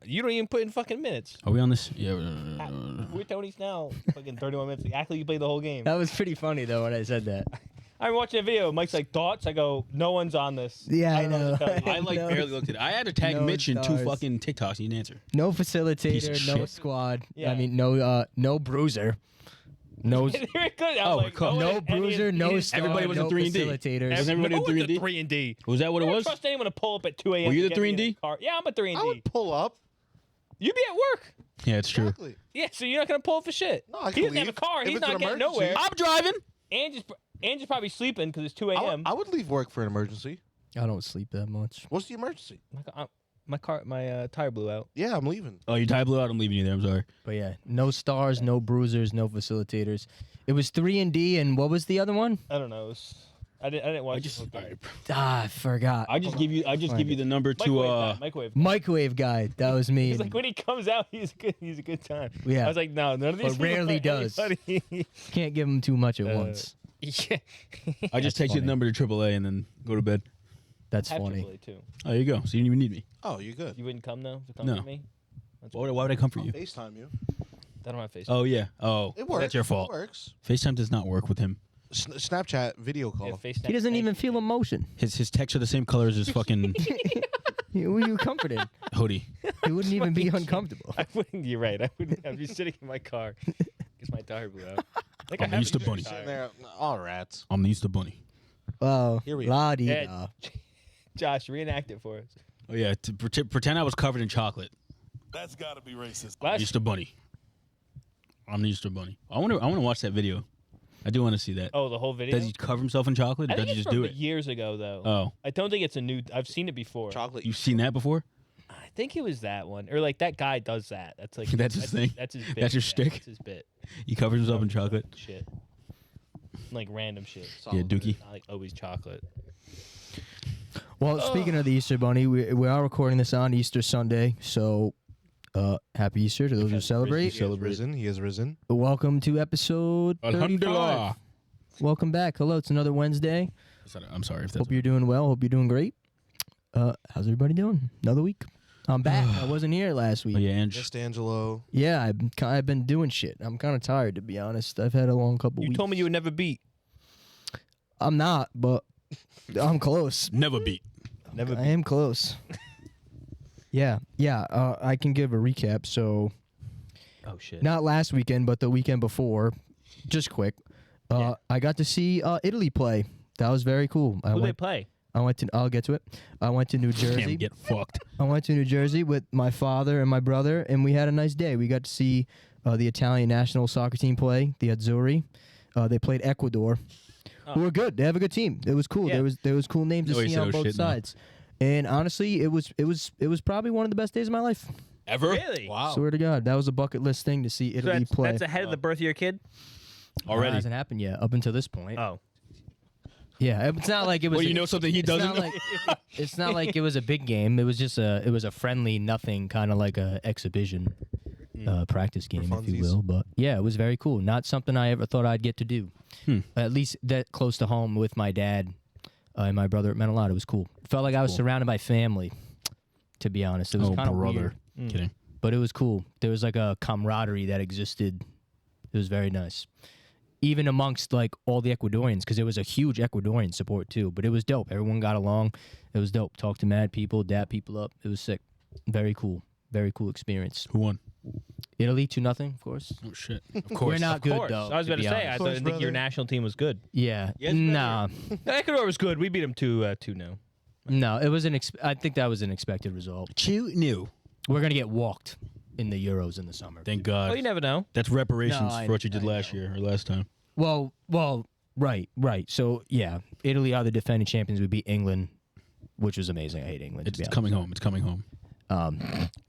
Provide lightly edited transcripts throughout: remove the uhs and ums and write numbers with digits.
You don't even put in fucking minutes. Are we on this? Yeah. We're Tony's now. Fucking 31 minutes. Act like you played the whole game. That was pretty funny though when I said that. I'm watching a video. Mike's like, thoughts? I go, no one's on this. Yeah, I don't know know. what to tell you. I No. barely looked at it. I had to tag No Mitch in 2 stars. fucking TikToks. He didn't answer. No Piece facilitator, of no shit. squad. Yeah. I mean, no bruiser. No, Very good. Oh, Like, cool. one- no and bruiser, no he's- star, Everybody was no in 3-and-D. facilitators. Wasn't everybody no in one's 3-and-D? 3-and-D. Was that what it I don't was? trust anyone to pull up at 2 a.m. Were you to the get me in 3-and-D? car. Yeah, I'm a 3-and-D. I would pull up. You be at work. Yeah, it's true. Exactly. Yeah, so you're not going to pull up for shit. No, I he can doesn't have a leave. car. If He's it's not an getting emergency. nowhere. I'm driving. Angie's probably sleeping because it's 2 I a.m. would leave work for an emergency. I don't sleep that much. What's the emergency? My tire blew out. Yeah, I'm leaving. Oh, your tie blew out. I'm leaving you there. I'm sorry. But yeah, no stars, no bruisers, no facilitators. It was 3-and-D, and what was the other one? I don't know. I didn't watch. All right. Ah, I forgot. I just give you the number to Microwave. Microwave guy. That was me. He's like when he comes out, he's a good time. Yeah. I was like, no, none of these. But rarely people are does. anybody. Can't give him too much at once. Yeah. I just That's text you the funny. number to AAA and then go to bed. That's Have funny. AAA too. Oh, there you go. So you didn't even need me. Oh, you're good. You wouldn't come though to come No. with me. Why would I come for I'll you? FaceTime you. I don't have Facebook. Oh yeah. Oh, It works. that's your fault. It works. FaceTime does not work with him. Snapchat video call. Yeah, FaceTime. He doesn't even feel emotion. His texts are the same color as his fucking Who are you comforted? hoodie. He wouldn't even be uncomfortable. I wouldn't. You're right. I wouldn't. I'd be sitting in my car because my tire blew out. Like I'm I have used to a bunny. tire. Sitting there, all rats. I'm the Easter Bunny. Oh, Here we go. la-di-da. Josh, reenact it for us. Oh yeah. To pretend I was covered in chocolate. That's gotta be racist. Last Easter Bunny. I'm the Easter Bunny. I want to watch that video. I do want to see that. Oh, the whole video. Does he cover himself in chocolate, or I does think he it's just do from it? years ago though. Oh, I don't think it's a new. I've seen it before. Chocolate. you've seen that before? I think it was that one, or like that guy does that. That's like That's his thing? That's his. Bit. That's your Yeah, shtick? That's his bit. He covers himself in chocolate. Shit. Like random shit. Yeah, Dookie. Not like always chocolate. Well, speaking of the Easter Bunny, we are recording this on Easter Sunday, so happy Easter to those who celebrate. He has risen. He has risen. Welcome to episode 35. Alhamdulillah. Welcome back. Hello, it's another Wednesday. I'm sorry if that's. Hope you're doing well. Hope you're doing great. How's everybody doing? Another week. I'm back. I wasn't here last week. Oh yeah, and Just Angelo. Yeah, I've been doing shit. I'm kind of tired, to be honest. I've had a long couple You weeks. told me you would never beat. I'm not, but I'm close. never beat. Never. I am close. Yeah. I can give a recap. So, Oh shit. not last weekend, but the weekend before. Just quick. I got to see Italy play. That was very cool. Who they play? I'll get to it. I went to New Damn, Jersey. get fucked. I went to New Jersey with my father and my brother, and we had a nice day. We got to see the Italian national soccer team play, the Azzurri. They played Ecuador. Who were good. They have a good team. It was cool. Yeah. There was cool names to Oh, you see said on it was both shit, no. sides. And honestly, it was probably one of the best days of my life. Ever? Really? Wow. Swear to God, that was a bucket list thing to see So Italy that's, play. that's ahead of the birth of your kid. It Already. hasn't happened yet up until this point. Oh. Yeah, it's not like it was. Well, you know something he it's doesn't not know? like it's not like it was a big game. It was just a friendly nothing, kind of like a exhibition practice game, if you funsies. will. But yeah, it was very cool. Not something I ever thought I'd get to do. At least that close to home with my dad and my brother. It meant a lot. It was cool. Felt like I was surrounded by family. To be honest, it was kind of brother. weird, Kidding. but it was cool. There was like a camaraderie that existed. It was very nice. Even amongst like all the Ecuadorians, because there was a huge Ecuadorian support too. But it was dope. Everyone got along. It was dope. Talked to mad people, dap people up. It was sick. Very cool. Very cool experience. Who won? Italy 2-0, of course. Oh shit. Of We're course. not Of good course. though. I was to about to be say. I honest. didn't think your national team was good. Yeah. Yes, Nah. Ecuador was good. We beat them 2-0. No. It was I think that was an expected result. Chew new. We're gonna get walked in the Euros in the summer. Thank God. Well, you never know. That's reparations No, for what you did last year or last time. Well, right. So yeah, Italy are the defending champions. We beat England, which was amazing. I hate England. to It's be honest. coming home. It's coming home.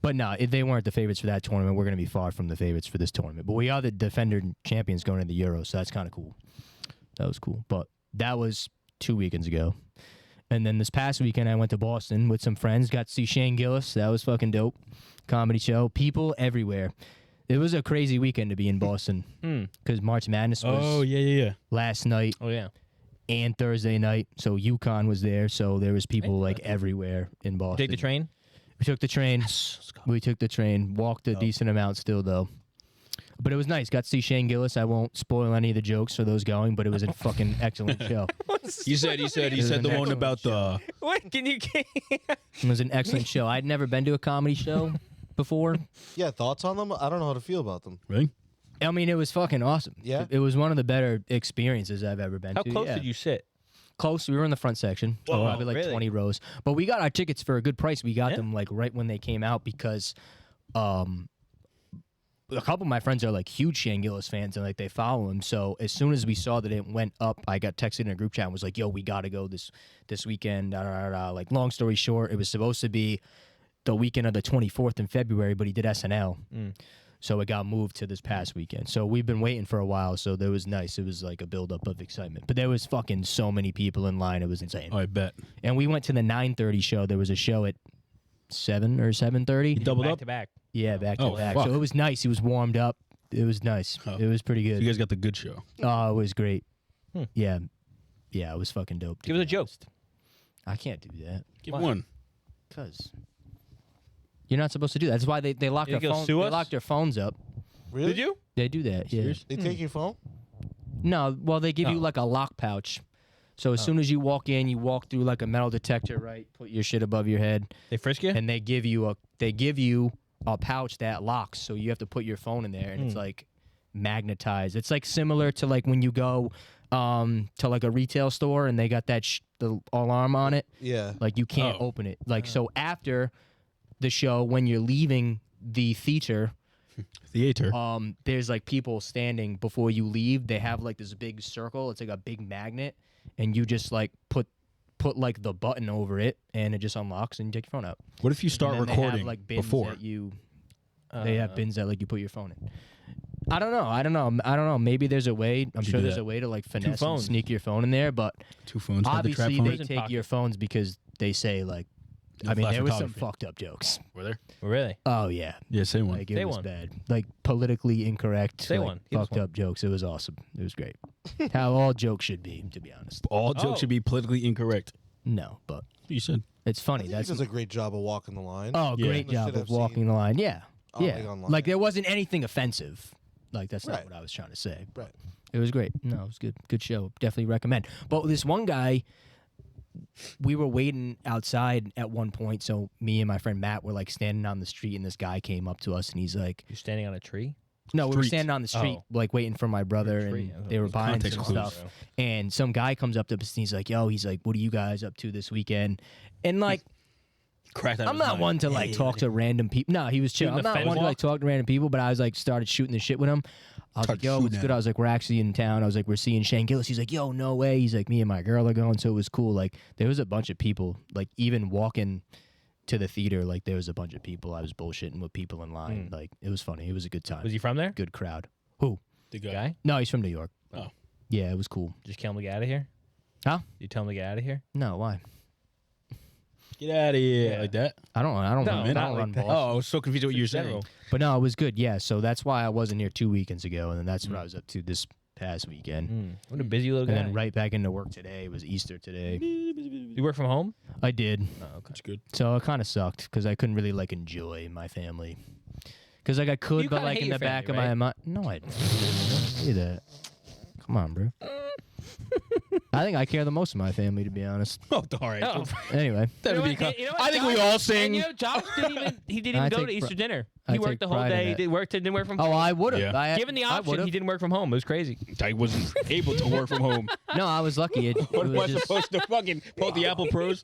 But no, if they weren't the favorites for that tournament, we're going to be far from the favorites for this tournament. But we are the defending champions going to the Euros, so that's kind of cool. That was cool. But that was 2 weekends ago. And then this past weekend, I went to Boston with some friends. Got to see Shane Gillis. That was fucking dope. Comedy show. People everywhere. It was a crazy weekend to be in Boston because March Madness was yeah. last night Oh yeah. and Thursday night. So UConn was there. So there was people like everywhere in Boston. Take the train. We took the train. Let's go. We took the train. Walked a decent amount still, though. But it was nice. Got to see Shane Gillis. I won't spoil any of the jokes for those going, but it was a fucking excellent show. He said the one about the. What can you? It was an excellent show. I'd never been to a comedy show before. Yeah, thoughts on them? I don't know how to feel about them. Really? I mean, it was fucking awesome. Yeah? It was one of the better experiences I've ever been How to. close yeah. did you sit? Close. We were in the front section. Whoa, Probably like really? 20 rows. But we got our tickets for a good price. We got Yeah. them like right when they came out because a couple of my friends are like huge Shane Gillis fans and like they follow him. So as soon as we saw that it went up, I got texted in a group chat and was like, "Yo, we got to go this weekend." Like long story short, it was supposed to be the weekend of the 24th in February, but he did SNL. So it got moved to this past weekend. So we've been waiting for a while. So that was nice. It was like a buildup of excitement. But there was fucking so many people in line. It was insane. Oh, I bet. And we went to the 9:30 show. There was a show at 7 or 7:30. Doubled back up. to back. Yeah, back to Oh, back. fuck. So it was nice. He was warmed up. It was nice. Oh. It was pretty So good. you guys got the good show. Oh, it was great. Hmm. Yeah. Yeah, it was fucking dope. to Give us be a joke. honest. I can't do that. Give Why? one. Because you're not supposed to do that. That's why they lock You their think he'll phone. sue They us? lock their phones up. Really? Did you? They do that. Yeah. Serious? They take your phone? No, well, they give you Oh. like a lock pouch. So as soon as you walk in, you walk through like a metal detector, right? Put your shit above your head, They frisk you? and they give you a pouch that locks. So you have to put your phone in there, and it's like magnetized. It's like similar to like when you go to like a retail store and they got that the alarm on it. Yeah. Like you can't Oh. open it. Like so after the show, when you're leaving the theater. Theater. There's like people standing before you leave. They have like this big circle. It's like a big magnet, and you just like put like the button over it, and it just unlocks, and you take your phone out. What if you start And then recording they have, like, bins before? that you. They have bins that like you put your phone in. I don't know. Maybe there's a way. I'm You sure do there's that. a way to like finesse and phones. sneak your phone in there, but Two phones. Had the trap obviously they phones. in take pocket. your phones because they say like. No I mean, flash there was some photography. fucked up jokes. Were there? Really? Oh yeah, Yeah, say one. like it Say was one. bad, like politically incorrect, Say like, one. Give us fucked one. up jokes. It was awesome. It was great. How all jokes should be, to be honest. All jokes Oh. should be politically incorrect. No, but You said. it's funny. He That's does a great job of walking the line. oh, Yeah. great The job shit of I've walking seen. the line. Yeah, Oh, yeah. like online. Like there wasn't anything offensive. Like that's not Right. what I was trying to say. But Right. it was great. No, it was good. Good show. Definitely recommend. But this one guy, we were waiting outside at one point. So me and my friend Matt were like standing on the street, and this guy came up to us, and he's like, You're standing on a tree? "No, we were Street. standing on the street, Oh. like waiting for my brother, Tree. and they were buying Context some clues. stuff." And some guy comes up to us, and he's like, "Yo," he's like, "What are you guys up to this weekend?" And like. Cracked out I'm his not mind. one to like talk to random people. No, he was chill. Shooting I'm the not fence one to walk? like talk to random people, but I was like started shooting the shit with him. I was Started like, yo, what's shooting good? at I was like, we're actually in town. I was like, we're seeing Shane Gillis. He's like, yo, no way. He's like, me and my girl are going. So it was cool. Like there was a bunch of people, like even walking to the theater, like there was a bunch of people. I was bullshitting with people in line. Like it was funny. It was a good time. Was he from there? Good crowd. Who? The guy. Guy? No, he's from New York. Oh. Yeah, it was cool. Just tell him to get out of here? Huh? You tell him to get out of here? No, why? Get out of here. Yeah. Like that? I don't No, run, I not don't like run that. balls. Oh, I was so confused what you were saying. General. But no, it was good. Yeah, so that's why I wasn't here 2 weekends ago, and then that's what I was up to this past weekend. What a busy little And guy. then right back into work today. It was Easter today. You work from home? I did. Oh, okay. That's good. So it kind of sucked because I couldn't really like enjoy my family. Because like I could, You but kinda like hate in your the back family, of my mind, no, I don't say that. Come on, bro. I think I care the most of my family, to be honest. Oh, all right. Oh. Anyway, That would be. I think we Josh- all And sing. you know, Josh didn't even I go take to Easter pri- dinner. I He take worked the whole pride in day. He that. didn't work from oh, home. I would have. Yeah. Given the I option, would've. he didn't work from home. It was crazy. I wasn't able to work from home. No, I was lucky. It What am I was just, supposed to fucking pull the Apple Pros?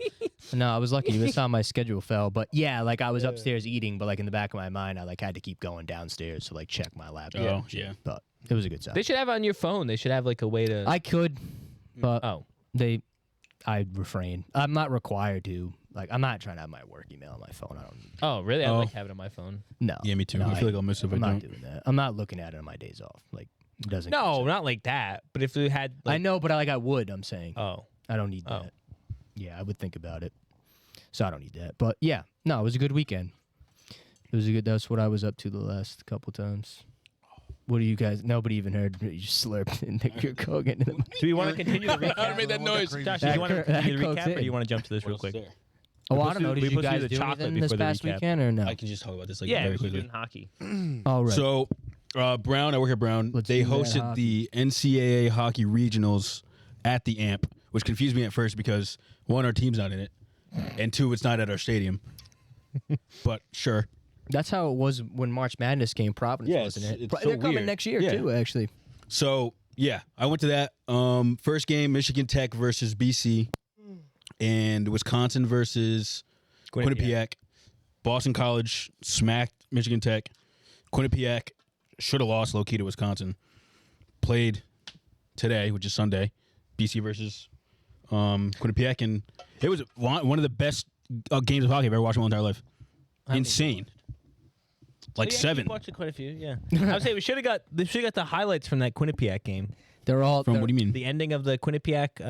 no, I was lucky. That's how my schedule fell. But yeah, like I was upstairs eating, but like in the back of my mind, I like had to keep going downstairs to like check my laptop. Oh, yeah. But it was a good time. They should have it on your phone. They should have like a way to. I could, but oh, I refrain. I'm not required to. Like, I'm not trying to have my work email on my phone. I don't. oh, really? I Oh. like having it on my phone. No. Yeah, me too. No, I feel like I'll miss it if I I'm not don't. doing that. I'm not looking at it on my days off. Like, it doesn't. No, concern me. not like that. But if we had, like, I know, but I would. I'm saying. Oh, I don't need Oh. that. Yeah, I would think about it. So I don't need that. But yeah, no, it was a good weekend. It was a good. That's what I was up to the last couple times. What do you guys? Nobody even heard. You just slurped and your coke into the. do we want to continue the recap? I made that noise. Josh, do you want to That continue the Coke's recap, or do in. you want to jump to this real What's quick? there? Oh, I supposed don't know. to- Did we you supposed to do guys the do chocolate anything this before the past recap. weekend or no? I can just talk about this like Yeah, very we quickly. in hockey. Oh, right. So, Brown, I work at Brown. Let's They do that hosted hockey. the NCAA hockey regionals at the AMP, which confused me at first because one, our team's not in it, and two, it's not at our stadium. But sure. That's how it was when March Madness came. Providence, Yeah, wasn't it? it's They're so coming weird. next year Yeah. too. Actually, So yeah, I went to that. First game, Michigan Tech versus BC, and Wisconsin versus Quinnipiac. Boston College smacked Michigan Tech. Quinnipiac should have lost low-key to Wisconsin. Played today, which is Sunday, BC versus Quinnipiac, and it was one of the best games of hockey I've ever watched in my entire life. Insane. Like Yeah, 7. I've watched quite a few. Yeah, I would say we should have got the highlights from that Quinnipiac game. they're all. From what do you mean? The ending of the Quinnipiac.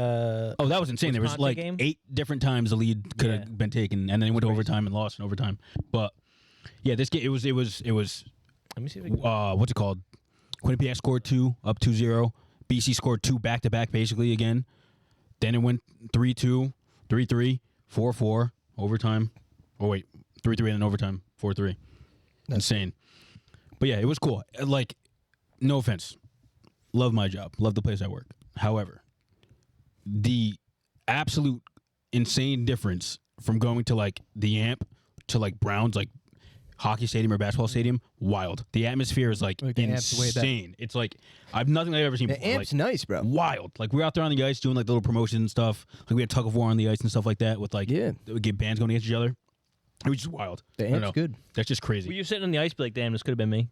Oh, that was insane. There was Wisconsin like game? 8 different times the lead could have Yeah. been taken, and then it went to overtime and lost in overtime. But yeah, this game it was Let me see if I can. what's it called? Quinnipiac scored 2, up 2-0. BC scored 2 back to back, basically again. Then it went 3-2, 3-3, 4-4, overtime. Oh wait, 3-3 and then overtime, 4-3. Insane. But yeah, it was cool. Like, no offense, love my job, love the place I work. However, the absolute insane difference from going to like the AMP to like Browns, like hockey stadium or basketball stadium, wild. The atmosphere is like Like, the Amp's way better. insane. It's like nothing I've ever seen The before. Amp's Like, nice, bro. wild. Like we were out there on the ice doing like little promotion and stuff. Like we had tug of war on the ice and stuff like that with like Yeah. we get bands going against each other. It was just wild. The I don't Amp's know. good. That's just crazy. Were you sitting on the ice, be like, damn, this could have been me?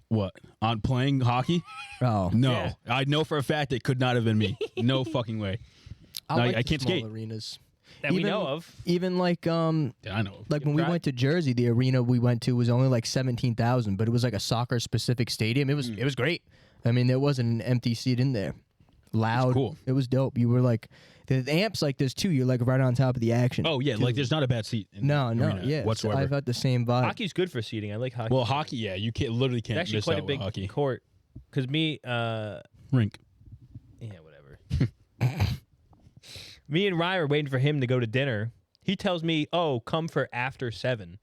What? On playing hockey? Oh, No. Yeah. I know for a fact it could not have been me. No fucking way. No, like I the can't small skate. arenas. That we Even- know of. Even like Yeah, I know. Like when we tried? went to Jersey, the arena we went to was only like 17,000, but it was like a soccer specific stadium. It was great. I mean, there wasn't an empty seat in there. Loud. cool. It was dope. You were like the amps like there's 2. You're like right on top of the action. Oh yeah, too. like there's not a bad seat. In no, the arena yeah. whatsoever. I've had the same vibe. Hockey's good for seating. I like hockey. Well, hockey, yeah, you can't literally can't it's actually miss quite out a big with hockey. court. Because me, Rink. yeah, whatever. Me and Ryan were waiting for him to go to dinner. He tells me, "Oh, come for after 7."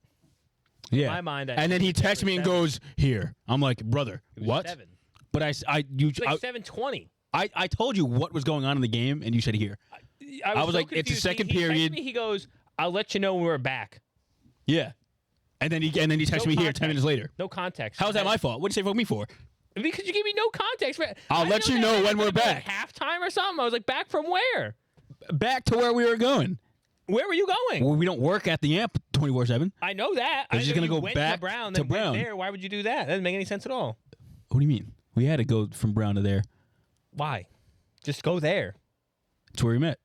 Yeah. my mind, I and then he think it was texts me and 7. goes, "Here." I'm like, "Brother, It was what?" 7. But It's like 7:20. I told you what was going on in the game, and you said here. I was so like, it's the confused. second he texted period. Me, he goes, "I'll let you know when we're back." Yeah. And then he texts No me here 10 context. minutes later. No context. How's that my fault? What did you say fuck me for? Because you gave me no context. I'll I let didn't you know that when we're happened about back. Halftime or something. I was like, back from where? Back to where we were going. Where were you going? Well, we don't work at the AMP 24/7. I know that. I was I just know gonna you go went back to Brown, to then Brown. went there. Why would you do that? That doesn't make any sense at all. What do you mean? We had to go from Brown to there. Why? Just go there. That's where we met.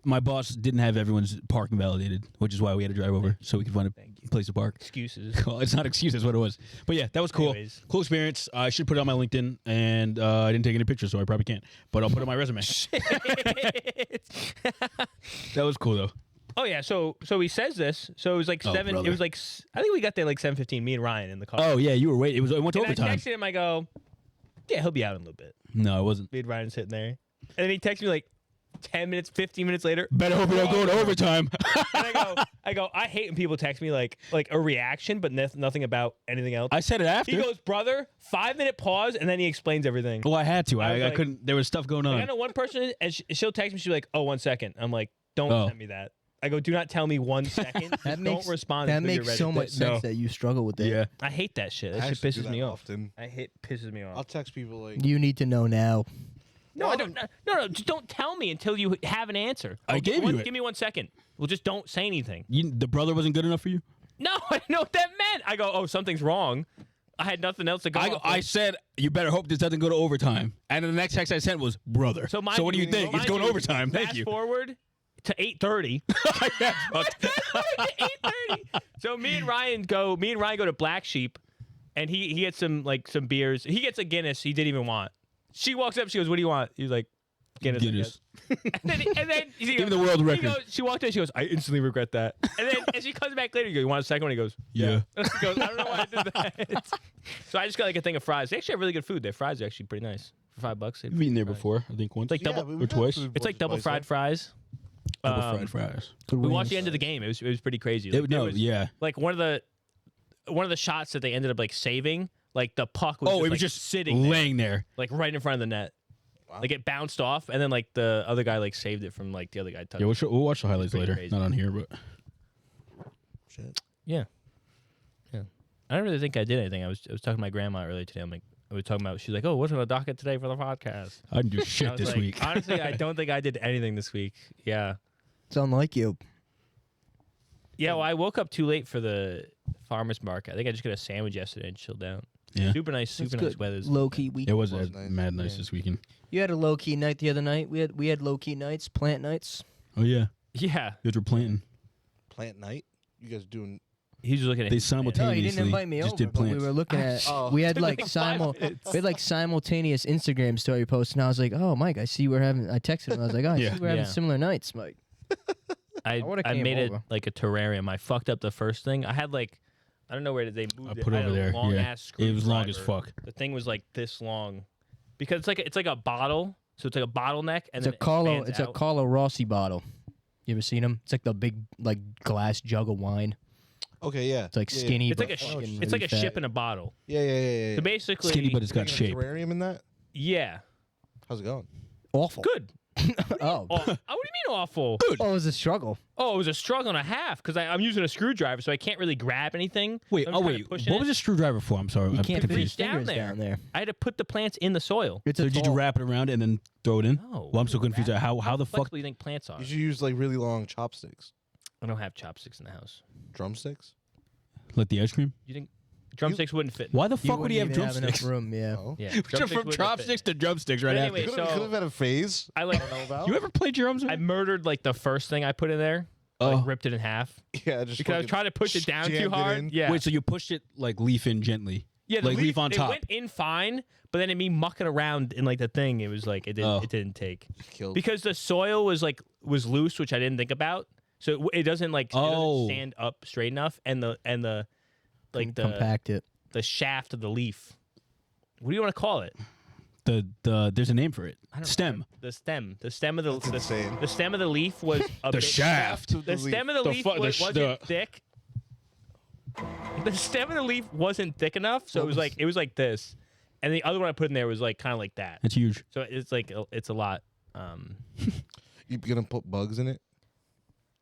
My boss didn't have everyone's parking validated, which is why we had to drive over so we could find Thank a you. place to park. Excuses. Well, it's not excuses, what it was. But yeah, that was cool. Anyways. Cool experience. I should put it on my LinkedIn, and I didn't take any pictures, so I probably can't. But I'll put it on my resume. That was cool though. Oh yeah. So he says this. So it was like Oh, 7. brother. It was like I think we got there like 7:15. Me and Ryan in the car. Oh yeah, you were waiting. It went to and I overtime. texted him. I go, yeah, he'll be out in a little bit. No, it wasn't. Me and Ryan sitting there, and then he texts me like 10 minutes, 15 minutes later. Better hope we don't go to overtime. And I hate when people text me like a reaction, but nothing about anything else. I said it after. He goes, brother, 5-minute pause, and then he explains everything. Well, I had to. I was I like- couldn't. There was stuff going Like, I on. know one person, and she'll text me. She's like, "Oh, 1 second." I'm like, "Don't Oh. send me that." I go, "Do not tell me 1 second. Just don't respond." That until you're makes ready." so much No. sense that you struggle with that. Yeah. I hate that shit. That I shit actually do pisses that me off. often. Pisses me I'll off. text people like, You need to know now. No, I don't. No. Just don't tell me until you have an answer. I Oh, gave you it. Give me 1 second. Well, just don't say anything. The brother wasn't good enough for you. No, I know what that meant. I go, "Oh, something's wrong." I had nothing else to go. off of. I said you better hope this doesn't go to overtime. And then the next text I sent was brother. So, mind what do you think? It's mind going to you, overtime. Thank fast you. forward to 8:30. Yeah, fuck. To 8:30. So me and Ryan go to Black Sheep, and he gets some beers. He gets a Guinness he didn't even want. She walks up. She goes, "What do you want?" He's like, "Guinness." I Guinness. guess. and then he Give me goes, the world record. She walked in. She goes, "I instantly regret that." And she comes back later. You go, "You want a second one?" He goes, Yeah. He goes, "I don't know why I did that." So I just got like a thing of fries. They actually have really good food. Their fries are actually pretty nice for $5. You've eaten there before, I think once. Like double- but we've or had twice. food It's like once or double twice fried there. fries. Double fried fries. Good We watched wings. the end of the game. It was pretty crazy. Like, there was, Yeah. like one of the shots that they ended up like saving. Like the puck was Oh, just, it was like, just sitting there, laying there. like right in front of the net. Wow. Like it bounced off, and then like the other guy like saved it from like the other guy touching. Yeah, we'll watch the highlights pretty later. crazy. Not on here, but Shit. Yeah. I don't really think I did anything. I was talking to my grandma earlier today. We were talking about. She's like, "Oh, what's on the docket today for the podcast?" I didn't do I shit was this like, week. Honestly, I don't think I did anything this week. Yeah. It's unlike you. Yeah. Well, I woke up too late for the farmers market. I think I just got a sandwich yesterday and chilled out. Yeah. Super nice weather. Low key week. It was Was nice. mad nice Yeah. this weekend. You had a low key night the other night. We had low key nights, plant nights. Oh yeah, Yeah. you guys were planting. Plant night? You guys doing? He was just looking at They his man. No, simultaneously you didn't invite me just over. did But we plants. were looking at. Oh. We had like Like 5 we had like simultaneous Instagram story posts, and I was like, "Oh, Mike, I see we're having." I texted him. I was like, "Oh, I Yeah. see we're having Yeah. similar nights, Mike." I would've I came made it over. like a terrarium. I fucked up the first thing. I had like I don't know where they moved I it. put it I had over a there. long Yeah, ass it was long as screwdriver. fuck. The thing was like this long, because it's like a bottle. So it's like a bottleneck, and It's then a Carlo. It It's a Carlo Rossi bottle. You ever seen them? It's like the big like glass jug of wine. Okay, yeah. It's like Yeah, skinny. It's like but a fucking it's like a really fat. ship in a bottle. Yeah. So basically, Skinny, but it's got Making a shape. terrarium in that? yeah, How's it going? Awful. good. Oh. What do you mean awful? Oh, it was a struggle. Oh, it was a struggle and a half because I'm using a screwdriver, so I can't really grab anything. Wait, I'm oh trying to wait, push what it. was the screwdriver for? I'm sorry, You I'm can't fit confused. your down fingers there. down there. I had to put the plants in the soil. It's So a did you tall- wrap it around and then throw it in? No. Well, I'm so confused. Wrap- How the fuck? flexible do you think plants are? You should use like really long chopsticks. I don't have chopsticks in the house. Drumsticks? Like the ice cream? You think drumsticks wouldn't fit? Why the You fuck would he have wouldn't even drumsticks? enough room, yeah. Oh. Yeah, From drumsticks wouldn't chopsticks fit. to drumsticks right But after. anyway, Could so have had a phase. I like know about. You ever played drums? I murdered like the first thing I put in there. Oh. Like ripped it in half Yeah, just because I was fucking trying to push it down jammed too it hard. in. Yeah, Wait, so you pushed it like leaf in gently? yeah, the like leaf on it top. went in fine, but then in me mucking around in like the thing, it was like it didn't Oh. it didn't take killed. because the soil was loose, which I didn't think about. So it doesn't like it Oh. doesn't stand up straight enough, and the like the Compact it. the shaft of the leaf. What do you want to call it? The there's a name for it. I don't know. Stem. The stem of the insane. the stem of the leaf was a The bit, shaft. The stem of the The leaf fu- the was, sh- wasn't the- thick. The stem of the leaf wasn't thick enough, so it was like this, and the other one I put in there was like kind of like that. That's huge. So it's like it's a lot. You gonna put bugs in it?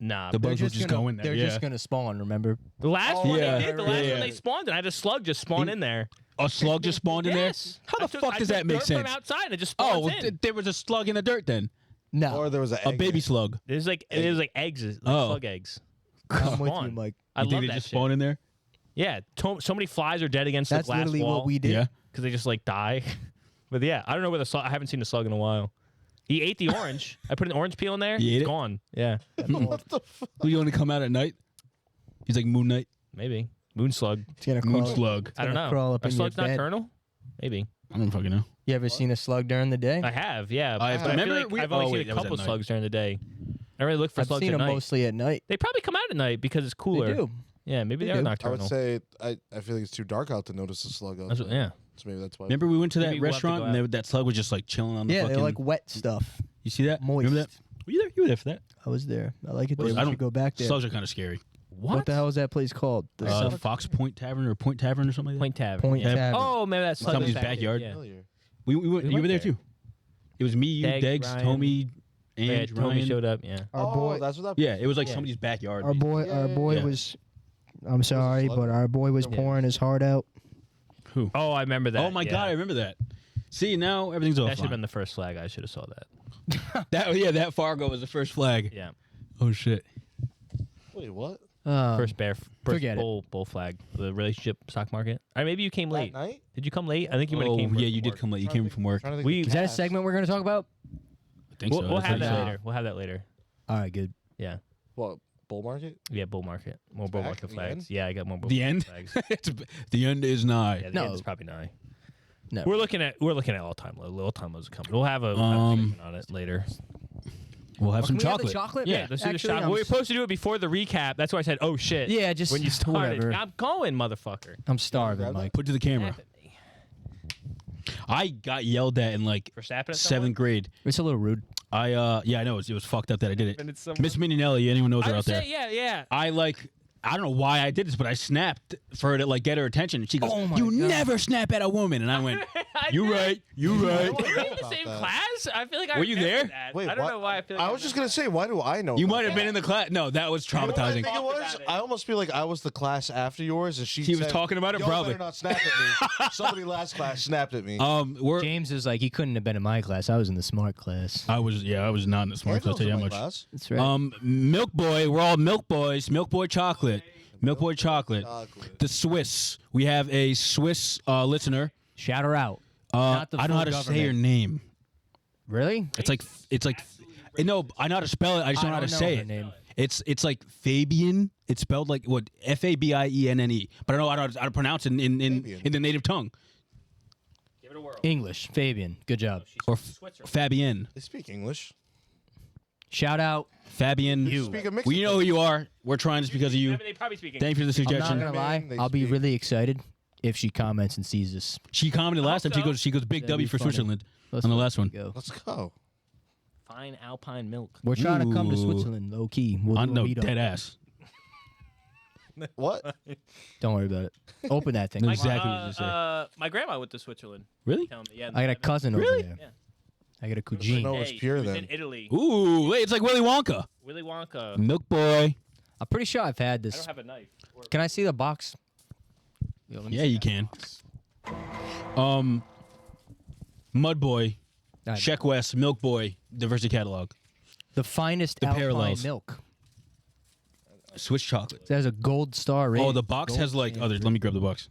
Nah, The bugs will just gonna, go in there. They're Yeah. just gonna spawn. Remember? the last Oh, one yeah, they did. The yeah, last yeah. one they spawned, and I had a slug just spawn in there. A slug just spawned in there. Yes. How I the took- fuck I does took that make dirt sense? From outside, and it just Oh, spawns well, in. there was a slug in the dirt then. No. Or there was A baby slug. There's like eggs, like Oh. slug eggs. I'm with you, Spawn. Mike. I You love think they that just shit. spawn in there? Yeah, so many flies are dead against That's the glass literally wall what we did. Yeah. because they just like die. But yeah, I don't know where the slug. I haven't seen the slug in a while. He ate the orange. I put an orange peel in there. He ate It's it? gone. Yeah, Will you only come out at night? He's like Moon Knight. maybe moon slug. It's gonna Moon crawl. slug. I don't gonna know. crawl up Are in your slugs bed. nocturnal? Maybe. I don't fucking know. You ever seen a slug during the day? I have. Yeah. I but I feel remember like we- I've only oh, seen wait, a that was couple at night. slugs during the day. I really look for I've slugs seen at them night. mostly at night. They probably come out at night because it's cooler. They do. Yeah, maybe They they are do. I nocturnal. would say I feel like it's too dark out to notice a slug out. That's what, there. yeah. So maybe that's why. Remember we went to that Maybe we'll have to restaurant go and out. that slug was just like chilling on the Yeah, fucking. they're like wet stuff. You see that? Moist. Remember that? Were you there? You were there for that. I was there. I like it Well, there. I We don't- should go back there. Slugs are kind of scary. What the hell is that place called? The Fox Point Tavern or Point Tavern or something like that. Point Tavern. Point yeah. Tavern. Oh, maybe that's Somebody's backyard. Yeah. Familiar. We went, We you went were there there. too. It was me, you, Degs, Degs, Ryan. Tommy, Yeah, and Tommy Ryan. showed up. Yeah. Our boy, that's what that. Yeah, it was like Yeah. somebody's backyard. our boy Yeah. was. I'm sorry, slug? but our boy was Yeah. pouring his heart out. Who? Oh, I remember that. Oh my yeah. god, I remember that. See, now everything's off. That should have been the first flag. I should have saw that. That Fargo was the first flag. Yeah. Oh shit. Wait, what? First forget it. bull flag. The relationship stock market. Or maybe you came late. That night? Did you come late? I think you might have Oh came. yeah, from you did work. come late. You came from work. Trying to think We- of Is that a cast. segment we're going to talk about? I think We'll, so. we'll That's have what that you said. later. We'll have that later. All right, good. Yeah. What bull market? Yeah. Bull market. More bull back market at the flags. end? Yeah, I got more bull The market end. flags. The end is nigh. Yeah, the No. end is probably nigh. No. We're looking at all time low. All time lows are coming. We'll have a segment on it later. We'll have Oh, some can we have the chocolate. chocolate? Yeah, let's do the Actually, shot. I'm We were s- supposed to do it before the recap. That's why I said, "Oh shit." Yeah, just when you started. whatever. I'm going, motherfucker. I'm starving, Grab that? Mike. Put to the camera. Snap at me. I got yelled at in like For snapping at someone? 7th grade. It's a little rude. Yeah, I know it was fucked up that I did it. And it's Miss Mininelli, anyone knows I her would out there. say, yeah. I don't know why I did this, but I snapped for her to like get her attention. And she goes, Oh my "You God. never snap at a woman." And I went, "You right, you right." Were we in the about same that. class? I feel like I Were you remember there? That. Wait, I don't what? know why I feel like I was just gonna say, why do I know? You about might have that? been in the class. No, that was You know what I traumatizing. think it Talked was? about it. I almost feel like I was the class after yours, and she was said, talking about it, "Y'all probably." better not snap at me. Somebody last class snapped at me. We're James is like, he couldn't have been in my class. I was in the smart class. I was not in the smart class. I'll Angelo's tell you in how my much. class. That's right. Milk Boy. We're all Milk Boys. Milk Boy chocolate. Milk Boy chocolate. Chocolate. The Swiss. We have a Swiss listener. Shout her out. Not the I don't know how to full say her government. name. Really? It's like no. I know how to spell it. I just don't know how to say her it. name. It's like Fabian. It's spelled like what? Fabienne. But I don't know how to pronounce it in the native tongue. Give it a whirl. English. Fabian. Good job. Or Switzerland. Fabienne. They speak English. Shout out. Fabian. Speak a mix. We know who you are. We're trying this because of you. They probably speak Thank you for the I'm suggestion. not gonna lie. They I'll be speak. really excited if she comments and sees this. She commented last time. so. She goes big That'd W be for funny. Switzerland Let's on the let last one. Go. Let's go. Fine Alpine milk. We're trying to come to Ooh. Switzerland, low key. We'll do a No, meetup. dead ass. What? Don't worry about it. Open that thing. No, Come on. exactly what you say. My grandma went to Switzerland. Really? Tell me, yeah. I got a cousin Really? over there. Yeah. I got a No, cousine. it's pure it was then. in Italy. Ooh, wait, it's like Willy Wonka. Willy Wonka. Milk Boy. I'm pretty sure I've had I this. don't have a knife. Or- Can I see the box? Yo, let me Yeah, see you that can. box. Mud Boy. All right. Sheck West. Milk Boy. Diversity Catalog. The finest The Alpine parallels. milk. Swiss chocolate. There's a gold star rating. Oh, the box Gold has like standard. others. Let me grab the box.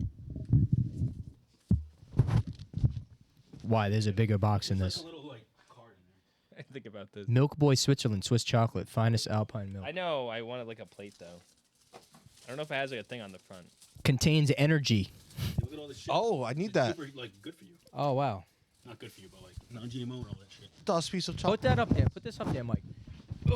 Why? There's a bigger box in this. Think about this. Milk Boy Switzerland, Swiss chocolate, finest Alpine milk. I know. I wanted like a plate though. I don't know if it has like a thing on the front. Contains energy. Look at all this shit. Oh, I need that. Super, like, good for you. Oh wow. Not good for you, but like non-GMO and all that shit. Dust piece of Put chocolate. that up there. Put this up there, Mike. That.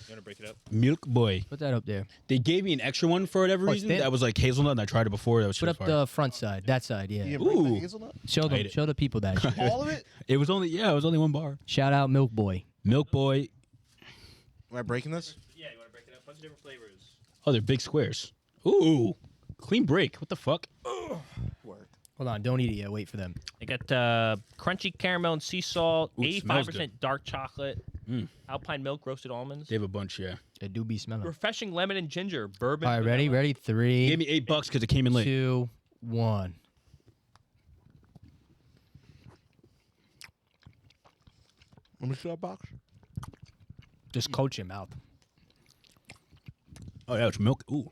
You want to break it up? Milk Boy. Put that up there. They gave me an extra one for whatever Oh, it's reason. thin? That was like hazelnut, and I tried it before. That was Put super up fire. the front side. That side, yeah. You break the Ooh. hazelnut? Show I them. ate it. Show the people that. shit. All of it? It was only one bar. Shout out Milk Boy. Milk Boy. Am I breaking this? Yeah. You want to break it up? Bunch of different flavors. Oh, they're big squares. Ooh, clean break. What the fuck? Work. Hold on. Don't eat it yet. Wait for them. They got crunchy caramel and sea salt, Ooh, smells 85% dark chocolate, Mm. Alpine milk, roasted almonds, They have a bunch, yeah. They do be smelling. refreshing lemon and ginger, bourbon. All right. Ready? vanilla. Ready? They 3, gave me $8 because it came in late. 2, 1. Let me see that box. Just coat your mouth. Oh yeah, it's milk. Ooh.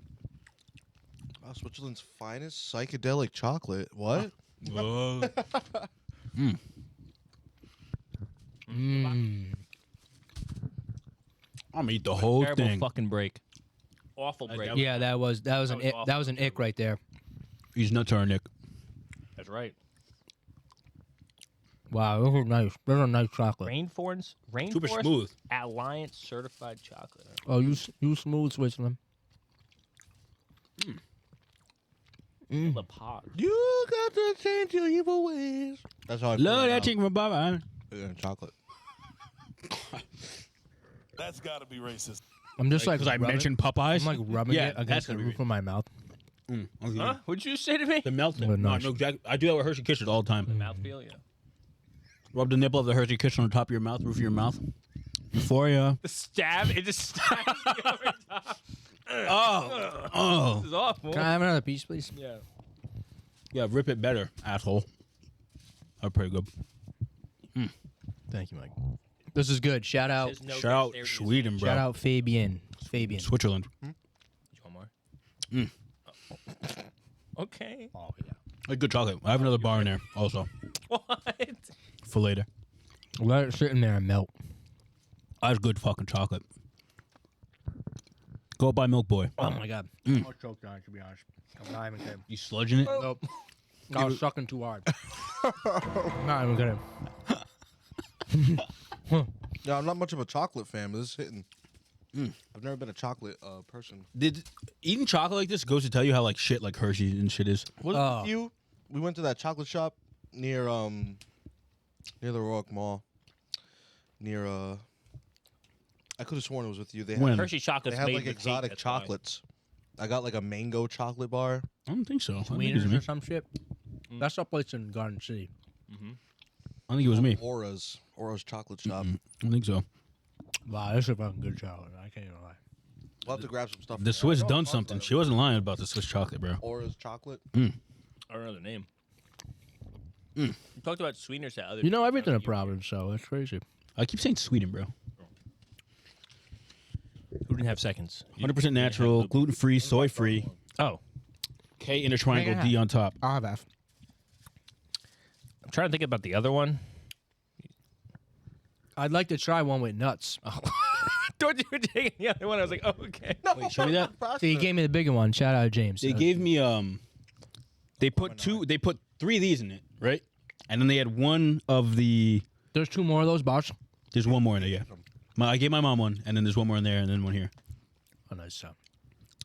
Wow, Switzerland's finest psychedelic chocolate. What? Whoa. Mmm. I'm gonna eat the whole Terrible thing. fucking break. Awful break. that Yeah, that was an was ick, awful. that was an ick right there. These nuts are Nick. That's right. Wow, those are nice. Those are nice chocolate. Rainforest Super smooth. Alliance certified chocolate. Oh, you smooth Switzerland. The pod. You got to change your evil ways. That's how I feel Love right that now. chicken from Baba. Yeah, chocolate. That's gotta be racist. I'm just like Because I rubbing- mentioned Popeyes. I'm like rubbing Yeah, it that's against the gonna be roof of my mouth. Okay. Huh? What'd you say to me? The melting. Oh, No, nice. no, exactly. I do that with Hershey Kisses all the time. Mouthfeel, yeah. Rub the nipple of the Hershey Kiss on the top of your mouth, roof of your mouth. Euphoria. The stab, it just stabs you over top. Oh. This is awful. Can I have another piece, please? Yeah. Yeah, rip it better, asshole. That's pretty good. Thank you, Mike. This is good. Shout out. There's no Shout out dexterity. Sweden, bro. Shout out Fabian. Fabian. Switzerland. You want more? Okay. Oh yeah. Like good chocolate. I have another bar in there also What? for later. Let it sit in there and melt. That's good fucking chocolate. Go buy Milk Boy. Oh my god. I was choked on it, to be honest. I'm not even kidding. You sludging it? Nope. I was sucking too hard. Not even kidding. Yeah, I'm not much of a chocolate fan, but this is hitting. I've never been a chocolate person. Did eating chocolate like this goes to tell you how like shit like Hershey and shit is? Was Oh. it with you? We went to that chocolate shop near the Royal Mall. near I could have sworn it was with you. They When? had, Hershey chocolates they had made like with hate, exotic that's why. chocolates. I got like a mango chocolate bar. I don't think so. I think it was Wieners me. or some shit. That's a place in Garden City. I think it was me. Aura's chocolate shop. I think so. Wow, this is a fucking good chocolate. I can't even lie. We'll have to grab some stuff. The from Swiss there. I know done I've talked something. about She wasn't lying about the Swiss chocolate, bro. Aura's chocolate. I don't know the name. We talked about sweeteners that other. You know everything in Providence, so that's crazy. I keep saying Sweden, bro. Who didn't have seconds? 100% natural, gluten free, soy free. Oh, K in a triangle, Make it D on top. I'll have half. I'm trying to think about the other one. I'd like to try one with nuts. Don't you were taking the other one? I was like, oh, okay. Wait, show me that. See, he gave me the bigger one. Shout out James. They gave me They put three of these in it, right? And then they had one of the. There's 2 more of those, boss. There's one more in there, yeah. I gave my mom one, and then there's one more in there, and then one here. Oh, nice stuff.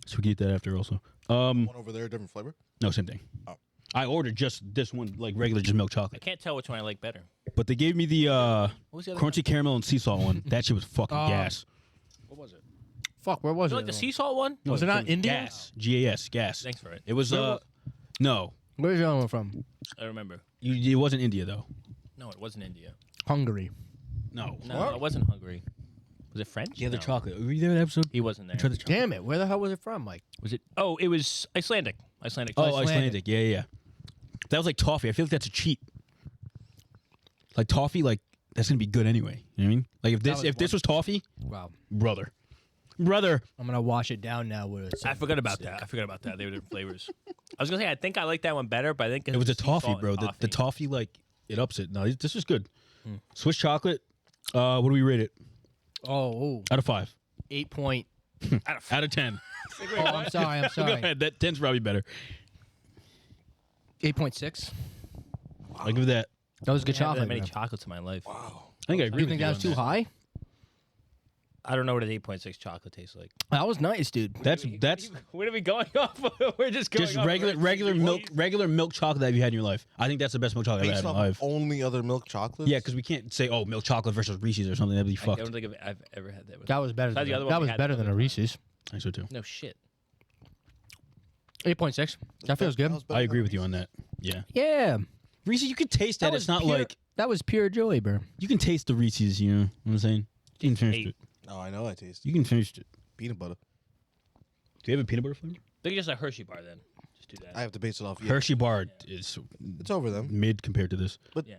So we can eat that after also. One over there, different flavor. No, same thing. Oh. I ordered just this one, like regular, just milk I chocolate. can't tell which one I like better. But they gave me the What was the other crunchy caramel and sea salt one. That shit was fucking gas. What was it? Fuck, where was You it? like the sea salt one? Was it not India? Gas. Gas. Gas. Thanks for it. It was no. Where's the other one from? I remember. It wasn't India though. No, it wasn't India. Hungary. No. No, it wasn't Hungary. Was it French? The other No. chocolate. Were you there that episode? He wasn't there. Tried the chocolate. Damn it. Where the hell was it from, Mike? Was it? Oh, it was Icelandic. Icelandic. Oh, Icelandic. Icelandic. Yeah. That was like toffee. I feel like that's a cheat. Like toffee, like that's gonna be good anyway. You know what I mean? Like if this was toffee, Wow. brother. I'm going to wash it down now with I forgot about that. They were different flavors. I was gonna say I think I like that one better, but I think It was the a toffee, sea salt bro. and The toffee, like it ups it. No, this is good. Swiss chocolate. What do we rate it? Oh, Out of 5. 8 point. Out of 10. Oh, I'm sorry. Go ahead. That 10's probably better. 8.6. I'll give that. That was good I haven't had chocolate. that many man. chocolates in my life. I think I agree You with think you that was on too high? I don't know what an 8.6 chocolate tastes like. That was nice, dude. That's What are we going off of? We're just going just off regular milk chocolate that you've had in your life. I think that's the best milk chocolate I've Based had in off my life. only other milk chocolates. Yeah, because we can't say milk chocolate versus Reese's or something. That'd be I fucked. don't think I've ever had that. That was better. Besides Than, the other one that we was had better the than a other Reese's. I think so too. No shit. 8.6. That feels good. I agree with you on that. Yeah, Yeah. Reese's, you can taste that. was It's not pure- like that was pure joy, bro. you can taste the Reese's. You know what I'm saying? You can finish 8. it. No, I know I taste You can finish it. peanut butter. Do you have a peanut butter flavor? Think just a Hershey bar then. Just do that. I have to base it off. Yeah. Hershey bar is It's over them. mid compared to this. Yeah.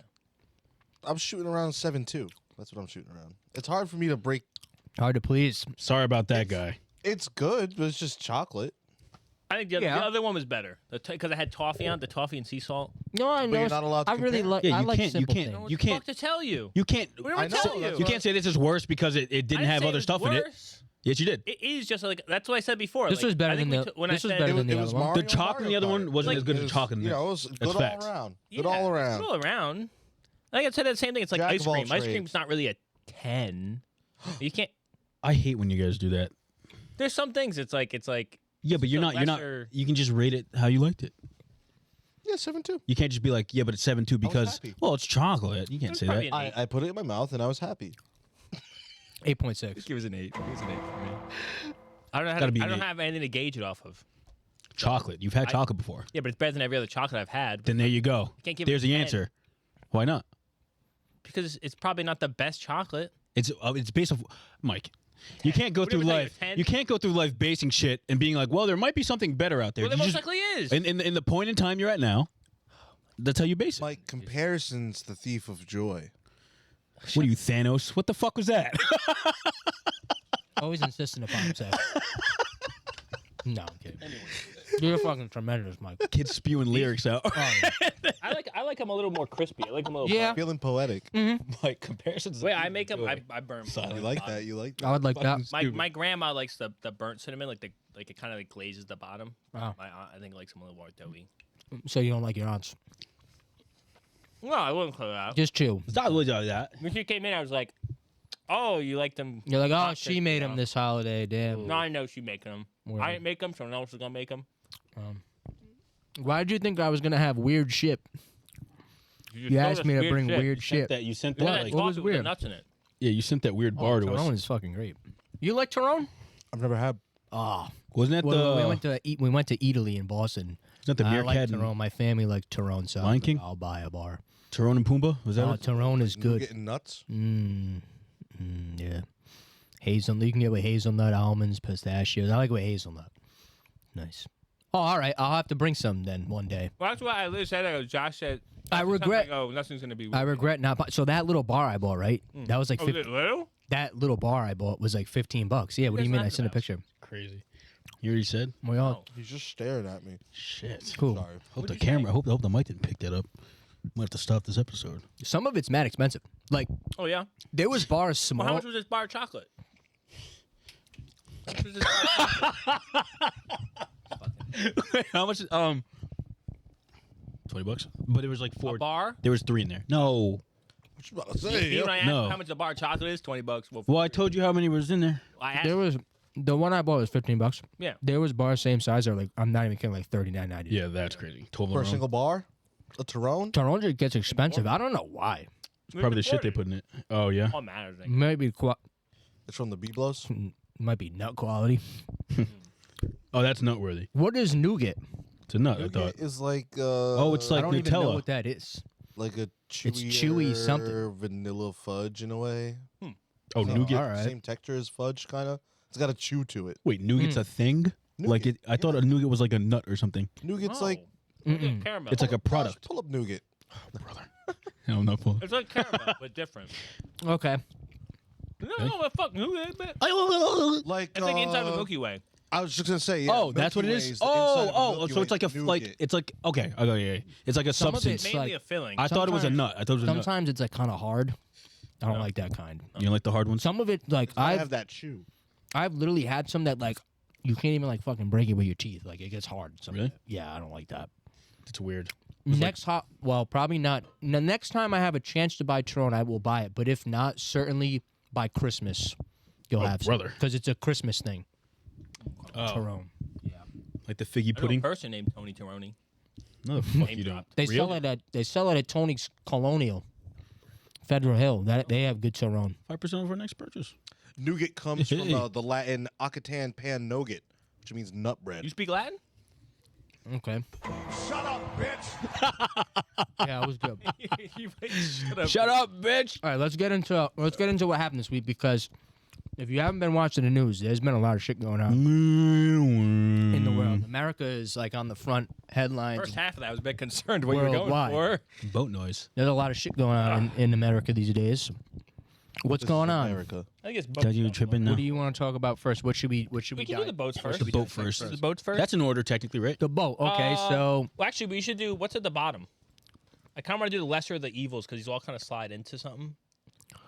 I'm shooting around 7.2. That's what I'm shooting around. It's hard for me to break. Hard to please. Sorry about that guy. It's good, but it's just chocolate. I think the other one was better because I had toffee on the toffee and sea salt. No, I know. you're not allowed to I really compare. like. Yeah, I you like can't- you simple can't- things. What You the can't- fuck to tell you? You can't. What am I I know, telling that's you? You can't say this is worse because it didn't I have say other it stuff was in it. worse. Yes, you did. It is just like that's what I said before. This like, was better I think than we the- took- when this I was said better It than the was other one. Mario The chocolate in the other Kart. one wasn't Like, as good It as was, the chocolate in you this. know, it was That's good facts. all around. Yeah, Good all around. All around. Like I said, the same thing. It's like Jack ice of all cream. Ice trades. cream's not really a 10. You can't. I hate when you guys do that. There's some things. It's like Yeah, but you're a not. You're not. lesser- You can just rate it how you liked it. Yeah, 7.2. You can't just be like, yeah, but it's 7.2 because happy. well, it's chocolate. You can't say probably that. an 8. I put it in my mouth and I was happy. 8.6. Give us an 8. Give us an 8 for me. I don't know. Gotta be I an don't 8. have anything to gauge it off of. Chocolate. You've had chocolate before. Yeah, but it's better than every other chocolate I've had. Then there you go. can't give it There's a the 10. answer. Why not? Because it's probably not the best chocolate. It's based off Mike. You can't go What did through I tell you, life. 10? You can't go through life basing shit and being like, well, there might be something better out there. Well, there You most just- likely is. in the point in time you're at now, that's how you base it. Like, comparison's the thief of joy. What are you, Thanos? What the fuck was that? Always insisting upon himself. No, I'm kidding. You're fucking tremendous, Mike. Kid spewing lyrics out. I like them a little more crispy. I like them a little. Yeah. Feeling poetic. Like comparisons. Wait, I make them. I burn. You like that? You like that? I would like that. My grandma likes the burnt cinnamon, like it kind of like glazes the bottom. Wow. My aunt, I think, likes them a little more doughy. So you don't like your aunts? No, I wouldn't call it out. Just chill. It's not really that. When she came in, I was like, "Oh, you like them?" You're like, oh, hot she crispy, made huh?" them this holiday. Damn. No, I know she making them. Word. I didn't make them. Someone else is gonna make them. Why did you think I was gonna have weird shit? You asked me to bring weird shit. You sent Well, that. that Like, What was coffee with the weird? nuts in it. Yeah, you sent that weird bar to Tyrone us. is fucking great. You like Tyrone? I've never had. Oh, Wasn't that well, we the went to Italy in Boston. wasn't that the I beer like cat? Tyrone. My family likes Tyrone, so Lion King? I'll buy a bar. Tyrone and Pumbaa? Was that Oh, it? Tyrone is good. Getting nuts. Yeah. Hazelnut. You can get with hazelnut, almonds, pistachios. I like with hazelnut. Nice. Oh, all right. I'll have to bring some then one day. Well, that's why I literally said. Josh said. I regret. Oh, nothing's gonna be. I regret not. So that little bar I bought, right? That was like Oh, is it little? that little bar I bought was like $15. Yeah. What do you mean? I sent a picture. Crazy. You already said? We all He's just staring at me. Shit. cool. Sorry. Hope the camera. I hope the mic didn't pick that up. Might have to stop this episode. Some of it's mad expensive. Like Oh yeah. there was bars Well, small. how much was this bar of chocolate? How much was this bar of chocolate? How much? $20. But it was like A four. bar? There was 3 in there. No. What you about to Me say? when I asked No. how much the bar of chocolate is, $20. Well, I told you how many was in there. I asked. There was the one I bought was $15. Yeah. There was bars same size or like I'm not even kidding, like $39.90. Yeah, that's crazy. For a Toblerone. single bar? A Tyrone? Tyrone just gets expensive. I don't know why. Probably the shit they put in it. Oh yeah. All matters. Like. Maybe It's from the Biblos. might be nut quality. Oh, that's noteworthy. What is nougat? It's a nut. I thought. Nougat is like Oh, it's like I don't even know Nutella. what that is. like a chewy, It's chewy something. vanilla fudge in a way. Oh, nougat. all right. Same texture as fudge, kind of. It's got a chew to it. Wait, nougat's a thing? Like Nougat, it? I thought a nougat was like a nut or something. Nougat's Oh. like Caramel. It's like a product. pull up nougat. Brother. I don't know. It's like caramel, but different. Okay. No, but fuck nougat. But Like it's like inside of a Milky Way. I was just gonna say. Yeah, Oh, that's what it Milky Way is. the inside of a Oh, Milky so it's Way like a nougat. it's like okay, yeah. It's like a Some of substance. it's Mainly like- a filling. I thought it was a sometimes- nut. I thought it was a nut. Sometimes it's like kind of hard. I don't like that kind. You don't like the hard ones? Some of it, like I I've have that chew. I've literally had some that like you can't even like fucking break it with your teeth. Like it gets hard. Some of Really? it. Yeah, I don't like that. It's weird. Next well, probably not. The next time I have a chance to buy Tyrone, I will buy it. But if not, certainly by Christmas, you'll Oh, have brother. because it's a Christmas thing. Oh, Tyrone. like the figgy I know a pudding? person named Tony Tironi. No, the fuck Name you don't. dropped. They Real? sell it at Tony's Colonial, Federal Hill. That they have good Tyrone. 5% over next purchase. Nougat comes from Hey. the Latin Occitan pan nougat, which means nut bread. You speak Latin? Okay. Shut up, bitch. Yeah, it was good. Shut up, bitch. All right, let's get into what happened this week because if you haven't been watching the news, there's been a lot of shit going on in In the world. America is like on the front headlines. First half of that I was a bit concerned what you were going Worldwide. for. Boat noise. There's a lot of shit going on in America these days. What's This going is on? America. I think it's boats. Did you now. tripping now? What do you want to talk about first? What should we We can do dive- the boats what first. should we The boat dive first. The boats first. That's in order, technically, right? The boat. Okay, so Well, actually, we should do what's at the bottom. I kind of want to do the lesser of the evils because these all kind of slide into something.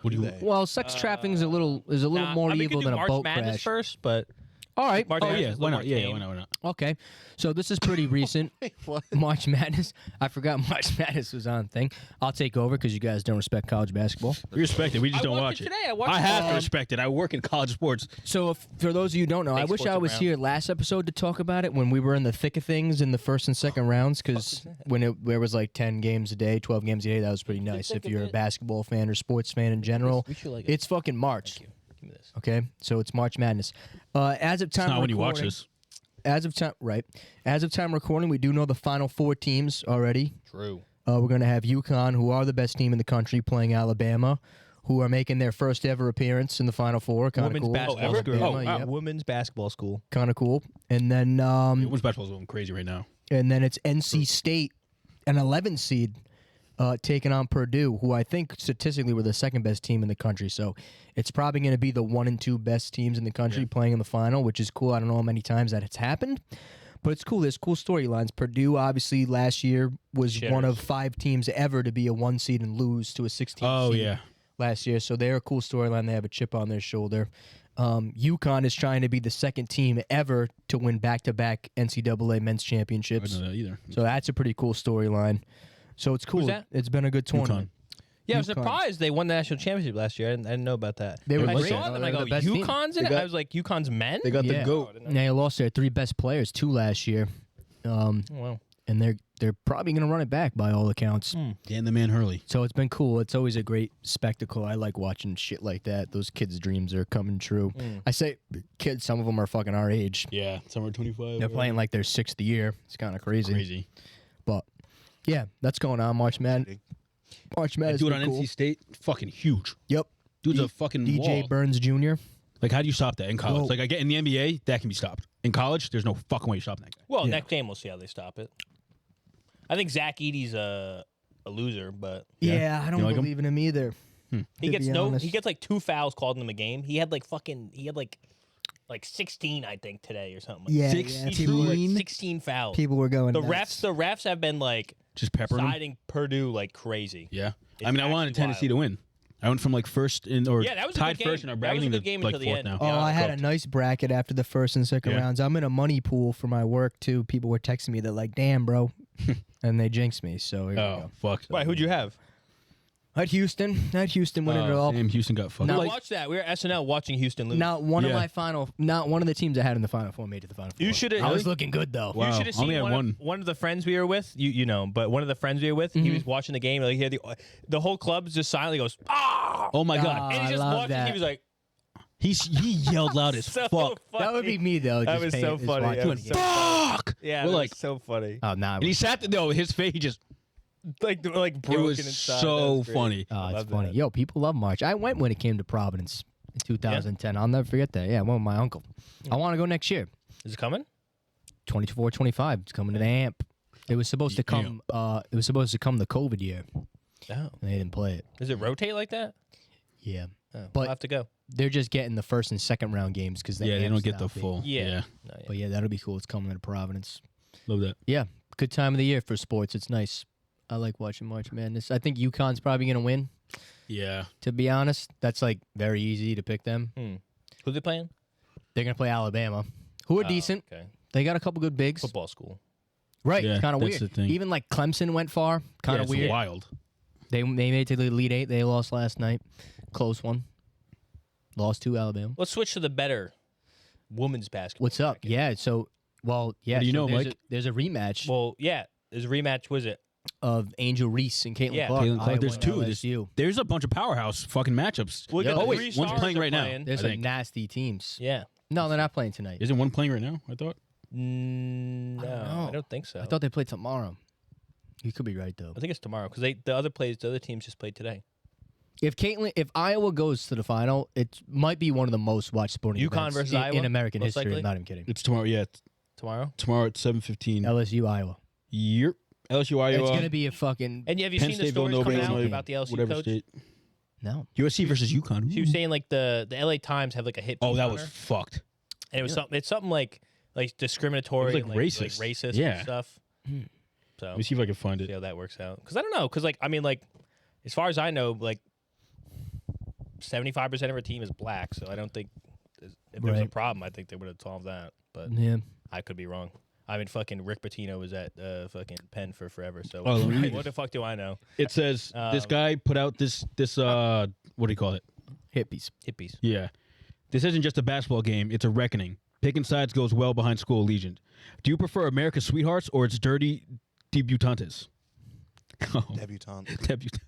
What do you? They- well, sex trafficking is a little more I mean, we evil could do than a March boat Madness crash. first, but All right. March Oh Madness yeah, is a why little not? more Yeah, tame. why not? Why not? Okay. So this is pretty recent. What? March Madness. I forgot March Madness was on thing. I'll take over because you guys don't respect college basketball. We respect it. We just I don't watched watch it it. today. I watched have it. to respect it. I work in college sports. So for those of you who don't know, I Make wish I sports was around. here last episode to talk about it when we were in the thick of things in the first and second rounds because there was like 10 games a day, 12 games a day, that was pretty nice if you're a basketball fan or sports fan in general. We should like it. It's fucking March. Give me this. Okay, so it's March Madness. As of time It's not when you watch recording- this. As of time recording, we do know the final 4 teams already. True. We're going to have UConn, who are the best team in the country, playing Alabama, who are making their first ever appearance in the Final Four. Kind of Women's cool. basketball ever? school. Oh, wow. Yep. Women's basketball school. Kind of cool. And then Women's basketball's going crazy right now. it's NC State, an 11 seed, taking on Purdue, who I think statistically were the second best team in the country. So it's probably going to be the 1 and 2 best teams in the country playing in the final, which is cool. I don't know how many times that it's happened, but it's cool. There's cool storylines. Purdue, obviously, last year was one of 5 teams ever to be a 1 seed and lose to a 16 Oh seed yeah. last year. So they're a cool storyline. They have a chip on their shoulder. UConn is trying to be the second team ever to win back-to-back NCAA men's I championships. don't know that either. So that's a pretty cool storyline. So it's cool. that? It's been a good tournament. Yeah, I was UConn. surprised they won the national championship last year. I didn't know about that. They were I great. saw them. I They're go, the best team. UConn's in They it? got- I was like, UConn's men? They got Yeah. the goat. They lost their 3 best players, 2 last year. Well, and they're probably going to run it back by all accounts. Dan the Man Hurley. So it's been cool. It's always a great spectacle. I like watching shit like that. Those kids' dreams are coming true. I say kids, some of them are fucking our age. Yeah, summer 25. They're playing like their 6th year. It's kind of crazy. But yeah, that's going on. March Madness. March Madness. Dude on cool. NC State, fucking huge. Yep. Dude's a fucking DJ wall. Burns Jr. Like, how do you stop that in college? Whoa. Like, I get in the NBA, that can be stopped. In college, there's no fucking way you stop that guy. Well, Yeah. next game we'll see how they stop it. I think Zach Edey's a loser, but Yeah, I don't You like him? believe in him either. he To gets be honest. he gets like 2 fouls called in him a game. He had like 16, I think, today or something. Like Yeah, that. yeah, He threw like 16? 16 fouls. People were going The nuts. refs have been like Just peppering him. siding Purdue like crazy. Yeah. It's I mean, I wanted actually Tennessee wild. to win. I went from like first in or Yeah, that was a tied good game. first in our That was a bragging good to game like until the fourth end. now. Oh, Yeah, I had a Croft. nice bracket after the first and second Yeah. rounds. I'm in a money pool for my work too. People were texting me. They're like, "Damn, bro," and they jinxed me. So here we Oh, go. fuck. Wait, who'd you have? I had Houston winning it all. Damn, Houston got fucked. No, Like, watch that. We were at SNL watching Houston lose. Not one Yeah. not one of the teams I had in the Final Four made it to the Final Four. You shoulda- I was looking good though. Wow. You should have Only seen had one. one of the friends we were with. You know, but one of the friends we were with, he was watching the game. Like he had the whole club just silently goes, ah! oh my Ah. god, And I he just love watched it. that. He was like, he yelled loud as so fuck. funny. That would be me though. That just was paying- so just funny. watching That the was game. so funny. Fuck. Yeah, We're that like, was so funny. Oh, nah. and he sat there. No, his face, he just. Like It broken was inside. That so was great. funny. Oh, it's Love funny. that. Yo, people love March. I went when it came to Providence in 2010. I'll never forget that. Yeah, I went with my uncle. I want to go next year. Is it coming? 24-25. It's coming to the AMP. It was supposed to come. It was supposed to come the COVID year, Oh. and they didn't play it. Does it rotate like that? Yeah, Oh, But- I'll have to go. they're just getting the first and second round games because Yeah, they don't get the full. Yeah. Yeah. No, yeah. But yeah, that'll be cool. It's coming to Providence. Love that. Yeah, good time of the year for sports. It's nice. I like watching March Madness. I think UConn's probably gonna win. Yeah. To be honest, that's like very easy to pick them. Who they playing? They're gonna play Alabama, who are Oh, decent. Okay. They got a couple good bigs. Football school. Right, Yeah, it's kind of that's weird. the thing. Even like Clemson went far. Kind Yeah, of it's weird. wild. They made it to the Elite Eight. They lost last night. Close one. Lost to Alabama. Let's switch to the better women's basketball. What's up? bracket. Yeah. So, well, yeah. What do you so know, there's Mike? there's a rematch Well, yeah. There's a rematch. Was it? of Angel Reese and Caitlin Yeah. Clark. Caitlin Clark. Iowa There's and two. There's, LSU. there's a bunch of powerhouse fucking matchups. Well, we got Oh, the wait, three one's stars playing are right now. playing. There's I some think. nasty teams. Yeah. No, they're not playing tonight. Isn't one playing right now? I thought. No, know. I don't think so. I thought they played tomorrow. You could be right though. I think it's tomorrow because the other teams just played today. If Iowa goes to the final, it might be one of the most watched sporting UConn events versus in Iowa, American most history. likely? I'm not even kidding. It's tomorrow. Yeah, Tomorrow. tomorrow at 7:15. LSU Iowa. Yep. LSU Iowa. It's gonna be a fucking And have you Penn seen the State, stories Villanova, coming out Illinois, about the LSU whatever coach? state. no. USC versus UConn. She was saying like the LA Times have like a hit. Oh, piece that on was her, fucked. and it was something. It's something like discriminatory, It was, and, like, racist. racist Yeah. and stuff. So Let me see if I can find see it. how that works out. Because I don't know. Because I mean, as far as I know, 75% of her team is black. So I don't think if there was a Right. problem, I think they would have solved that. But Yeah. I could be wrong. I mean, fucking Rick Pitino was at fucking Penn for forever. So Oh, let me read what the fuck do I know? It says this guy put out this what do you call it? Hippies. Hippies. Yeah. This isn't just a basketball game, it's a reckoning. Picking sides goes well behind school allegiance. Do you prefer America's Sweethearts or its dirty debutantes? Oh, Debutante.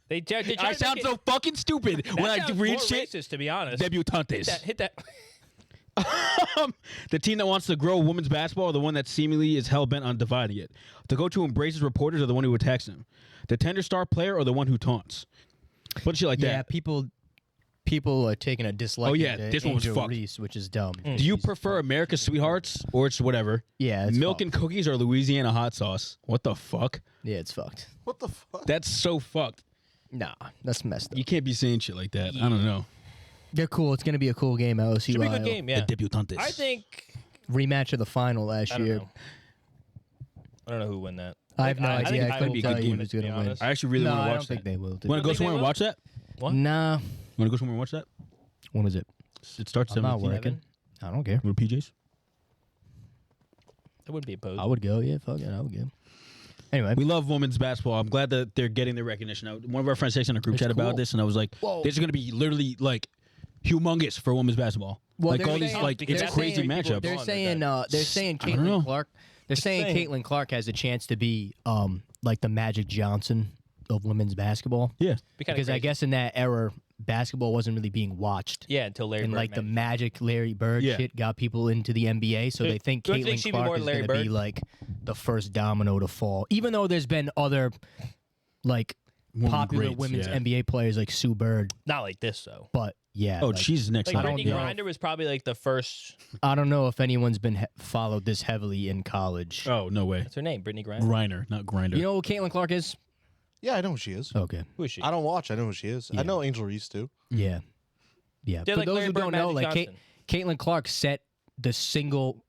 They try to I make sound it- so fucking stupid when I That sounds read more shit. racist, to be honest. Debutantes. Hit that. The team that wants to grow women's basketball or the one that seemingly is hell-bent on dividing it? The coach who embraces reporters or the one who attacks them? The tender star player or the one who taunts? Put shit like Yeah, that. people are taking a dislike. Oh, yeah, to this one was Angel fucked. Reese, which is dumb. Do you prefer America's Sweethearts or it's whatever? Yeah, it's Milk fucked. and cookies or Louisiana hot sauce? What the fuck? Yeah, it's fucked. What the fuck? That's so fucked. Nah, that's messed up. You can't be saying shit like that. I don't know. They're cool. It's gonna be a cool game. LSU Should be a good Iowa. game, yeah. The debutantes. I think. Rematch of the final last I don't year. know. I don't know who won that. I have no I idea. think I Iowa couldn't will be a tell good you game, who's to be gonna win. honest. I actually really No, want I to don't watch think that. they will. Want to Don't go think somewhere they and will? watch that? What? Nah. Want to go somewhere and watch that? When is it? It starts I'm not 17. working. I don't care. Go to PJs? That wouldn't be opposed. I would go. Yeah, fuck it. I would go. Anyway, We love women's basketball. I'm glad that they're getting the recognition. One of our friends texted in a group It's chat about cool. this, and I was like, Whoa. this is going to be literally like humongous for women's basketball. Well, like they're all these saying- like because it's they're crazy saying people matchups. are they're on saying that. they're saying I don't know. Caitlin Clark. They're saying Caitlin Clark has a chance to be like the Magic Johnson of women's basketball. Yeah. Because I guess in that era, basketball wasn't really being watched. Yeah, until Larry And Bird. like the Magic Larry Bird Yeah. shit got people into the NBA, so they think don't you think Caitlin she'd be more Clark is Larry going to be Bird? like the first domino to fall. Even though there's been other like popular greats, women's yeah. NBA players like Sue Bird, Not like this though. but yeah. Oh, like, she's next Like level. Brittany know. Griner was probably like the first. I don't know if anyone's been followed this heavily in college. Oh, no way. What's her name? Brittany Griner. Griner, not Grinder. You know who Caitlin Clark is? Yeah, I know who she is. Okay. Who is she? I don't watch. I know who she is. Yeah. I know Angel Reese too. Yeah. Yeah. They're For like those Larry who Bird, don't know, Magic like Johnson. Caitlin Clark set the single.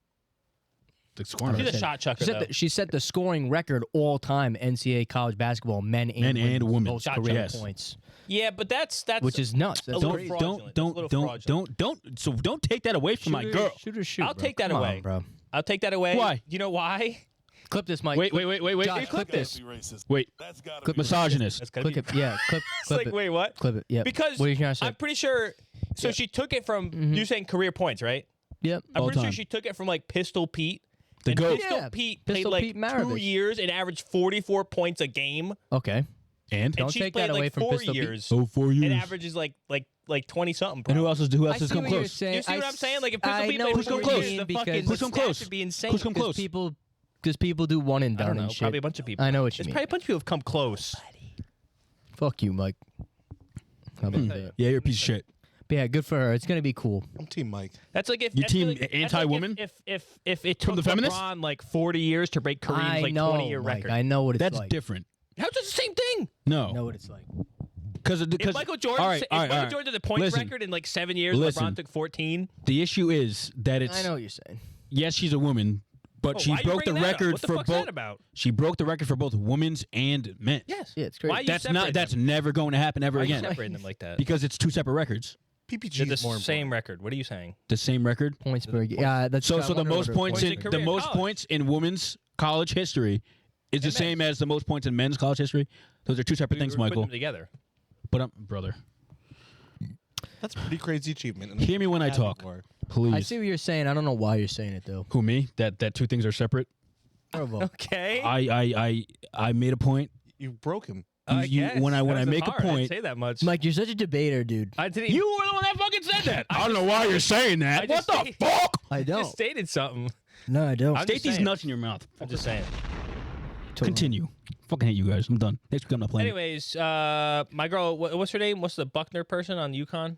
the scoring. She's a said- shot chucker though. She set the scoring record all time NCAA college basketball, men and women. Most Shot career chuckers. points, Yeah, but that's which is nuts. That's little crazy. fraudulent. It's a little fraudulent. Don't take that away from my girl. Shoot or shoot. I'll bro. take that Come away. on, bro. I'll take that away. Why? You know why? Clip this, Mike. Wait. Josh, clip this. Wait. Clip Misogynist. That's gotta Clip be. it. Yeah, clip It's like, it. wait, what? Clip it. Yeah. Because what are you trying to say? I'm pretty sure. So she took it from you saying career points, right? Yep. I'm All pretty sure time. she took it from like Pistol Pete. The and GOAT. Pistol Yeah, Pete Pistol played Pete like 2 Maravich. years and averaged 44 points a game. Okay. And Don't she take played that away like from 4 Pistol Pete. years. oh, 4 years. And averages like 20 something. And who else is I has see come what you're close? saying. You see what I'm saying? Like if Pistol I Pete know played what 4 you years, mean the because fucking Who's come stats close? should be insane. Who's come close? Because people do one and I done don't know. and shit. Probably a bunch of people. I know what you There's mean. probably a bunch of people who've come close. Fuck you, Mike. How about that? Yeah, you're a piece of shit. But yeah, good for her. It's gonna be cool. I'm Team Mike. That's like if You that's team like, that's like anti-woman? If it From took the feminists? LeBron like 40 years to break Kareem's I like know, 20-year Mike. record. I know what it's That's like. different. How's it the same thing? I No, know what it's like. because If Michael Jordan, all right, if all right, Michael all right. Jordan did the points Listen. record in like 7 years, Listen. LeBron took 14. The issue is that it's I know what you're saying. yes, she's a woman, but Oh, she why you broke the bringing that up? record What the for fuck's that both. about? She broke the record for both women's and men. Yes. Yeah, it's crazy. Why you That's separating not. That's them? never going to happen ever Why are you again separating them like that? because it's 2 separate records. PPG They're the is more same record. What are you saying? The same record. Points per game. Yeah, that's So I the wonder most what points it- in career the in most college. points in women's college history is the same as the most points in men's college history. Those are 2 separate things, We were putting Michael. them together. But brother, That's a pretty crazy achievement. and hear me when I happy talk, for her. please. I see what you're saying. I don't know why you're saying it though. Who me? That 2 things are separate. Bravo. Okay. I made a point. You broke him. I you- guess. when I That wasn't make a hard. I didn't point- say that much. Mike, you're such a debater, dude. I didn't. You were the one that fucking said that. I don't know why you're saying that. I What just the say- fuck? I just don't. stated something. No, I don't. I'm State just these saying. nuts in your mouth. I'm just saying. Continue. Fucking hate you guys. I'm done. Next week I'm not playing. Anyways, my girl, what's her name? What's the Buckner person on UConn?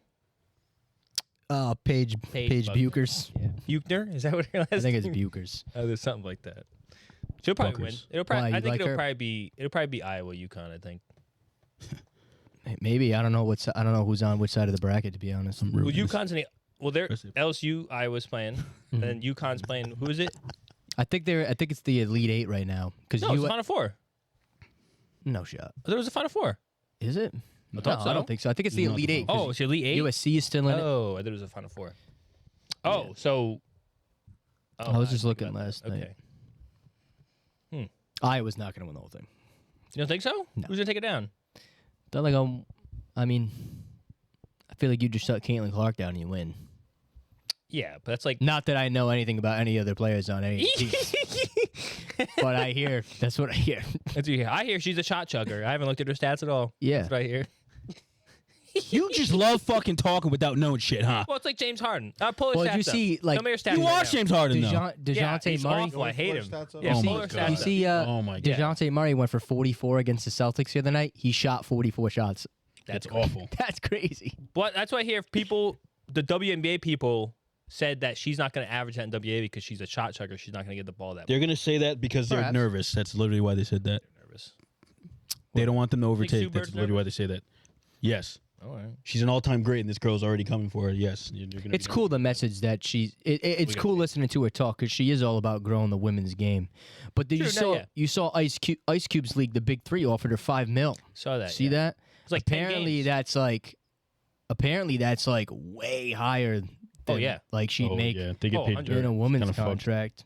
Paige Buckner. Bukers. Buchner? Is that what her last I think it's name? Bukers. Oh, there's something like that. She'll probably win. Buckers. It'll probably. Why, I you think like it'll her? probably be Iowa, UConn. I think. Maybe I don't know I don't know who's on which side of the bracket to be honest. Well, UConn's in the. Well, they're Aggressive. LSU. Iowa's playing. Then UConn's playing. Who is it? I think it's the Elite Eight right now because No, it's the Final Four. no shot. There was a Final Four. Is it? No, thought so. I don't think so. I think it's the Not Elite the Eight. Final 'cause Oh, it's the Elite Eight. USC is still in it. Oh, I thought it was a Final Four. Oh, so. Oh, I was just forgot looking that. last night. Okay. Iowa's not going to win the whole thing. You don't think so? No. Who's gonna take it down? Don't like I mean, I feel like you just shut Caitlin Clark down and you win. Yeah, but that's like. Not that I know anything about any other players on any team, but I hear that's what I hear. That's what you hear. I hear she's a shot chugger. I haven't looked at her stats at all. Yeah. That's what I hear. You just love fucking talking without knowing shit, huh? Well, it's like James Harden. Pull his Well, stats did you see, up. like- Tell me your stats You right watch now. James Harden though. Yeah, DeJounte he's Murray. awful. I hate him. Stats up. Yeah, Oh pull my her God. stats You up. see, Oh my God. DeJounte Murray went for 44 against the Celtics the other night. He shot 44 shots. That's awful. That's crazy. But that's why I hear people, the WNBA people, said that she's not going to average that in WNBA because she's a shot chugger. She's not going to get the ball that They're gonna say that because they're Perhaps. nervous. That's literally why they said that. nervous. They don't want them to Sue overtake. That's Bird's literally why they say that. Yes. All right. She's an all-time great, and this girl's already coming for her. Yes. You're gonna It's be cool the message that it's cool listening to her talk because she is all about growing the women's game. But did you saw Ice Cube's league, the Big Three, offered her $5 million. Saw that. See yeah. that? It's like 10 apparently games. that's like way higher. Oh, Than, yeah. like she'd Oh, make yeah. They get paid 100. in a dirt. woman's Kinda fucked. contract,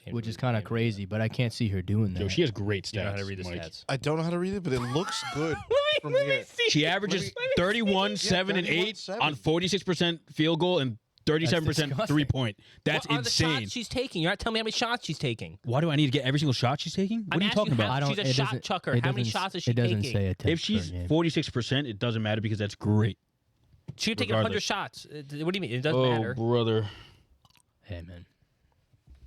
Can't which read- is kind of can't read crazy. But I can't see her doing that. Yo, she has great stats. You know how to read the Mike. stats. I don't know how to read it, but it looks good from here. She averages 31, 7, and 8 31, on 46% field goal and 37% disgusting. 3-point. That's What are the insane. shots she's taking? You're not telling me how many shots she's taking. Why do I need to get every single shot she's taking? What I'm are you asking talking how- about? She's a it shot doesn't- chucker. it How many doesn't- shots is she It doesn't taking? say a If she's 46%, it doesn't matter because that's great. She could take 100 Regardless. shots. What do you mean? It doesn't Oh, matter. brother. Hey, man.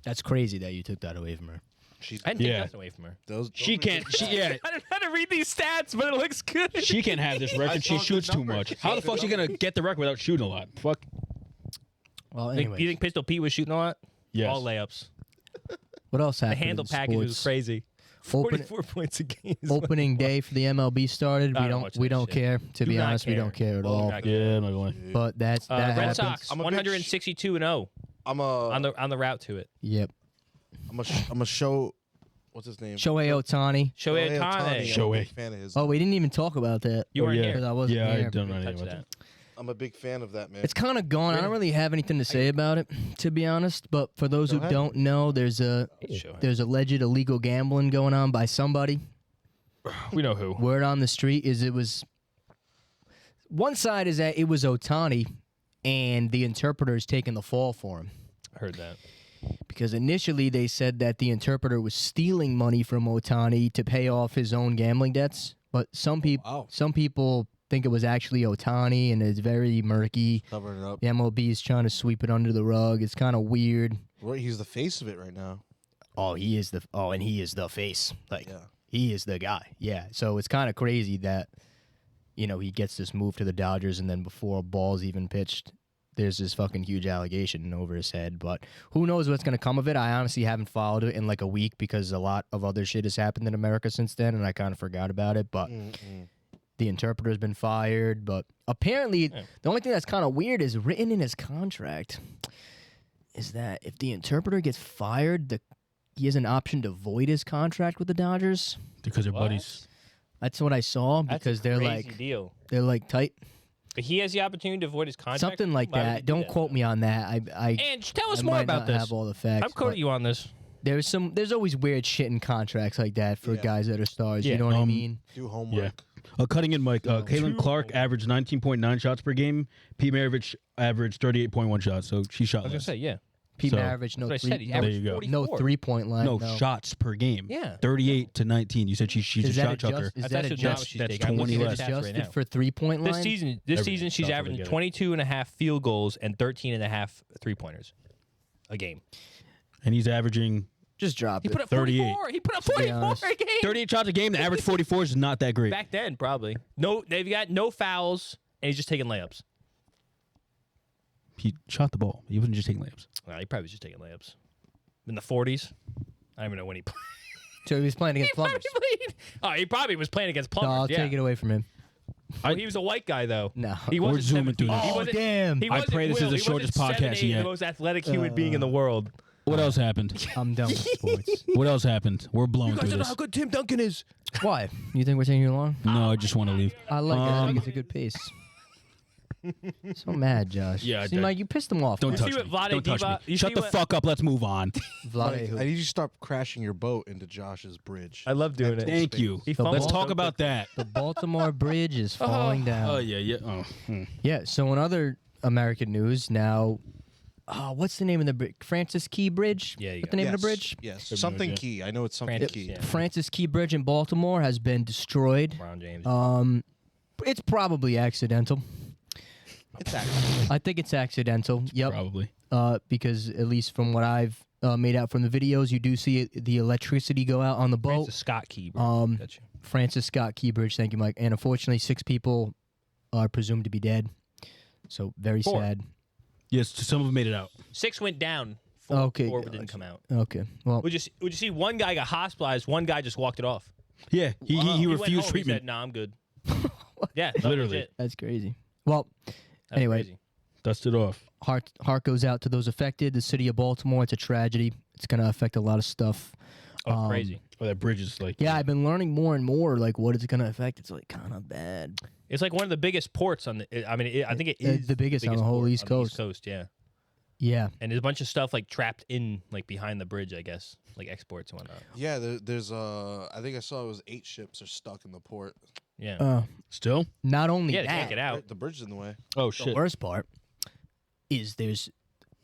That's crazy that you took that away from her. She's I didn't take Yeah. nothing away from her. She can't. Yeah. I don't know how to read these stats, but it looks good. She can't have this record. She saw shoots good too numbers. much. How the fuck is she gonna get the record without shooting a lot? Fuck. Well, You anyway, think Pistol Pete was shooting a lot? Yes. All layups. what else The happened? handle in package was sports? crazy. Open- 44 points a game. Opening day for the MLB started. I We don't don't. watch We that don't shit. care. To Do be not honest, we care. don't care at Well, all. not Yeah, I'm not going. But that Red happens. Sox, I'm a big 162 and 0 I'm a on the route to it. Yep. I'm a show. What's his name? Shohei Ohtani. Shohei Ohtani. I'm a Shohei. big fan of his. Oh, we didn't even talk about that. You weren't yeah. here. Because I wasn't Yeah, I here. don't know Touch anything about that. that. I'm a big fan of that man. It's kind of gone. I don't really have anything to say about it, to be honest. But for those Go who ahead. don't know, there's alleged illegal gambling going on by somebody. We know who. Word on the street is it was. One side is that it was Ohtani, and the interpreter is taking the fall for him. I heard that. Because initially they said that the interpreter was stealing money from Ohtani to pay off his own gambling debts, but some people think it was actually Ohtani, and it's very murky. Covering it up. The MLB is trying to sweep it under the rug. It's kind of weird. Right, he's the face of it right now. And he is the face. Like Yeah. he is the guy. Yeah. So it's kind of crazy that he gets this move to the Dodgers, and then before a ball's even pitched, there's this fucking huge allegation over his head. But who knows what's going to come of it? I honestly haven't followed it in like a week because a lot of other shit has happened in America since then, and I kind of forgot about it. But the interpreter's been fired. But apparently, the only thing that's kind of weird is written in his contract is that if the interpreter gets fired, he has an option to void his contract with the Dodgers. Because they're buddies. That's what I saw That's because a they're crazy deal. tight. But he has the opportunity to avoid his contract. Something like Why would he that. do Don't that? quote me on that. I And tell us I more might about not this. have all the facts. I'm quoting but you on this. There's always weird shit in contracts like that for Yeah. guys that are stars. Yeah. You know what I mean? Do homework. Yeah. Cutting in Mike. Caitlin Clark averaged 19.9 shots per game. Pete Maravich averaged 38.1 shots, so she shot I was less. gonna say, yeah. Pete So- Maravich, no That's what I said. He three, averaged you go. 44. no 3-point line. No, shots per game. Yeah. 38 to 19. You said she's a Is that shot chucker. Is That's that actually not what adjusted? she's that's taking. I'm 20 looking at less. her stats right adjusted now. for 3-point line? This season Everything. she's Don't averaging forget it. 22 and a half field goals and 13 and a half three-pointers a game. And he's averaging Just drop He it. put up 38. 44. He put up be 44 honest. a game. 38 shots a game. The average 44 is not that great. Back then, probably. No, they've got no fouls, and he's just taking layups. He shot the ball. He wasn't just taking layups. He probably was just taking layups. In the 40s. I don't even know when he played. So he was playing against He Plumbers. probably played. Oh, he probably was playing against No, Plumbers. I'll yeah. take it away from him. Well, he was a white guy, though. No. He We're wasn't zooming through 7'8". this. He Oh, wasn't- damn. he I wasn't pray this is Will. the He shortest wasn't podcast 7'8", yet. the most athletic human being in the world. What else happened? I'm done with sports. What else happened? We're blowing through this. good Tim Duncan is. Why? You think we're taking too long? No, I just want to leave. I like it. I think it's a good pace. So mad, Josh. Yeah, I See, did. Mike, you pissed him off. Don't You touch see me. what Vlade Don't touch Diva- me. you Shut see the what- fuck up. Let's move on. Vlade, who? I need you to stop crashing your boat into Josh's bridge. I love doing it. Thank you. He The fumbled Let's ball- talk so about that. The Baltimore Bridge is falling down. Oh, yeah, yeah. Oh, Yeah, so in other American news now, what's the name of the bridge? Francis Key Bridge? Yeah, you What's got the name yes. of the bridge? Yes. no Something idea. key. I know it's something Francis, key. yeah. Francis Key Bridge in Baltimore has been destroyed. LeBron James. It's probably accidental. It's actually. I think it's accidental. Yep. probably. Because at least from what I've made out from the videos, you do see the electricity go out on the boat. Francis Scott Key. Got you. Francis Scott Key Bridge. Thank you, Mike. And unfortunately, 6 people are presumed to be dead. So very 4. sad. Yes, some of them made it out. 6 went down. 4, Okay. 4 didn't come out. Okay. Well, Would you see one guy got hospitalized? One guy just walked it off. Yeah, he He went refused home, treatment. He said, "Nah, I'm good." Yeah, that was Literally. legit. that's crazy. Well, That's anyway, crazy. Dusted off. heart goes out to those affected. The city of Baltimore. It's a tragedy. It's going to affect a lot of stuff. Oh, crazy. Oh, that bridge is like. Yeah, I've been learning more and more. Like, what it's going to affect? It's like kind of bad. It's like one of the biggest ports on the. I mean, I think it is the biggest on the whole port East on the Coast. East Coast, yeah. Yeah. And there's a bunch of stuff like trapped in, like behind the bridge, I guess, like exports and whatnot. Yeah, there's I think I saw it was 8 ships are stuck in the port. Yeah. Still? Not only Yeah, they that, can't get out. Right, the bridge is in the way. Oh, the shit. worst part is there's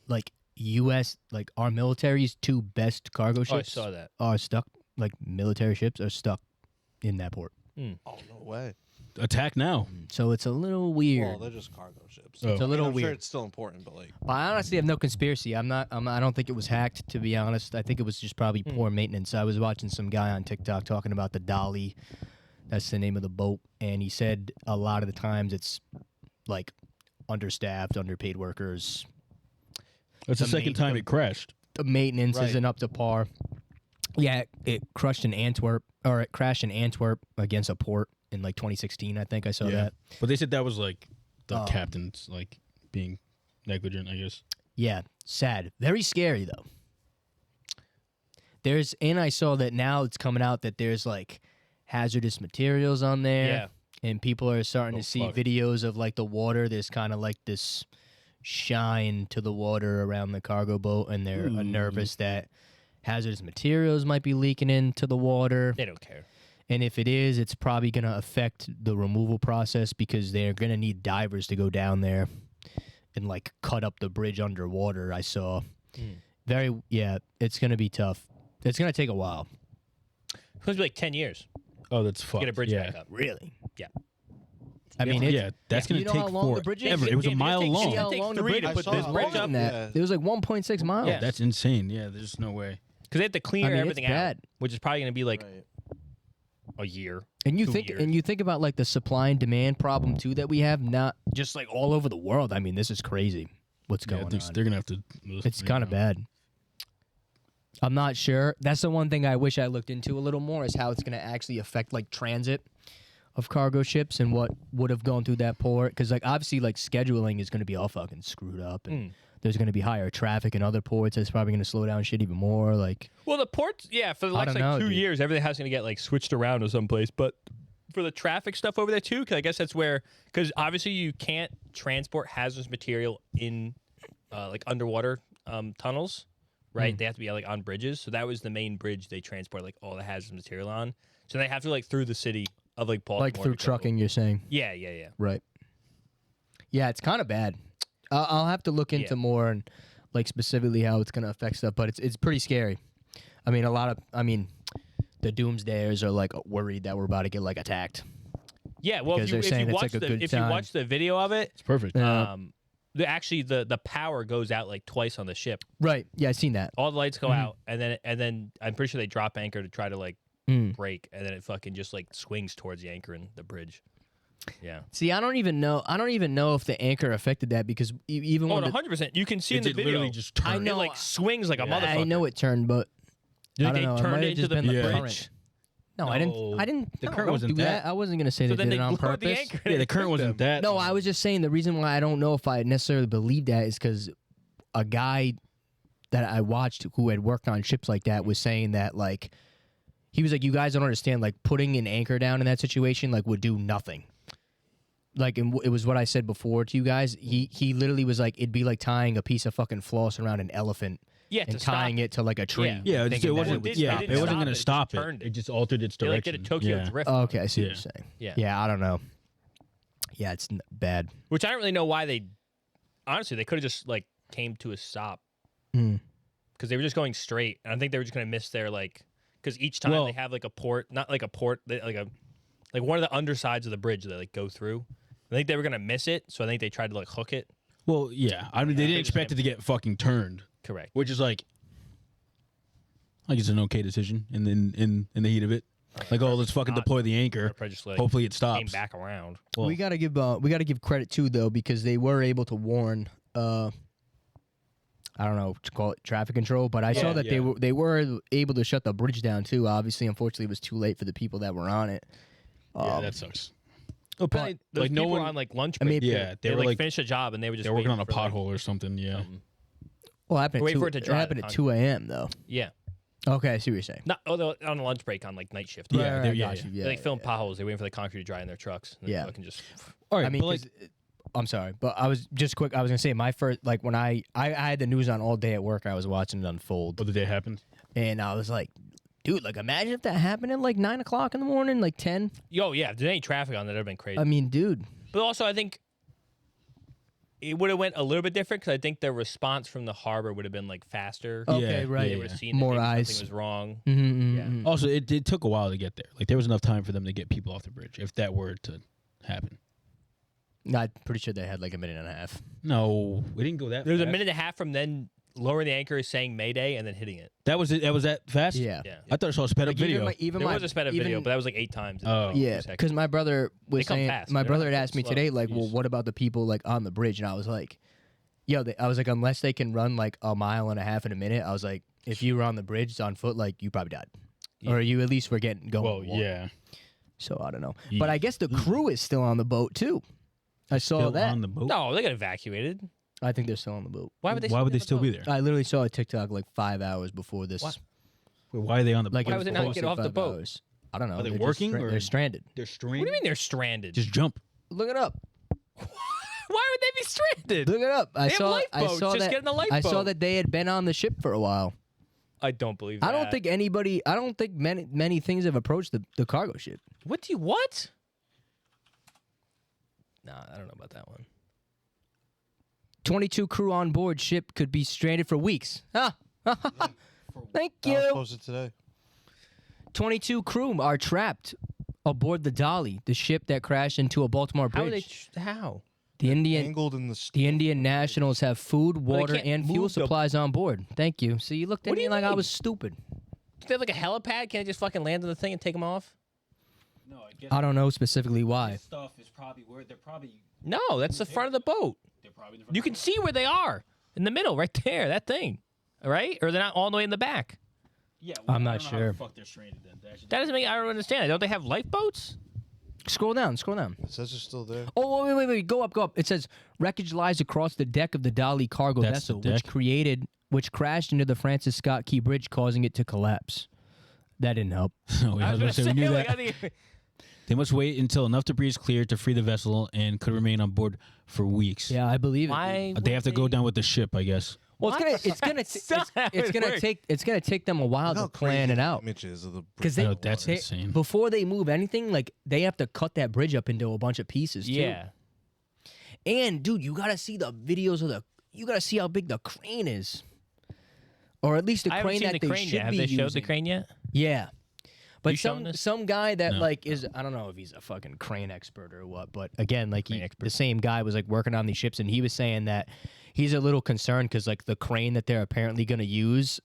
like U.S. like our military's 2 best cargo Oh, I ships saw that. are stuck. Like military ships are stuck in that port. Oh no way. Attack now. So it's a little weird. Well, they're just cargo ships. Oh. It's a little I'm sure weird. it's still important, but like. But I honestly have no conspiracy. I don't think it was hacked, to be honest. I think it was just probably poor maintenance. I was watching some guy on TikTok talking about the Dolly. That's the name of the boat. And he said a lot of the times it's like understaffed, underpaid workers. That's the The second time it crashed. The maintenance Right. isn't up to par. Yeah, it crashed in Antwerp against a port in like 2016. I think I saw that. But they said that was like the Oh. captain's like being negligent, I guess. Yeah, sad. Very scary though. And I saw that now it's coming out that there's like hazardous materials on there. Yeah. And people are starting Oh, to see fuck. videos of like the water. There's kind of like this shine to the water around the cargo boat, and they're nervous that hazardous materials might be leaking into the water. They don't care. And if it is, it's probably going to affect the removal process because they're going to need divers to go down there and like cut up the bridge underwater. I saw. It's going to be tough. It's going to take a while. It's supposed to be like 10 years Oh, that's to fucked. get a bridge yeah. back up. Really? Yeah. I mean, That's going You to know how take long the bridge is? forever. It was a Yeah, mile it takes- long. yeah, how take long the 3 bridge to I put saw this how bridge long up. than that. Yeah. It was like 1.6 miles. Yeah. That's insane. Yeah, there's no way. Because they have to clear I mean, it's everything out, bad. which is probably going to be like Right. a year. And you 2 think years. about like the supply and demand problem too that we have, not just like all over the world. I mean, this is crazy. What's Yeah, going on? they're going to have to. It's kind of bad. I'm not sure. That's the one thing I wish I looked into a little more is how it's going to actually affect like transit of cargo ships and what would have gone through that port. Because like obviously like scheduling is going to be all fucking screwed up, and there's going to be higher traffic in other ports. That's probably going to slow down shit even more. Like Well, the ports, yeah, for the I next don't like know, 2 dude. years, everything has to get like switched around to someplace. But for the traffic stuff over there too, because I guess that's where, because obviously you can't transport hazardous material in like underwater tunnels, right? They have to be like on bridges. So that was the main bridge they transport like all the hazardous material on. So they have to like through the city of like Baltimore. like through to go- trucking, you're saying. Yeah, yeah, yeah. Right. Yeah, it's kind of bad. I'll have to look into Yeah. more and like specifically how it's going to affect stuff, but it's pretty scary. I mean, the doomsdayers are like worried that we're about to get like attacked. Yeah, well, Because they're saying it's like a good if you time. watch the video of it, It's perfect. actually the power goes out like twice on the ship. Right. Yeah, I've seen that. All the lights go out, and then I'm pretty sure they drop anchor to try to like break, and then it fucking just like swings towards the anchor in the bridge. Yeah. See, I don't even know if the anchor affected that because even Oh, when 100%. You can see it in the did video. literally just turn. I know. It like swings like a motherfucker. I know it turned, but Like, I don't they know. It turned might it have into just the been the Yeah. current. bridge. No, I didn't. The no, current don't wasn't do that. I wasn't gonna say So they then did they it on blew out the purpose. anchor. Yeah, the current wasn't that. No, I was just saying the reason why I don't know if I necessarily believe that is because a guy that I watched who had worked on ships like that was saying that like he was like, you guys don't understand, like putting an anchor down in that situation like would do nothing. Like and it was what I said before to you guys. He literally was like, it'd be like tying a piece of fucking floss around an elephant Yeah, and to stop tying it to like a tree. Yeah. Yeah, thinking it that wasn't. would did- Yeah, it it didn't wasn't stop going it, to it just stop it. turned it. It just altered its They like direction. did a Tokyo yeah. drift. Oh, okay, I see what Yeah. you're saying. Yeah. Yeah, I don't know. Yeah, it's bad. Which I don't really know why they. Honestly, they could have just like came to a stop Mm. because they were just going straight, and I think they were just gonna miss their like because each time Well- they have like a port, not like a port, like one of the undersides of the bridge they like go through. I think they were gonna miss it, so I think they tried to like hook it. Well, yeah. I mean, they didn't expect it to get fucking turned, Correct. which is like it's an okay decision in the heat of it. Like, oh, let's fucking Not- deploy the anchor. Probably just like Hopefully, it came stops. back around. Well, we gotta give credit too though because they were able to warn. I don't know what to call it, traffic control, but I saw Yeah, that yeah. they were able to shut the bridge down too. Obviously, unfortunately, it was too late for the people that were on it. yeah, that sucks. Apparently, those like, no people were one- on like lunch I break. mean, Yeah, they they were like like finished a job and they were just they're working on waiting a for, like, pothole or something. Yeah. Well, happened Wait at for it to dry, happened the at 2 a.m. though. Yeah. Okay, I see what you're saying. Not oh, they were on a lunch break on like night shift. Yeah, Right, they're- right, yeah, got yeah. you. They Yeah, like filling yeah. potholes. They waiting for the concrete to dry in their trucks. And Yeah. Fucking just. All right, I mean, but like, 'cause I'm sorry, but I was just quick. I was gonna say my first, like when I had the news on all day at work. I was watching it unfold, what the day happened? and I was like, dude, like imagine if that happened at like 9 o'clock in the morning, like 10. Yo, yeah. If there's any traffic on that, that'd have been crazy. I mean, dude, But also, I think it would have went a little bit different because I think the response from the harbor would have been like faster. Okay, Yeah, right. They yeah, would have yeah. seen More that maybe eyes. something was wrong. Mm-hmm. Also, it took a while to get there. Like there was enough time for them to get people off the bridge if that were to happen. I'm pretty sure they had like a minute and a half. No, we didn't go that. There was a fast. minute and a half from then lowering the anchor, saying Mayday, and then hitting it. That was it. That was that fast. Yeah. Yeah. I thought I saw a sped up Like, video. Even There my was a sped up video, but that was like 8 times. In Oh. like 2 yeah, seconds. because my brother They was come saying, fast. my They're brother not had asked me slow. today, like, well, Jeez. what about the people like on the bridge? And I was like, yo, I was like, unless they can run like a mile and a half in a minute, I was like, if you were on the bridge on foot, like you probably died, or you at least were getting going. Well, yeah. So I don't know, Yeah. but I guess the crew is still on the boat too. I saw Still that. on the boat. No, they got evacuated. I think they're still on the boat. Why would they? Why would they on the still be boat? there? I literally saw a TikTok like 5 hours before this. What? Why are they on the Like, boat? Why would they not posted get off the 5 boat? hours. I don't know. Are they They're working, Just or- they're stranded. They're stranded. What do you mean they're stranded? Just jump. Look it up. Why would they be stranded? Look it up. I They have saw. I lifeboats. saw Just that. get in the I saw lifeboat. that they had been on the ship for a while. I don't believe. I don't that. think anybody. I don't think many things have approached the cargo ship. What do you what? Nah, I don't know about that one. 22 crew on board ship could be stranded for weeks. Ah, thank That was you. posted today. 22 crew are trapped aboard the Dolly, the ship that crashed into a Baltimore How are bridge. they? How? The Indian Angled in the. The Indian nationals have food, Well, they water, can't and fuel move the- supplies on board. Thank you. So you looked at What do me you like I mean? was stupid. Do they have like a helipad? Can't they just fucking land on the thing and take them off? No, I guess I don't know specifically why. stuff is probably where they're probably. No, that's the front of the boat. They're probably. You can see where they are in the middle, right there. That thing, all right? Or they're not all the way in the back. Yeah, I'm not sure. Fuck, they're stranded then. That doesn't make. I don't understand. Don't they have lifeboats? Scroll down, scroll down. It says it's still there. Oh, wait. Go up. It says wreckage lies across the deck of the Dolly cargo That's the vessel, which crashed into the Francis Scott Key Bridge, causing it to collapse. That didn't help. No, I was gonna say, we knew like, that. I think- They must wait until enough debris is cleared to free the vessel and could remain on board for weeks. Yeah, I believe it. Why? They have to would go down with the ship, I guess. Well, What? it's gonna That's not how it works. it's gonna take them a while Look to how plan crazy it the out. Images of the Because I they, know, that's they- insane. before they move anything, like they have to cut that bridge up into a bunch of pieces. Too. Yeah. And dude, you gotta see the videos of you gotta see how big the crane is, or at least the I haven't crane seen that the they crane should yet. Have be they using. showed the crane yet? Yeah, but You showing some this? guy that No. like is I don't know if he's a fucking crane expert or what, but again, like Crane expert. the same guy was like working on these ships, and he was saying that he's a little concerned because like the crane that they're apparently gonna use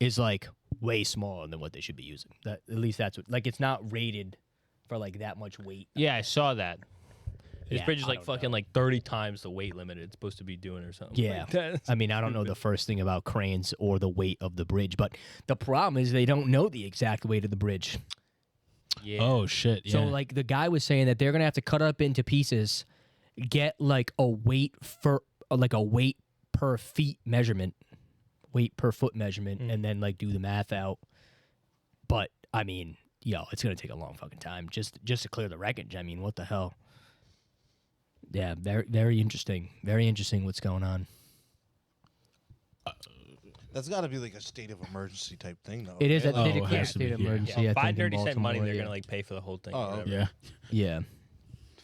is like way smaller than what they should be using. That at least that's what like it's not rated for like that much weight. Yeah, I saw that. This Yeah, bridge is I like don't fucking know. like 30 times the weight limit it's supposed to be doing or something. Yeah. Like that. I mean, I don't know the first thing about cranes or the weight of the bridge, but the problem is they don't know the exact weight of the bridge. Yeah. Oh, shit. Yeah. So, like, the guy was saying that they're going to have to cut it up into pieces, get, like, a weight per feet measurement, weight per foot measurement, and then, like, do the math out. But, I mean, it's going to take a long fucking time just to clear the wreckage. I mean, what the hell? Yeah, very, very interesting. Very interesting what's going on. That's got to be like a state of emergency type thing, though. It is right? a Oh, it has to state be, of yeah. emergency. Yeah, I buy think, in 30 cent money, Baltimore, they're yeah. gonna like pay for the whole thing. Oh, or whatever. yeah. Yeah.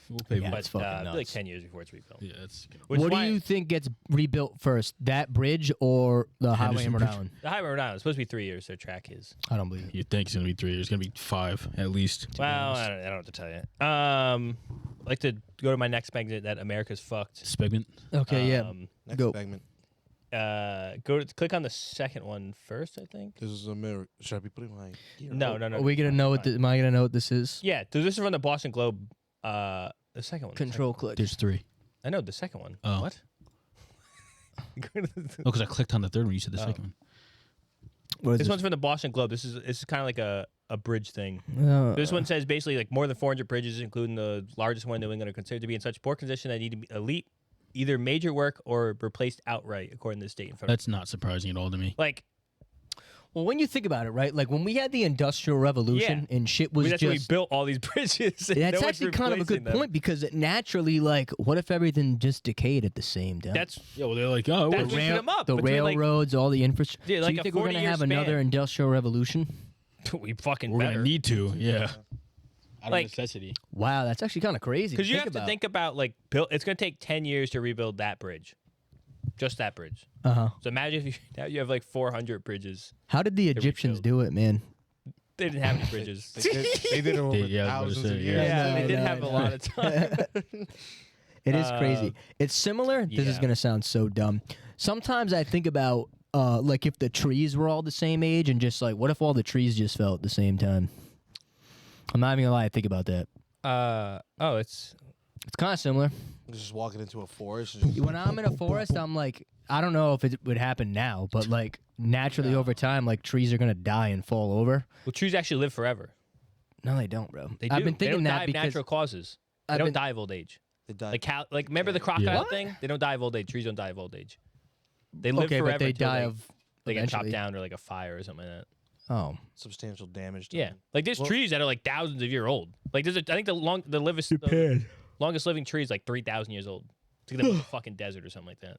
We'll pay Yeah, more. it's But fucking it'll be like nuts. 10 years before it's rebuilt. Yeah, that's. Which is What do why you think gets rebuilt first, that bridge or the highway in Henderson Rhode Bridge. Island? the highway Rhode Island is supposed to be 3 years. Their track is. I don't believe it. You think it's going to be 3 years. It's going to be 5 at least. to be Well, honest. I don't know what to tell you. I'd like to go to my next segment that America's fucked. Segment. Okay, Next Go. segment. Click on the second one first, I think. This is America. Should I be putting my? No. Are we gonna know what? Am I gonna know what this is? Yeah, this is from the Boston Globe. The second one. Control click. There's 3. I know the second one. Oh. What? Oh, because I clicked on the third one. You said the Oh. second one. What is This one's from the Boston Globe. This is kind of like a bridge thing. this? This one says basically like more than 400 bridges, including the largest one in New England, are considered to be in such poor condition that need to be elite, either major work or replaced outright, according to the state in front of That's not surprising at all to me. like Well, when you think about it, right? Like when we had the Industrial Revolution and shit was that's when we just. built all these bridges. and That's no one's actually kind of a good replacing them. point because it naturally, like, what if everything just decayed at the same time? That's Yeah, well, they're like, oh, That's we're- what- them up the between, like- railroads, all the infrastructure. Yeah, so like you a think we're gonna 40-year have another span. Industrial Revolution? we fucking we're better. going to need to. Yeah. Out of Like- necessity. Wow, that's actually kind of crazy. Because you have to think about like it's going to take 10 years to rebuild that bridge, just that bridge. Uh-huh. So imagine if now you have like 400 bridges. How did the Egyptians do it, man? They didn't have any bridges. They did it over Yeah, I was thousands gonna of say, years. yeah, No, they did no, have a no. lot of time. It is crazy. It's similar. This is yeah. gonna sound so dumb. Sometimes I think about like if the trees were all the same age and just like what if all the trees just fell at the same time? I'm not even gonna lie. I think about that. It's kind of similar. Just walking into a forest. And just When I'm in a forest, I'm like, I don't know if it would happen now, but like naturally over time, like trees are gonna die and fall over. well, trees actually live forever. No, they don't, bro. They do. I've been They thinking don't die that of because natural causes. They I've don't been- die of old age. they died. Like remember the crocodile What? thing? They don't die of old age. Trees don't die of old age. They live okay, forever but they until die of they get chopped eventually. down or like a fire or something like that. Oh, substantial damage. To Yeah, them. like there's Well- trees that are like thousands of years old. Like I think the longest living tree is like 3,000 years old. It's like the fucking desert or something like that.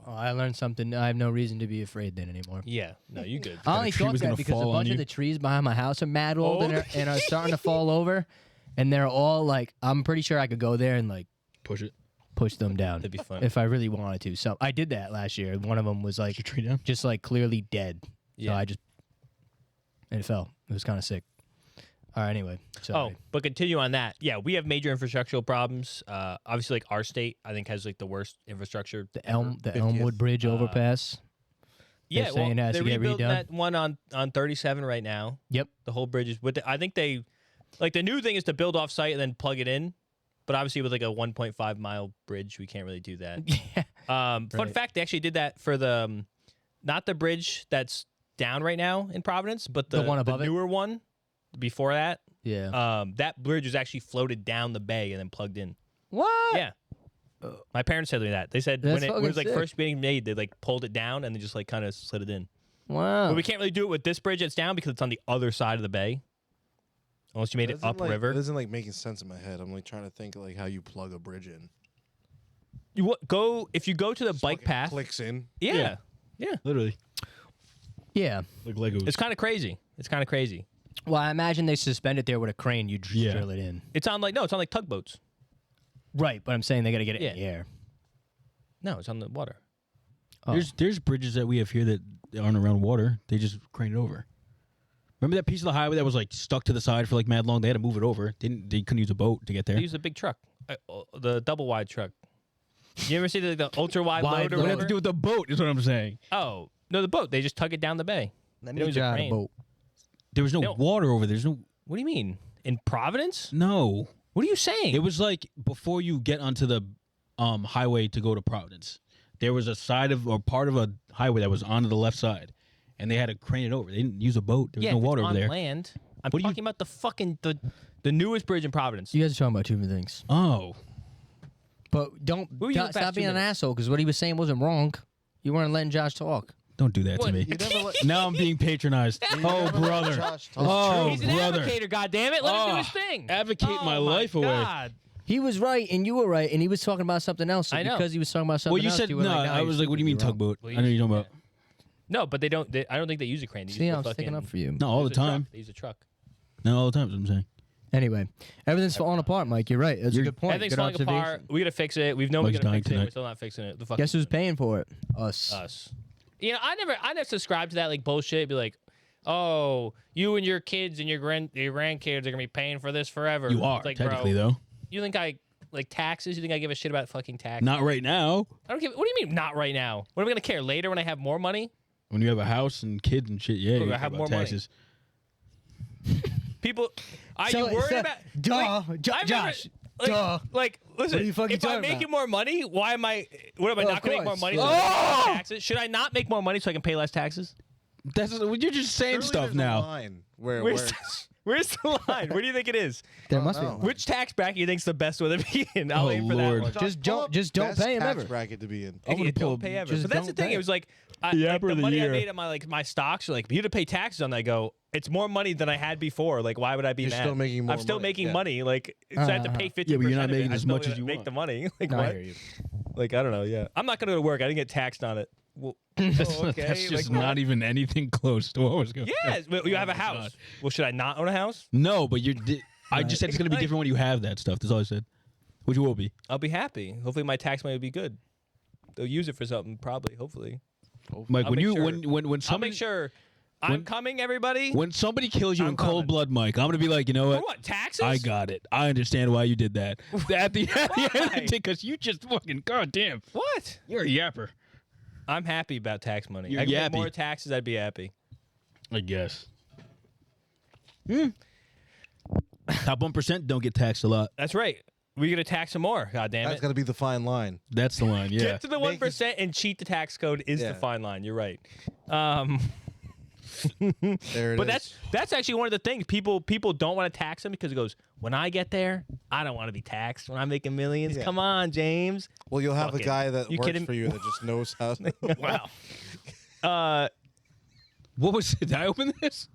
oh, I learned something. I have no reason to be afraid then anymore. Yeah, no, you good. I only tree thought was that gonna because a fall on bunch of you. the trees behind my house are mad old Old? and are starting to fall over, and they're all like, I'm pretty sure I could go there and like Push it. push them down That'd be fun. if I really wanted to. So I did that last year. One of them was like Push your tree down. just like clearly dead. So Yeah. I just and it fell. It was kind of sick. All right, anyway. Oh, Sorry. but continue on that. Yeah, we have major infrastructural problems. Obviously, like our state, I think has like the worst infrastructure. The ever. Elmwood 50th. Bridge overpass. Yeah, they're saying it has they to get rebuilt redone. that one on 37 right now. Yep. The whole bridge is with. I think they, like the new thing is to build off site and then plug it in. But obviously, with like a 1.5 mile bridge, we can't really do that. Yeah. Fun Right. fact: they actually did that for the, not the bridge that's down right now in Providence, but The one above the it? newer one before that. Yeah. That bridge was actually floated down the bay and then plugged in. What? Yeah. My parents told me that. They said That's when it fucking was like sick. first being made, they like pulled it down and then just like kind of slid it in. Wow. But we can't really do it with this bridge that's down because it's on the other side of the bay. Unless you made it upriver. It isn't like making sense in my head. I'm like trying to think like how you plug a bridge in. If you go to the bike Fucking path. clicks in. Yeah. Literally. Yeah. Like Legos. It's kind of crazy. It's kind of crazy. Well, I imagine they suspend it there with a crane. You Yeah. drill it in. It's on like tugboats. Right, but I'm saying they got to get it Yeah. in the air. No, it's on the water. Oh. There's bridges that we have here that aren't around water. They just crane it over. Remember that piece of the highway that was like stuck to the side for like mad long? They had to move it over. They couldn't use a boat to get there. They use a big truck, the double wide truck. You ever see the ultra wide Wide load or load. What does it have whatever? to do with the boat? Is what I'm saying. Oh no, the boat. They just tug it down the bay. Let They don't use a crane. boat. There was no No. water over there. There's no. What do you mean? In Providence? No. What are you saying? It was like before you get onto the highway to go to Providence. There was a side of or part of a highway that was onto the left side, and they had to crane it over. They didn't use a boat. There was no if it's water over on there. land. I'm What do you- talking about the fucking the newest bridge in Providence. You guys are talking about two different things. Oh, But don't Who are you the stop past being 2 an minutes? asshole because what he was saying wasn't wrong. You weren't letting Josh talk. don't do that What? to me. You never let, Now I'm being patronized. Oh, brother. Josh talk. Oh, He's an brother. advocator, goddammit. Let him do Oh, his thing. advocate my Oh, life away. God. He was right and you were right, and he was talking about something else. So I know. because he was talking about something Well, you else, said you were no. like, I was like, what do you mean you're wrong. tugboat? Well, I know you're talking about. No, but they don't. I don't think they use a crane. They See, use I the was sticking fucking- up for you. No, all they the use a truck. time. They use a truck. No, all the time. Is what I'm saying. Anyway, everything's falling apart, Mike. You're right. That's a good point. Everything's Good falling observation. apart. We gotta fix it. We've known we Mike's gotta dying fix it. We're tonight. still not fixing it. The fucking Guess who's paying for it? Us. us. You know, I never subscribed to that like bullshit. Be like, oh, you and your kids and your grandkids are gonna be paying for this forever. You are It's like, technically bro, though. You think I like taxes? You think I give a shit about fucking taxes? Not right now. I don't give. What do you mean not right now? What am I gonna care later when I have more money? When you have a house and kids and shit, yeah, Look, you I have care more about money. taxes. People, are So- you worried so- about? duh, I remember, Josh, like, duh. Like, listen, What are you fucking if I'm talking making about? more money, why am I? What am I Well, not of going to make more course. money? So I can pay less taxes? Should I not make more money so I can pay less taxes? That's you're just saying Surely stuff there's a now. line where Where's it's where's the line? Where do you think it is? There don't must be. know. a line. Which tax bracket you think's the best one to be in? I'll Oh, aim for Lord. that one. Just pull don't- up just don't best pay him tax ever. bracket to be in. I'm gonna pull don't pay ever. just But that's the don't thing. pay. It was like, The like apper the of the money I year. made on my stocks. Like you had to pay taxes on that. I go, it's more money than I had before. Like why would I be You're mad? still making more I'm still money, making yeah. money. Like so I have to pay 50%. Yeah, but you're not making of it. as I'm much still as gonna you make the want. money. Like No, I what? hear you. Like I don't know. Yeah, I'm not gonna go to work. I didn't get taxed on it. Well, That's, okay. that's just like, not even anything close to what was going. Yes, but you have a my house. God. Well, should I not own a house? No, but you're. I just said it's gonna be different when you have that stuff. That's all I said. Which will be. I'll be happy. Hopefully, my tax money will be good. They'll use it for something, probably. Hopefully. Mike, I'll when make you sure. when I'll somebody make sure. I'm coming, everybody. when somebody kills you I'm in cold coming. blood, Mike, I'm gonna be like, you know For what? what? Taxes? I got it. I understand why you did that. At the end of the Why? day, because you just fucking goddamn. What? You're a yapper. I'm happy about tax money. You're I could pay yappy. more taxes. I'd be happy. I guess. Top 1% don't get taxed a lot. That's right. We're gonna tax some more. God damn That's it. got to be the fine line. That's the line. Yeah. Get to the 1% and cheat the tax code is the Yeah. fine line. You're right. There it But is. that's actually one of the things people don't want to tax them because it goes, when I get there, I don't want to be taxed when I'm making millions. Yeah. Come on, James. Well, you'll have Fuck a it. guy that You works kidding for you that just knows how. Wow. What was it? Did I open this?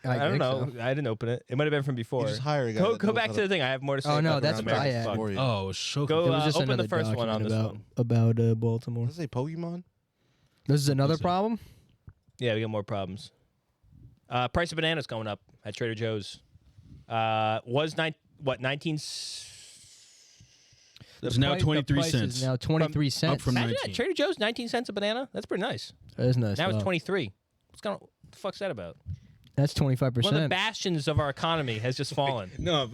I don't think know. so. I didn't open it. It might have been from before. You just hire a guy. Go that go knows back how to the thing. I have more to say. Oh, no, about that's the what I American had. fuck. for you. Oh, so Go It was just open another the first one on this document one. about Baltimore. Does it say Pokemon? This is another problem. Yeah, we got more problems. Price of bananas going up at Trader Joe's. Was 19? It's now 23 Is cents. now 23 cents. from Imagine 19. that, Trader Joe's 19 cents a banana. That's pretty nice. That is nice. Now it's Wow. 23. What the fuck's that about? That's 25%. One of the bastions of our economy has just fallen. No,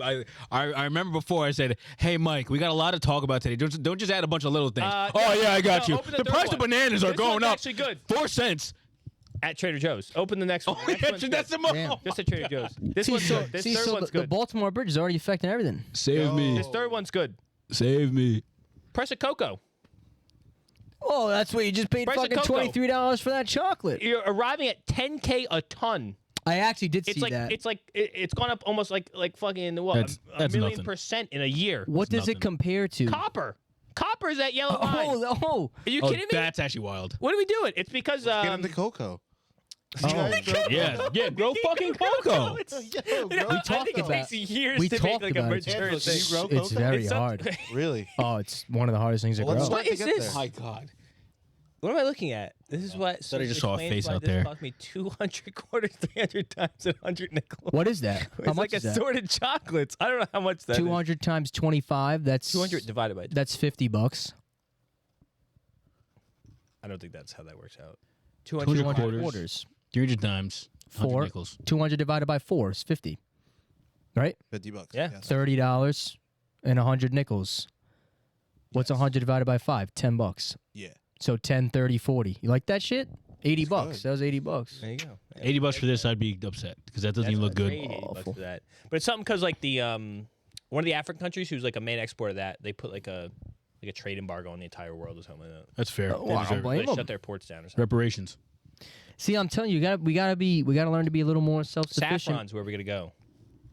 I remember before I said, "Hey, Mike, we got a lot to talk about today. Don't just add a bunch of little things." No, yeah, I got no, you. open The third price one. of bananas are This going one's up. actually good. 4 cents. At Trader Joe's. Open the next one. Oh, Next yeah, one's that's good. the most. Damn. Just at Trader Joe's. This one's good. This third one's the good. Baltimore bridge is already affecting everything. Save me. This third one's good. Save me. Price of cocoa. Oh, that's what you just paid Price of fucking cocoa. $23 for that chocolate. You're arriving at 10K a ton. I actually did It's see like that. it's gone up almost like fucking what That's a million nothing. % in a year. What does nothing. it compare to? Copper. Copper is that yellow line. Oh, Are you Oh, kidding me? that's actually wild. What are we doing? It's because Get into cocoa. Yeah, grow fucking cocoa. It's, Yo, you know, grow I think it about takes years we to make talked like a about it. mature Angelo, thing. can you grow it's cocoa? very It's hard. Really? Oh, it's one of the hardest things to Well, grow. let's not What to is get this? there. My God. What am I looking at? This is what. Thought I just saw a explains face why out this there. Cost me 200 quarters, 300 times, and 100 nickels. What is that? It's How much like is that? assorted chocolates. I don't know how much that is. 200 times 25. That's 200 divided by. That's $50. I don't think that's how that works out. 200 200 quarters. quarters. 300 times. 100 4. nickels. 200 divided by 4 is 50. Right? $50. Yeah. Yes. $30 and 100 nickels. What's 100 divided by 5? $10. Yeah. So 10, 30, 40. You like that shit? 80 That's bucks. good. That was 80 bucks. There you go. $80 for this, I'd be upset because that doesn't even look good. Great, $80 Awful. for that. But it's something because like the one of the African countries who's like a main exporter of that, they put like a trade embargo on the entire world or something like that. That's fair. Oh, They I deserve don't it. blame They them. shut their ports down or something. Reparations. See, I'm telling you, we gotta learn to be a little more self-sufficient. Saffron's where we're gonna go.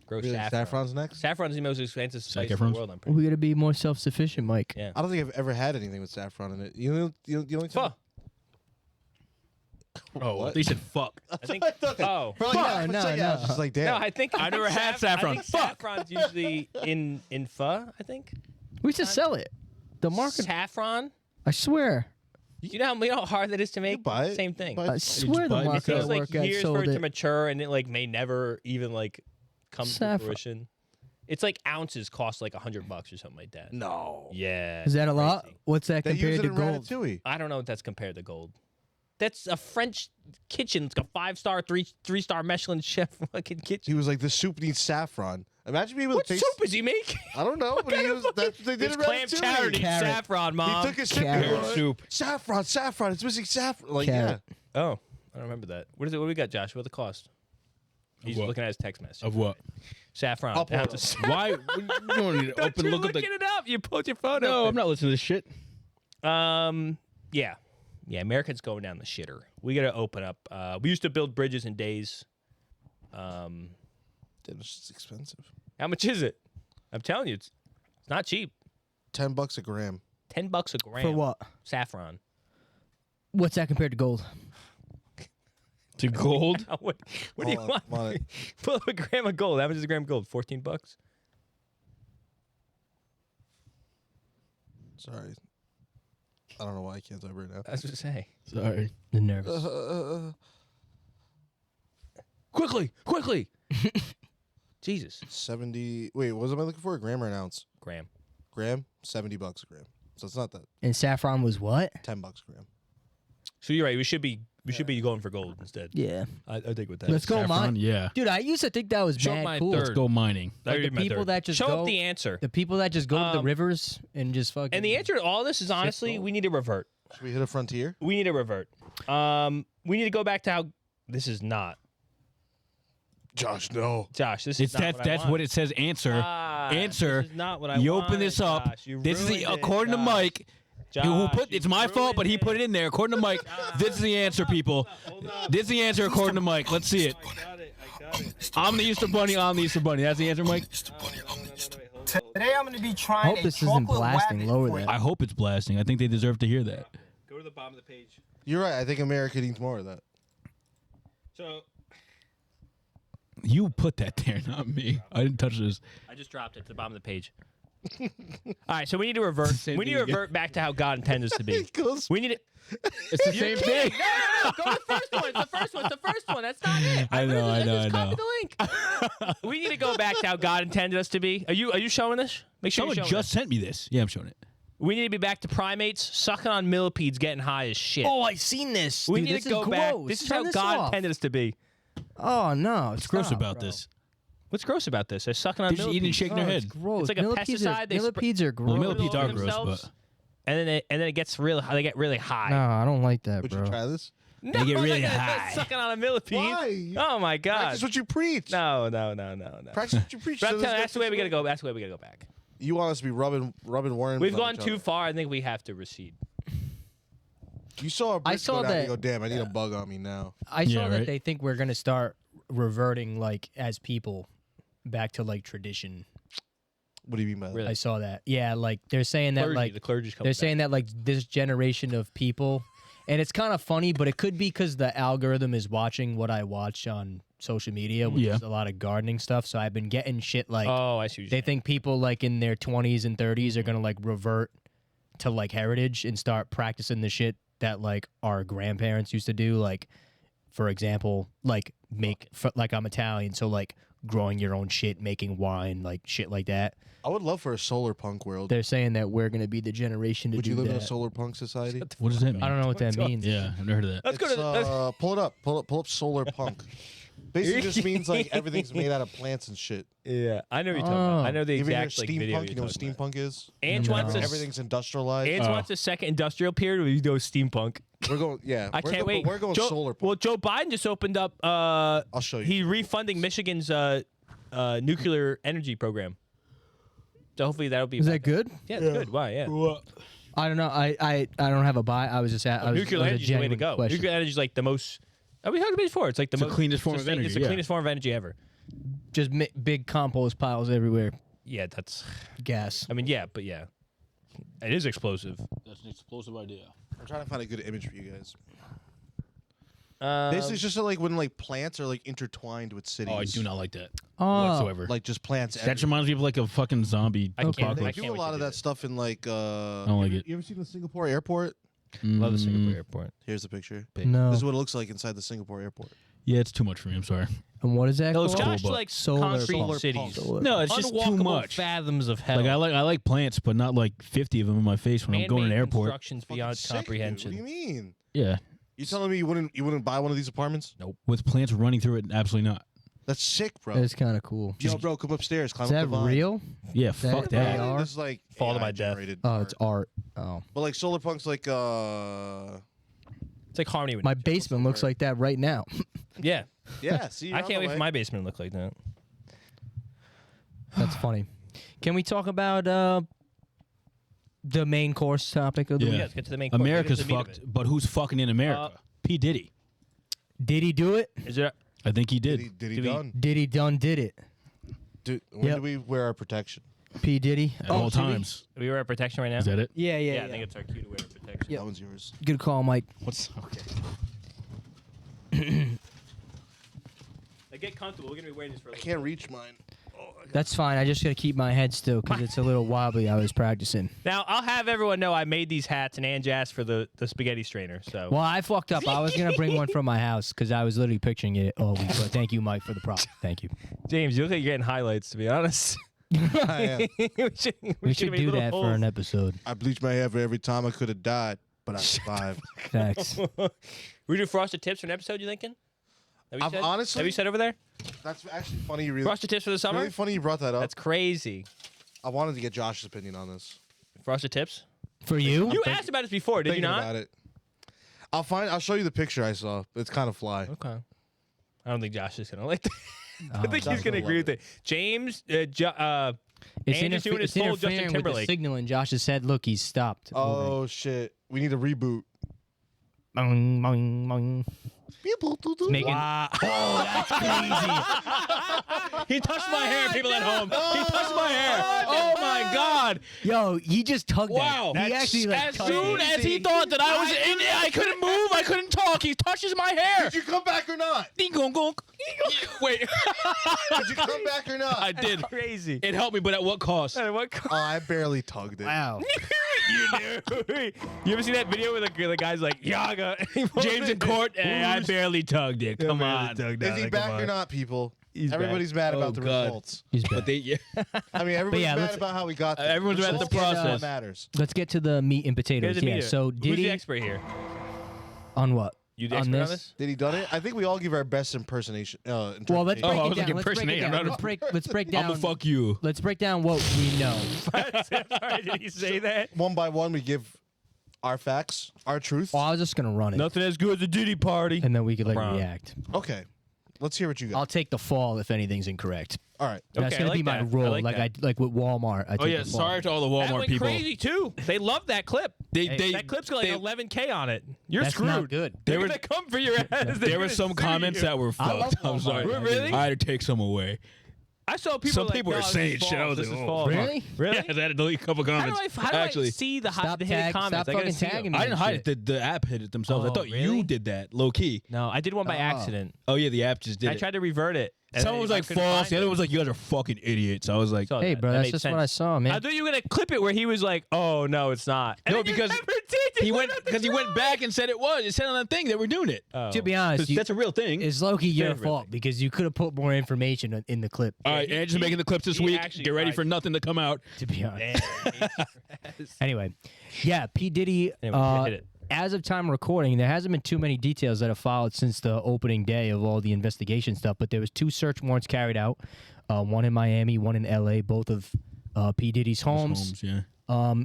Grow Really? saffron. Saffron's next? Saffron's the most expensive spice in Saffron's? the world. I'm pretty. We gotta be more self-sufficient, Mike. Yeah. I don't think I've ever had anything with saffron in it. You the only time. Pho. Oh, What? they said fuck. I think. Oh. For like No, half a no, second, I was no. just like, No, damn. I think I never had saffron. I think Fuck. saffron's usually in pho. I think We should sell it. The market. saffron. I swear. You know how hard that is to make. buy it. Same thing. Buy I it. swear the buy it market It because- at takes like work had years for sold it to it. mature, and it like may never even like come to Saffron. fruition. It's like ounces cost like $100 or something like that. No. Yeah. Is that a lot? crazy. What's that They use compared it to in gold? Ratatouille. I don't know if that's compared to gold. That's a French kitchen. It's a 5-star, 3-star Michelin chef fucking kitchen. He was like, this soup needs saffron. Imagine being able What to taste. soup is he making? I don't know, but he was. That's what they did This in clam Ratatouille. chowder needs Carrot. saffron, Mom. He took a sip. Carrot. and went, Soup. Saffron. It's missing saffron. Like, Carrot. Oh, I don't remember that. What is it? What do we got, Josh? What the cost? He's what? looking at his text message. Of what? Saffron. I'll pull it ounces. Why? You don't need to Don't open you look at looking the. it up? You pulled your phone No, up. I'm not listening to this shit. Yeah. Yeah, Americans going down the shitter. We got to open up. We used to build bridges in days. Damn, it's just expensive. How much is it? I'm telling you, it's not cheap. $10 a gram. $10 a gram. For what? Saffron. What's that compared to gold? To gold? What do you Hold on, want? I'm on it. Pull up a gram of gold. How much is a gram of gold? $14? Sorry. I don't know why I can't type right now. I was going to say. Sorry. The nervous. Quickly. Jesus. 70. Wait, what was I looking for? A gram or an ounce? Graham. Gram? $70 a gram. So it's not that. And saffron was what? $10 a gram. So you're right. We should be going for gold instead. Yeah. I think with that. Let's go Saffron, mine. yeah. Dude, I used to think that was Show mad my cool. third. Let's go mining. That Like would the be my people third. that just show go- up the answer. The people that just go to the rivers and just fucking. And the answer to all this is honestly, we need to revert. Should we hit a frontier? We need to revert. We need to go back to how this is not. Josh, no. Josh, this is not what I That's want. what it says. Answer. Answer. This is not what I You wanted, open this up. Josh. You This is ruined it, according to Josh. Mike. Who Josh, put? It's my fault, but he put it in there. According to Mike, this is the answer, people. This is the answer according to Mike. Let's see it. I got it. I'm the Easter Bunny. I'm the Easter Bunny. That's the answer, Mike. Today I'm going to be I trying hope this isn't blasting. Lower that. I hope it's blasting. I think they deserve to hear that. Go to the bottom of the page. You're right. I think America needs more of that. So You put that there, not me. I didn't touch this. I just dropped it to the bottom of the page. All right, so we need to revert. Same We need to thing again. revert back to how God intends us to be. We need to. It's the same thing. No. Go to the first one. It's the first one. That's not it. I know, literally I know, just I copied the link. We need to go back to how God intended us to be. Are you showing this? Make sure Someone you're showing just sent me this. Yeah, I'm showing it. We need to be back to primates sucking on millipedes, getting high as shit. Oh, I seen this. we Dude, need this to go is back. gross. This is Turn how this God off. intended us to be. Oh no, What's gross stop, about bro. this? What's gross about this? They're sucking on They're just eating and millipedes. shaking Oh, their it's head. gross. It's like a Millipedes pesticide. They Millipedes are gross. Well, millipedes are over gross, themselves, but and then it gets real. They get really high. No, I don't like that, Would bro. you try this? No, They get I'm not really gonna high. Sucking on a millipede. Why? Oh my god. Practice what you preach. No. Practice what you preach. But I'm So this telling you, that's gets the way we you- gotta go. That's the way we gotta go back. You want us to be rubbing Warren? We've on gone each too other. far. I think we have to recede. You saw a brick saw go down, that- you go, damn, I need a bug on me now. I saw Yeah, that right? they think we're gonna start reverting, like, as people, back to like tradition. What do you mean by that? Really? I saw that. Yeah, like they're saying that, Clergy, like the clergy's coming they're back. saying that, like, this generation of people, and it's kind of funny, but it could be because the algorithm is watching what I watch on social media, which Yeah. is a lot of gardening stuff. So I've been getting shit like. Oh, I see. What you're They saying. think people like in their 20s and 30s are gonna like revert to like heritage and start practicing the shit that like our grandparents used to do. Like, for example, like like I'm Italian, so like growing your own shit, making wine, like shit like that. I would love for a solar punk world. They're saying that we're gonna be the generation to Would do you live that. in a solar punk society? What does that mean? I don't know what that means. Yeah, I've never heard of that. Let's go to the. Pull it up. Pull up solar punk. Basically, just means like everything's made out of plants and shit. Yeah, I know what you're talking about. I know the You ever hear exact like video steampunk? You know you're what talking about. steampunk is? Ange wants No. a, Everything's industrialized. Ange wants a second industrial period where you go steampunk. We're going. Yeah, I can't wait. We're going Joe, solar punk. Well, Joe Biden just opened up. I'll show you. He's refunding Michigan's nuclear energy program. So hopefully that'll be. Is back that good? Yeah, it's good. Why? Yeah. I don't know. I don't have a buy. I was just at. I was, Nuclear it was a energy is the way to genuine go. question. Nuclear energy is like the most. We talked about it before. It's like the the most cleanest form of sustain- It's energy, the yeah. cleanest form of energy ever. Just big compost piles everywhere. Yeah, that's. Gas. I mean, yeah, but yeah, it is explosive. That's an explosive idea. I'm trying to find a good image for you guys. Um, Basically, it's just like when like plants are like intertwined with cities. Oh, I do not like that Oh. whatsoever. Like just plants. That reminds me of like a fucking zombie I can't- They apocalypse. do can't a wait lot to of do that this. stuff in like. I don't like it. You ever seen the Singapore airport? love the Mm, Singapore airport. Here's the picture. No. This is what it looks like inside the Singapore airport. Yeah, it's too much for me. I'm sorry. And what is that That looks called? cool, Josh but- likes Solar concrete punk. cities. Solar- No, it's just too Unwalkable much. fathoms of hell. Like I like plants, but not like 50 of them in my face when I'm going to an Man-made airport. constructions Fucking beyond sick, dude. comprehension. What do you mean? Yeah, You telling me you wouldn't buy one of these apartments? with plants running through it, absolutely not. That's sick, bro. That's kind of cool. Yo, bro, come upstairs. Climb Is up that the vine. real? Yeah, fuck That- that. AR? This is like Fall to AI my death. generated Oh, art. it's art. Oh. But like solar punk's like It's like harmony with My nature. basement looks like that right now. Yeah, yeah. See, I can't wait for my basement to look like that. That's funny. Can we talk about the main course topic of the Yeah. week? Yeah, let's get to the main course. America's Get to the meat of fucked, but who's fucking in America? P. Diddy. Did he do it? it. Is there? I think he did. Did he Do we- done? Did he done did it? When Yep. do we wear our protection? P. Diddy? At all did he? times. Are we wear protection right now? Is that it? Yeah, yeah, Yeah, yeah. I think it's our cue to wear protection. That one's yours. Good call, Mike. What's okay? Like, get comfortable. We're gonna be wearing this for a I little can't reach mine. That's fine. I just gotta keep my head still because it's a little wobbly. I was practicing. Now, I'll have everyone know I made these hats and Ange asked for the spaghetti strainer. So Well, I fucked up. I was gonna bring one from my house because I was literally picturing it all week. But thank you, Mike, for the prop. Thank you. James, you look like you're getting highlights, to be honest. I am. We should do that for an episode. I bleached my hair for every time I could have died, but I survived. Thanks. We do frosted tips for an episode, you thinking? I've honestly- Have you said over there? That's actually funny. You really, Frosted tips for the summer? really funny you brought that up. That's crazy. I wanted to get Josh's opinion on this. Frosted tips? For you? You asked about this before, did you Thinking not? about it. I'll show you the picture I saw. It's kind of fly. Okay. I don't think Josh is gonna like that. I think Josh he's gonna will agree love with it. James, It's, Andrew's doing his full Justin interfering with the Timberlake. signal, and Josh has said, "Look, he's stopped." Oh shit! We need a reboot. Boing, boing, boing. It's making. Wow. Oh, that's crazy. He touched my hair, people at home. He touched my hair. Oh my God. Yo, he just tugged Wow. that. He That's actually like as tugged soon it. as he thought that I was in it, I couldn't move, I couldn't talk. He touches my hair. Did you come back or not? Ding gong gong. Wait, Did you come back or not? I did. Crazy. It helped me, but at what cost? What? Oh, I barely tugged it. Wow. You do. You ever seen that video where the guy's like, Yaga? James in court. Hey, I barely tugged it. Come on. Is he back or not, people? He's Everybody's mad about the God. results. He's back. But they, yeah. I mean, everybody's yeah, mad let's- about how we got there. Everyone's mad at the Results is process. what matters. Let's get to the meat and potatoes. Here's the Yeah. meter. So Who's Diddy the expert here? on what? You the on expert on this? this? Did he done it? I think we all give our best impersonation. Well, let's Oh, break I it was like down. Let's break it impersonating. down. I'm not Let's break down. I'ma fuck you. Let's break down what we know. Sorry, did he say that? One by one, we give our facts, our truth. Well, I was just gonna run it, Nothing as good as a Diddy party. and then we could like LeBron. react. Okay, let's hear what you got. I'll take the fall if anything's incorrect. All right. That's Okay, I gonna be like my that. I rule. like that. Like with Walmart. I Oh take yeah, the fall. sorry to all the That Walmart went people. crazy too. They love that clip. That clip's got like they- 11K on it. You're That's screwed. not good. They're There gonna come for your ass. There were some comments that were I love fucked. I'm Walmart. sorry. Really? I had to take some away. I saw people. Some like, people no, were this saying is shit. I false, was this like, is oh, false. Really? Really? Yeah, I had to delete a couple comments. How do I Actually, see the Stop hidden tag- comments? stop I gotta fucking see them. tagging me. I didn't hide shit. it. The app hid it themselves. I Oh, thought really? you did that, low key. No, I did one by accident. Oh yeah, the app just did I it. tried to revert it. and Someone was I like couldn't false. find The other it. was like, you guys are fucking idiots. I was like, Saw Hey, that. bro, That that's made just sense. what I saw, man. I thought you were gonna clip it where he was like, "Oh no, it's not." And no, then you because never did. he You went at the because he went time. back and said it was. It said on the thing that we're doing it. Oh. To be honest, you, That's a real thing. it's low-key your Favorite. fault because you could have put more information in the clip. All right, he- Angie's making the clips this he week. actually Get ready tried for nothing to come out. To be honest. Damn. Anyway, yeah, P Diddy. Anyway, hit it. As of time recording, there hasn't been too many details that have followed since the opening day of all the investigation stuff. But there was 2 search warrants carried out, one in Miami, one in L.A., both of P Diddy's homes. Yeah.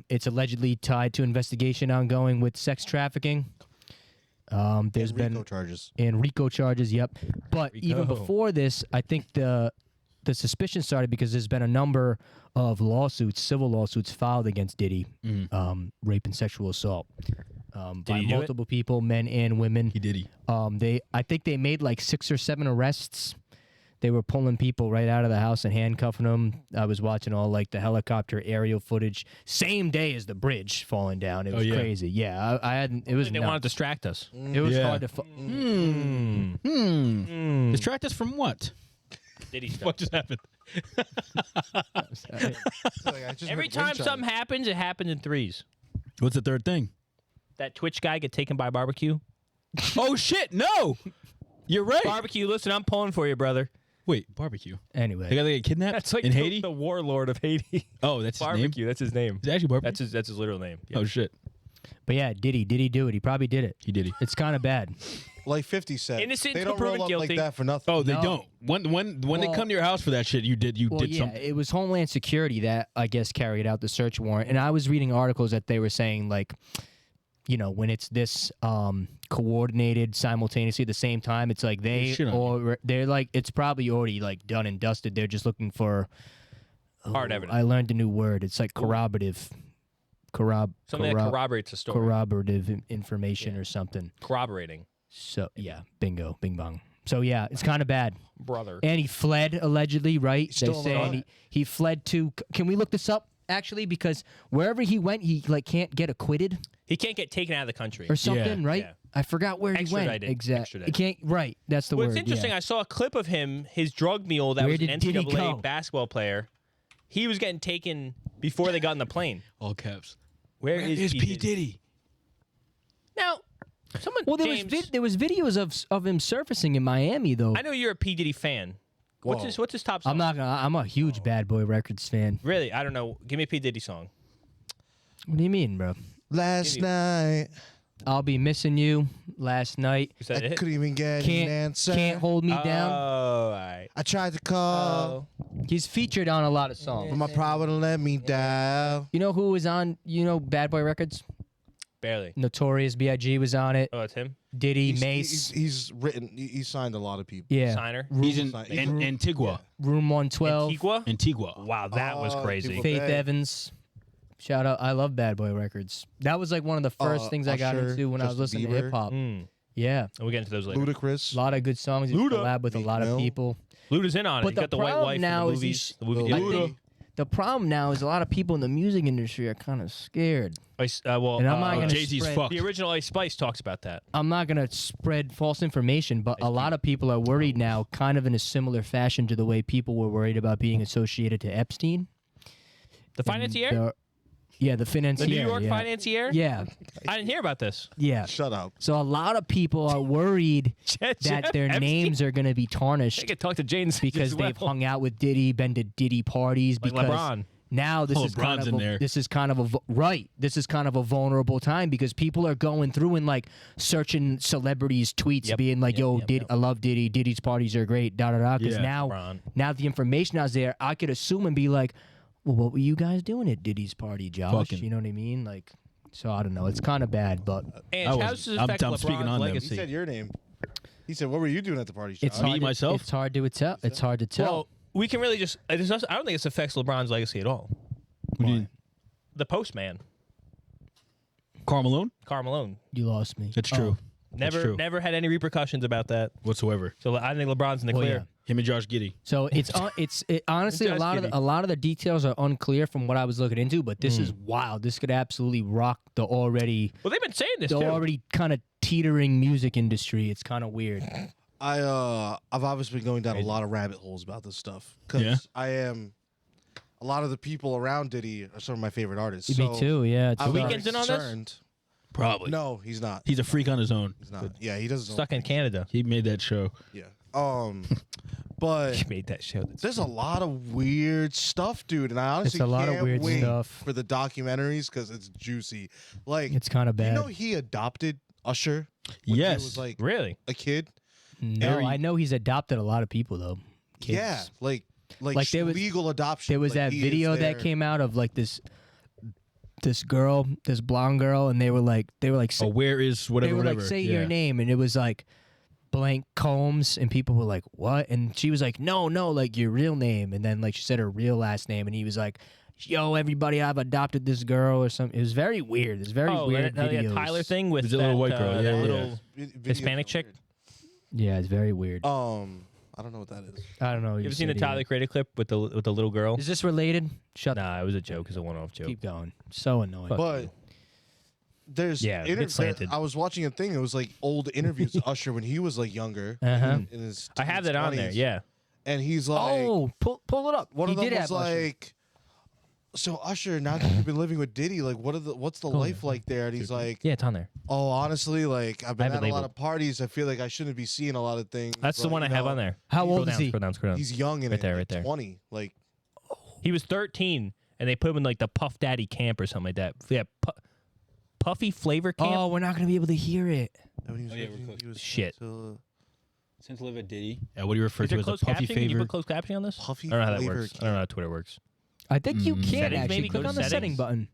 It's allegedly tied to investigation ongoing with sex trafficking. There's RICO been charges. and RICO charges. Yep. But even RICO. before this, I think the suspicion started because there's been a number of lawsuits, civil lawsuits filed against Diddy, rape and sexual assault, by he do it? multiple people, men and women. He did. I think they made like 6 or 7 arrests. They were pulling people right out of the house and handcuffing them. I was watching all like the helicopter aerial footage, same day as the bridge falling down. It was yeah. crazy. Yeah, I hadn't. It was. They nuts. want to distract us. It was Yeah. hard to. Distract us from what? Diddy stuff. What just happened? Every time something happens, it happens in threes. What's the third thing? That Twitch guy get taken by barbecue. Oh shit! No, you're right. Barbecue, listen, I'm pulling for you, brother. Wait, barbecue. Anyway, They got get kidnapped That's like in the, Haiti. the warlord of Haiti. Oh, that's his name. Barbecue, that's his name. It's actually barbecue. That's his literal name. Yeah. Oh shit, but yeah, did he do it? He probably did it. he did it. It's kind of bad. Like 50 Cent. Innocent They until don't roll proven up guilty. like that for nothing. Oh, they No. don't. When they Well- come to your house for that shit, you did Well, yeah, something. it was Homeland Security that I guess carried out the search warrant, and I was reading articles that they were saying like, you know, when it's this coordinated simultaneously at the same time, it's like shit on or they're like it's probably already like done and dusted. They're just looking for Hard evidence. I learned a new word. It's like corroborative. Something that corroborates the story. Corroborative information or something. Corroborating. So yeah, bingo, bing bong. So yeah, it's kind of bad. Brother. And he fled allegedly, right? Still They're saying alive. he fled to. Can we look this up actually? Because wherever he went, he like can't get acquitted. He can't get taken out of the country. or something, right? Yeah. I forgot where he went. Extradited. Exactly. Extradited. He can't. Right. That's the Well, word. it's interesting. Yeah. I saw a clip of him, his drug mule that Where was an did Diddy NCAA go? basketball player. He was getting taken before they got in the plane. All caps. Where is P. Diddy? Now, someone. Well, James, there was videos of him surfacing in Miami though. I know you're a P Diddy fan. What's his top song? I'm a huge Bad Boy Records fan. Really, I don't know. Give me a P Diddy song. What do you mean, bro? Last night, I'll be missing you. Last night, Is that I it? couldn't even get an can't answer. hold me down. Oh, all right. I tried to call, He's featured on a lot of but songs. my pride wouldn't let me down. You know who was on? Bad Boy Records? Barely. Notorious B.I.G. was on it. Oh, it's him. Diddy, He's- Mace. He's written. He signed a lot of people. Yeah. Signer. He's in Sign- Antigua. Room 112. Antigua. Antigua. Wow, that was Oh, crazy. Antigua. Faith Bad. Evans. Shout out. I love Bad Boy Records. That was like one of the first things I got Usher, into when I was Justin listening to Bieber. hip hop. Mm. Yeah. We'll get into those later. Ludacris. A lot of good songs. He's Luda. collab with a Meek lot of Mill. people. Luda's in on it. But He's the got the white problem wife now in the is movies. he's- The movie. I deal. think the problem now is a lot of people in the music industry are kind of scared. Well, And I'm not gonna Jay-Z's spread- fucked. the original Ice Spice talks about that. I'm not going to spread false information, but a lot of people are worried now, kind of in a similar fashion to the way people were worried about being associated to Epstein. The financier? The financier. The New York yeah. financier? Yeah, I didn't hear about this. yeah. Shut up. So a lot of people are worried that their Epstein? names are going to be I tarnished could talk to James because as well. they've hung out with Diddy, been to Diddy parties. Like because LeBron. now this is kind LeBron's of in there. this is kind of a right. This is kind of a vulnerable time because people are going through and like searching celebrities' tweets, Yep, being like, yep, "Yo, yep. I love Diddy. Diddy's parties are great." Da da da. Because Yeah, now LeBron. the information out there, I could assume and be like, "Well, what were you guys doing at Diddy's party, Josh?" Fucking. You know what I mean? Like, so I don't know. It's kind of bad, but And I how was- does this I'm- affect I'm speaking LeBron's on them. He legacy? said your name. He said, "What were you doing at the party?" it's Sean?" Me, hard. myself? It's hard to tell. It's hard to tell. Well, we can really just. I don't think this affects LeBron's legacy at all. Who do you- The postman, Karl Malone? Karl Malone, You lost me. That's true. That's true. never had any repercussions about that. Whatsoever. So I think LeBron's in the Well, clear. yeah. Him and Josh Giddey. So it's honestly a Josh lot of Giddey. a lot of the details are unclear from what I was looking into, but this is Hmm. wild. This could absolutely rock the already Well, they've been saying this too. kind of teetering music industry. It's kind of weird. I've obviously been going down a lot of rabbit holes about this stuff because Yeah? I am. A lot of the people around Diddy are some of my favorite artists. Me So too. Yeah. It's I'm weird. Weeknd's in on this? concerned. Probably. No, he's not. He's a freak on his own. He's not. Yeah, he doesn't. Stuck in Canada. He made that show. Yeah. But He made that show. there's a lot of weird stuff, dude, and I honestly It's a lot of can't weird wait stuff. for the documentaries because it's juicy. Like, It's kind of you bad. know, he adopted Usher. When Yes. he was like Really? a kid. No, Very- I know he's adopted a lot of people though. Kids. Yeah, like Like, there was- legal adoption. There was like, that he is video that there. came out of like this girl, this blonde girl, and they were like Oh, where is whatever, they were whatever. like, say yeah. your name, and it was like blank Combs, and people were like, what? And she was like, no, like your real name, and then like she said her real last name, and he was like, yo, everybody, I've adopted this girl or something. It was very weird. It's very weird that videos. Tyler thing with The that little white girl, that yeah, yeah. little Videos Hispanic are chick. weird. Yeah, it's very weird. I don't know what that is. I don't know. You ever seen the Tyler Creator clip with the little girl? Is this related? Shut Nah, it was a joke. It's a one-off joke. Keep going. So annoying. Fuck But you. there's Yeah, a bit slanted. I was watching a thing. It was like old interviews of Usher when he was like younger. Uh-huh. In his I have that on there. 20s. Yeah. And he's like, Oh, pull it up. one he of them did was have Usher. like, so Usher, now that you've been living with Diddy, like, what's the life like there? And he's like, Yeah, it's on there. oh, honestly, like, I've been have at it a lot labeled. of parties. I feel like I shouldn't be seeing a lot of things. That's the but, one I you have know, on there. How Scroll old down, is he? Scroll down, scroll down. He's young in Right it, there, like right there. 20. Like, He was 13, and they put him in like the Puff Daddy camp or something like that. Yeah, Puffy Flavor Camp. Oh, we're not gonna be able to hear it. when he was, Oh, yeah, 15, we're close. he was Shit. Since live at Diddy. What do you refer Is to there as a closed puffy captioning? Can you favor? put closed captioning on this? Puffy I don't know how that Flavor works. I don't know how Twitter works. I think you can Settings, actually maybe? Go click to on the setting settings. button.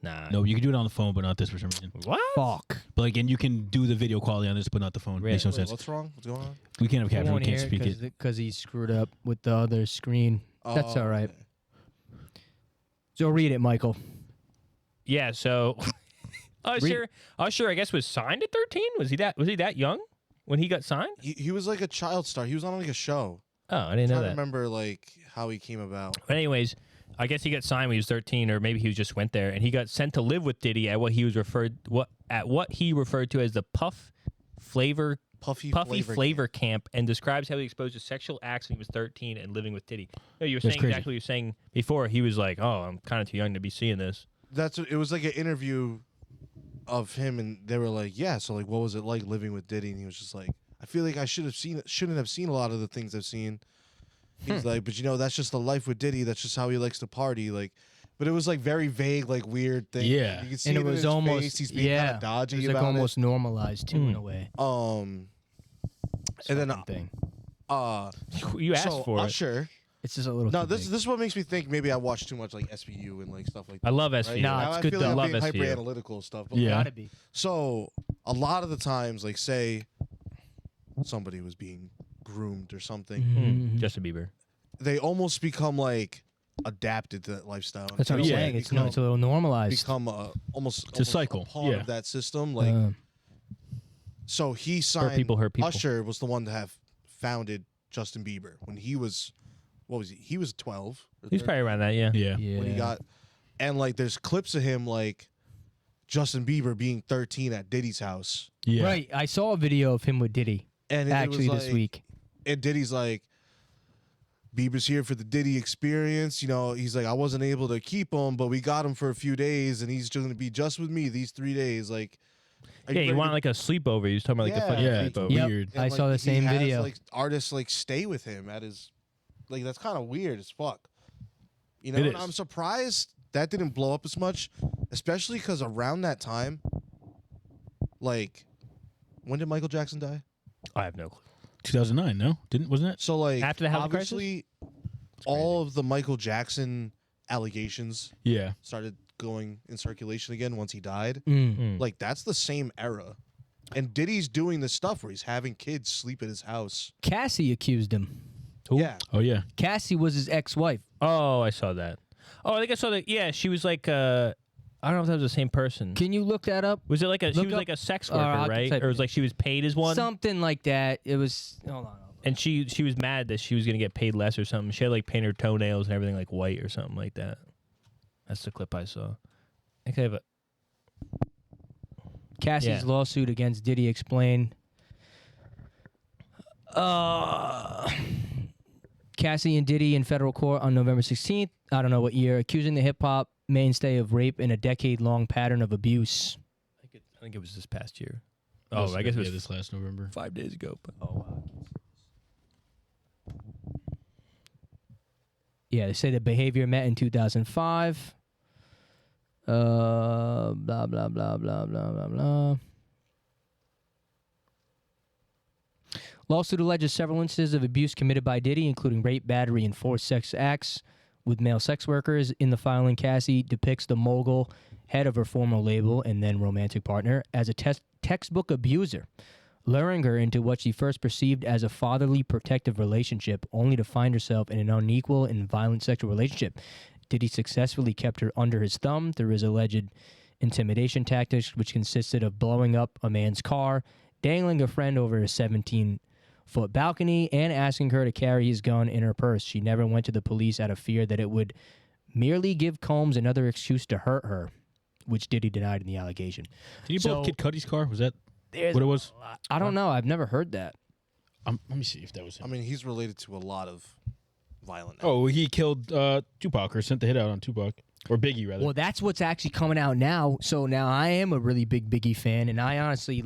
Nah. No, you can do it on the phone, but not this for some reason. What? Fuck. But again, you can do the video quality on this, but not the phone. Makes no Really? sense. What's wrong? What's going on? We can't have I caption. We won't can't hear speak it. because he screwed up with the other screen. That's Oh, all right. okay. So read it, Michael. Yeah. So Usher, I guess was signed at 13. Was he that young when he got signed? He was like a child star. He was on like a show. Oh, I didn't I know don't that. remember like how he came about. But anyways, I guess he got signed when he was 13, or maybe he just went there, and he got sent to live with Diddy at what he referred to as the Puffy Flavor Camp, and describes how he exposed to sexual acts when he was 13 and living with Diddy. No, you were saying crazy. exactly what you were saying before. He was like, "Oh, I'm kind of too young to be seeing this." It was like an interview of him, and they were like, "Yeah, so like, what was it like living with Diddy?" And he was just like, "I feel like I shouldn't have seen a lot of the things I've seen." He's like, "But that's just the life with Diddy. That's just how he likes to party." Like, but it was like very vague, like weird thing. Yeah. You can see And it it was in his almost face. He's being kind of dodgy it was about like almost normalized too in a way. it. And then Thing. You asked so for it. Usher. It's just a little. No, too this big. is what makes me think maybe I watch too much like SVU and like stuff like that. I love SVU. Right? Nah, Now it's I good feel though. like I I'm love being hyper SVU. analytical and stuff. But Yeah. Gotta be. So a lot of the times, like say somebody was being groomed or something, Mhm. Justin Bieber. they almost become like adapted to that lifestyle. That's what I'm They Yeah, saying. become- It's a little normalized. become almost It's a cycle. a part Yeah. of that system. Like so, he signed. people hurt people. Usher was the one to have founded Justin Bieber when he was, what was he? He was 12. or He's 13 probably around that, yeah. Yeah. yeah. when he got, and like there's clips of him like Justin Bieber being 13 at Diddy's house, Yeah. Right. I saw a video of him with Diddy and it actually was this like- week. And Diddy's like, Bieber's here for the Diddy experience. You know, he's like, I wasn't able to keep him, but we got him for a few days, and he's just gonna be just with me these 3 days. Like, are Yeah, you ready want to- like a sleepover. He was talking about like Yeah. a fucking Yeah. sleepover. Yep. Weird. and, I saw the he same has, video. Like artists like stay with him at his, like that's kind of weird as fuck. You know, It and is. I'm surprised that didn't blow up as much, especially because around that time, like, when did Michael Jackson die? I have no clue. 2009. No, wasn't it? So like After the housing crisis? obviously, all of the Michael Jackson allegations Yeah. started going in circulation again once he died. Mm. Like that's the same era. And Diddy's doing this stuff where he's having kids sleep at his house. Cassie accused him. Yeah. Oh yeah. Cassie was his ex-wife. Oh, I saw that. Oh, I think I saw that. Yeah, she was like, I don't know if that was the same person. Can you look that up? Was it like she Look was up- like a sex I worker, can right? type Or it was it. like she was paid as one? Something like that. It was. Hold on. And she was mad that she was gonna get paid less or something. She had like paint her toenails and everything like white or something like that. That's the clip I saw. I think I have a Cassie's Yeah. lawsuit against Diddy explained. Cassie and Diddy in federal court on November 16th, I don't know what year, accusing the hip-hop mainstay of rape in a decade-long pattern of abuse. I think it was this past year. Oh, I guess it was this last November. 5 days ago. But Yeah, they say the behavior met in 2005. Blah, blah, blah, blah, blah, blah, blah. Lawsuit alleges several instances of abuse committed by Diddy, including rape, battery, and forced sex acts with male sex workers. In the filing, Cassie depicts the mogul, head of her former label and then romantic partner, as a textbook abuser, luring her into what she first perceived as a fatherly protective relationship, only to find herself in an unequal and violent sexual relationship. Diddy successfully kept her under his thumb through his alleged intimidation tactics, which consisted of blowing up a man's car, dangling a friend over a 17-foot balcony, and asking her to carry his gun in her purse. She never went to the police out of fear that it would merely give Combs another excuse to hurt her, which Diddy denied in the allegation. Did he blow up Kid Cudi's car? Was that There's what it was? I don't know. I've never heard that. Let me see if that was him. I mean, he's related to a lot of violent. Oh, he killed Tupac or sent the hit out on Tupac or Biggie rather. Well, that's what's actually coming out now. So now I am a really big Biggie fan, and I honestly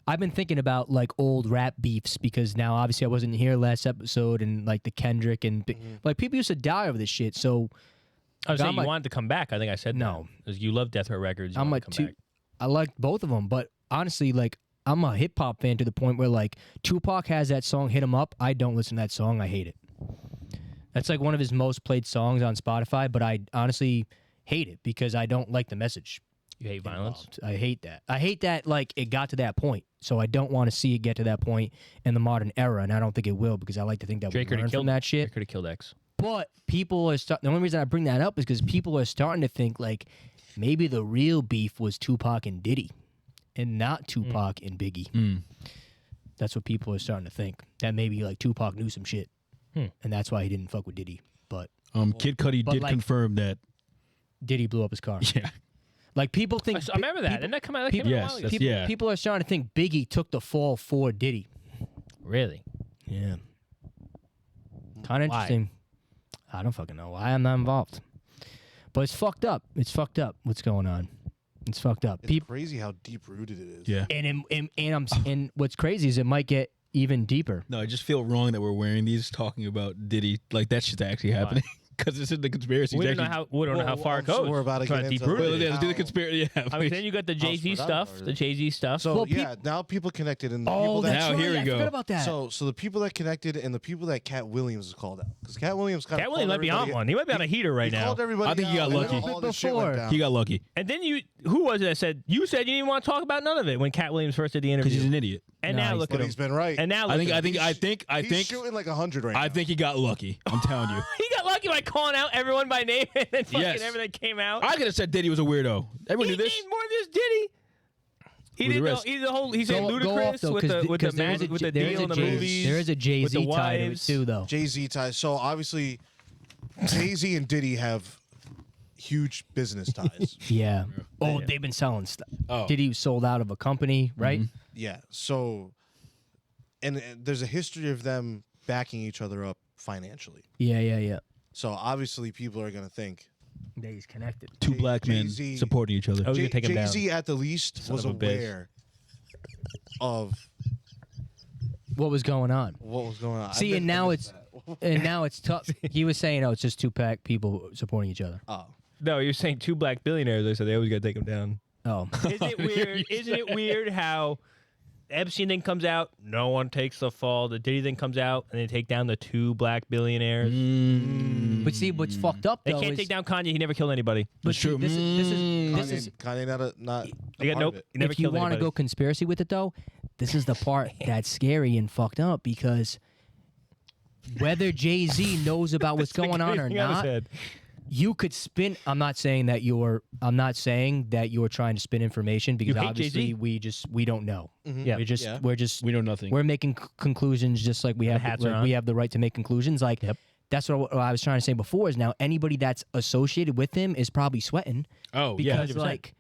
I've been thinking about like old rap beefs because now obviously I wasn't here last episode, and like the Kendrick and like people used to die over this shit. So I was saying you like- wanted to come back. I think I said No. that. 'Cause you love Death Row Records. You I'm wanted like to come back. I like both of them, but honestly, like I'm a hip hop fan to the point where like Tupac has that song "Hit 'Em Up." I don't listen to that song. I hate it. That's like one of his most played songs on Spotify, but I honestly hate it because I don't like the message. You hate violence? involved. I hate that. I hate that like it got to that point. So I don't want to see it get to that point in the modern era, and I don't think it will because I like to think that Drake we could learn have killed from that shit. Drake could have killed X. But people are the only reason I bring that up is because people are starting to think like maybe the real beef was Tupac and Diddy, and not Tupac and Biggie. That's what people are starting to think. That maybe like Tupac knew some shit, and that's why he didn't fuck with Diddy. But Kid Cudi But, did like- confirm that. Diddy blew up his car. Yeah. Like people think. I remember that. Didn't that come out? That came out a Yes, while ago. that's- People, yeah. people are starting to think Biggie took the fall for Diddy. Really? Yeah. Kind of Why? interesting. I don't fucking know why I'm not involved. But it's fucked up. It's fucked up. What's going on? It's fucked up. It's crazy how deep rooted it is. Yeah. And what's crazy is it might get even deeper. No, I just feel wrong that we're wearing these talking about Diddy. Like that shit's actually happening because it's in the conspiracy. We don't know how. We don't know how far it goes. So we're about to It's not get deep into rooted. Well, yeah, let's do the how- conspiracy. Yeah. I mean, then you got the Jay Z spread out stuff. about it. The Jay Z stuff. So Well, yeah, now people connected and the people Oh, that that's Now, right. here we I go. forgot about that. so the people that connected and the people that Cat Williams is called out because Cat Williams kind Cat of Williams might be on one. He might be on a heater right he now. called everybody I think he out, got and then lucky. all this shit went Before. down. He got lucky And then who was it that said you didn't even want to talk about none of it when Cat Williams first did the because he's interview? an idiot. And No, now he's- look But at him. he's been right. And now look I think. at I him. think. I He's think. shooting like 100 right now. I think he got lucky. I'm telling you. He got lucky by calling out everyone by name and then fucking Yes. everything came out. I could have said Diddy was a weirdo. Everyone He knew this. made more of this, did he? He Who the didn't know. rest? He's the whole. He said Go off, ludicrous though, with the magic, with the deal in the movies. There is a Jay with the Z tie to it wives. too, though. Jay-Z ties. So obviously, Jay-Z and Diddy have huge business ties. Yeah. Oh, Yeah. they've been selling stuff. Oh. Diddy was sold out of a company, right? Yeah. So, and there's a history of them backing each other up financially. Yeah. So obviously, people are gonna think That he's connected. Two black men Jay-Z supporting each other. Oh, we could take him down. Jay-Z at the least Son was of a bitch. aware of What was going on? what was going on. See, and now it's tough. He was saying, "Oh, it's just two pack people supporting each other." Oh. No, you're saying two black billionaires. I said they always got to take him down. Oh, Isn't it weird? Isn't it weird how Epstein thing comes out, no one takes the fall. The Diddy thing comes out, and they take down the two black billionaires. but see, what's fucked up They though can't is take down Kanye. He never killed anybody. but see, this is Kanye not They got part nope. of it. He never if you killed want to anybody. go conspiracy with it though, this is the part that's scary and fucked up because whether Jay-Z knows about what's going on or Everything on his not, head. you could spin. I'm not saying that you're trying to spin information because hate obviously Jay-Z? we don't know. Yeah. We know nothing. We're making conclusions just like we have hats are on. we have the right to make conclusions. Like that's what I was trying to say before. Is now anybody that's associated with him is probably sweating Oh, because 100%. like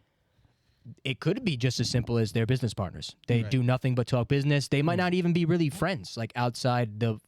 it could be just as simple as they're business partners. They do nothing but talk business. They might not even be really friends, like outside the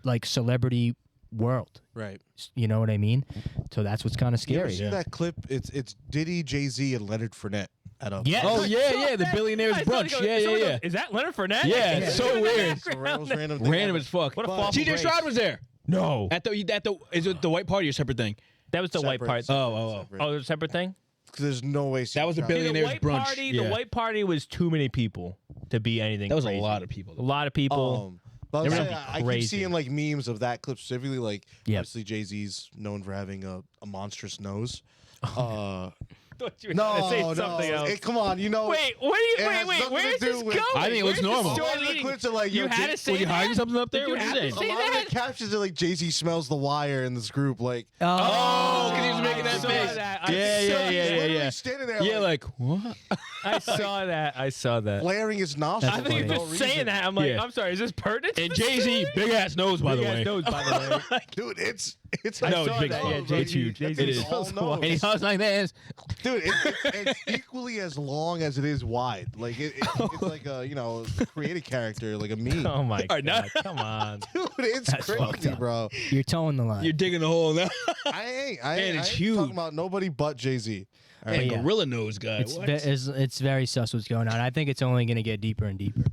like celebrity world. Right. You know what I mean? So that's what's kind of You ever scary. see that clip? It's Diddy, Jay-Z, and Leonard Fournette at a Yeah. Oh yeah, the billionaires I saw it brunch. go- Yeah, someone yeah, goes, yeah. Is that Leonard Fournette? Yeah, it's so weird. It's the most random thing Random ever. as fuck. What a false TJ praise. Stroud was there. No. At the is it the white party or separate thing? That was the white Separate, part. separate, Oh. separate. Oh, there's a separate thing? There's no way. That was a Stroud- See, Billionaires the white brunch, party. yeah. The white party was too many people to be anything. That was crazy. a lot of people. A lot of people. But I'm They were saying, gonna be I keep crazy. seeing like memes of that clip specifically. Like, Yep. obviously Jay-Z's known for having a monstrous nose. Thought you were gonna say something else. Hey, come on, you know. Wait, it has wait. nothing Where to is do this with- going? I think it looks Where's this normal. story A lot of the leading? clips are like, You yo, had Jay- to say Were you that? hiding something up there? Did you What did have you to say? say a lot of that? the captions are like Jay-Z smells the wire in this group. Like, Oh, because he was making I that saw face. that. Yeah, he's yeah. literally standing there, Yeah, like what? I saw that. I saw that. flaring his nostrils. I That's think for you're funny. no just saying reason. that. I'm like, Yeah. I'm sorry. Is this pertinent? And Jay-Z, big ass nose, by the way. Nose, by the way. Dude, it's I No, saw it's big. that. Yeah, It's Jay-Z, huge. Jay-Z It is. smells All And he wine. talks like this. Dude, it's equally as long as it is wide. Like it's like a creative character, like a meme. Oh my All right, now- god! Come on. Dude, it's That's fucked crazy, up. bro. You're towing the line. You're digging the hole now. I And ain't it's talking huge. about nobody but Jay-Z. All And right. yeah. gorilla nose guy. It's, What? it's very sus what's going on. I think it's only going to get deeper and deeper.